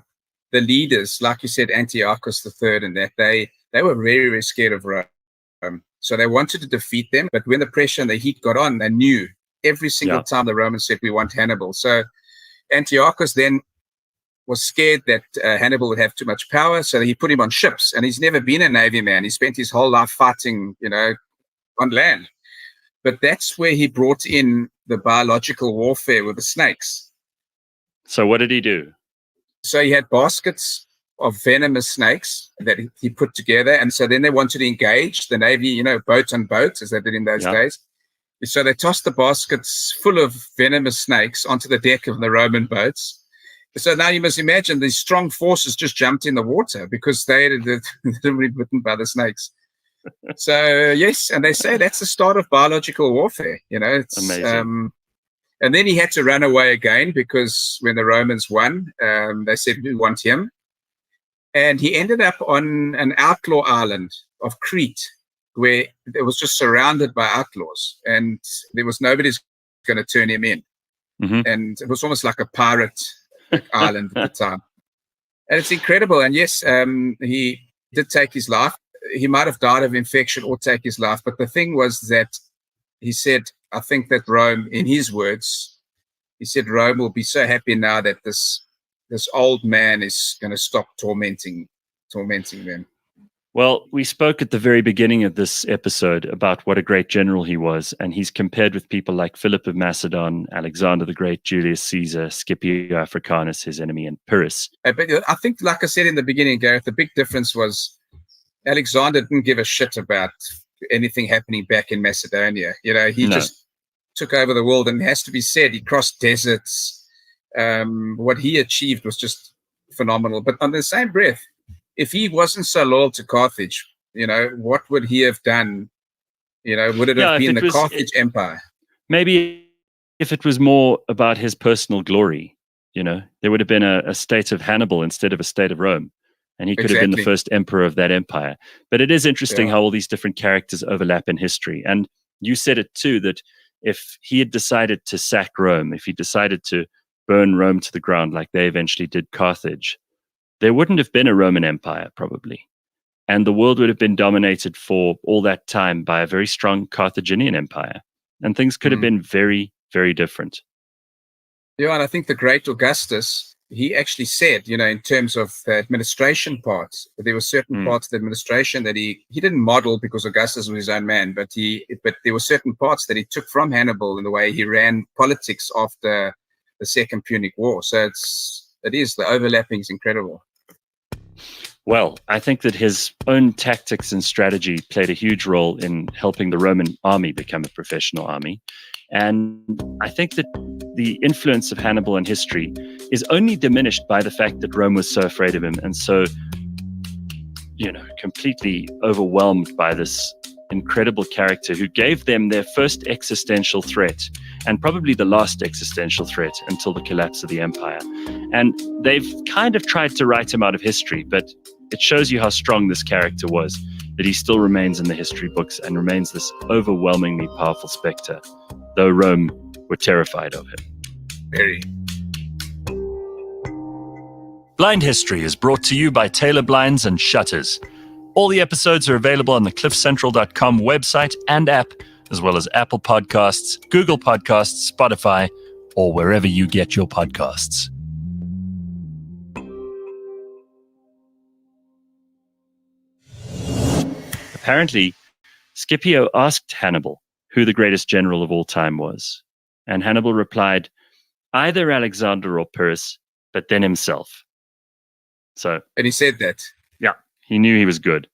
leaders, like you said, Antiochus III, and that they were very, very scared of Rome. So they wanted to defeat them. But when the pressure and the heat got on, they knew every single time the Romans said, we want Hannibal. So Antiochus then was scared that Hannibal would have too much power, so he put him on ships. And he's never been a navy man. He spent his whole life fighting, on land. But that's where he brought in the biological warfare with the snakes. So what did he do? So he had baskets of venomous snakes that he put together. And so then they wanted to engage the navy, boat on boat, as they did in those days. So they tossed the baskets full of venomous snakes onto the deck of the Roman boats. So now you must imagine these strong forces just jumped in the water because they had been bitten by the snakes. So, yes, and they say that's the start of biological warfare. It's amazing. And then he had to run away again because when the Romans won, they said, we want him. And he ended up on an outlaw island of Crete, where it was just surrounded by outlaws, and there was nobody's going to turn him in. And it was almost like a pirate island at the time. And it's incredible. And yes, he did take his life. He might have died of infection or take his life. But the thing was that he said, I think that Rome, in his words, he said, Rome will be so happy now that this old man is going to stop tormenting them. Well, we spoke at the very beginning of this episode about what a great general he was, and he's compared with people like Philip of Macedon, Alexander the Great, Julius Caesar, Scipio Africanus, his enemy, and Pyrrhus. But I think, like I said in the beginning, Gareth, the big difference was Alexander didn't give a shit about anything happening back in Macedonia. He just took over the world, and it has to be said, he crossed deserts. What he achieved was just phenomenal. But on the same breath, if he wasn't so loyal to Carthage, what would he have done? Would it have been the Carthage Empire? Maybe if it was more about his personal glory, there would have been a state of Hannibal instead of a state of Rome. And he could have been the first emperor of that empire. But it is interesting how all these different characters overlap in history. And you said it too, that if he had decided to sack Rome, if he decided to burn Rome to the ground like they eventually did Carthage, there wouldn't have been a Roman Empire, probably. And the world would have been dominated for all that time by a very strong Carthaginian Empire. And things could have been very, very different. Yeah, and I think the great Augustus, he actually said, in terms of the administration parts, there were certain parts of the administration that he didn't model because Augustus was his own man, but there were certain parts that he took from Hannibal in the way he ran politics after the Second Punic War. So the overlapping is incredible. Well, I think that his own tactics and strategy played a huge role in helping the Roman army become a professional army. And I think that the influence of Hannibal in history is only diminished by the fact that Rome was so afraid of him and so, completely overwhelmed by this incredible character who gave them their first existential threat and probably the last existential threat until the collapse of the empire. And they've kind of tried to write him out of history, but it shows you how strong this character was, that he still remains in the history books and remains this overwhelmingly powerful specter, though Rome were terrified of him. Very. Blind History is brought to you by Taylor Blinds and Shutters. All the episodes are available on the cliffcentral.com website and app, as well as Apple Podcasts, Google Podcasts, Spotify, or wherever you get your podcasts. Apparently, Scipio asked Hannibal who the greatest general of all time was, and Hannibal replied, either Alexander or Pyrrhus, but then himself. And he said that. Yeah, he knew he was good.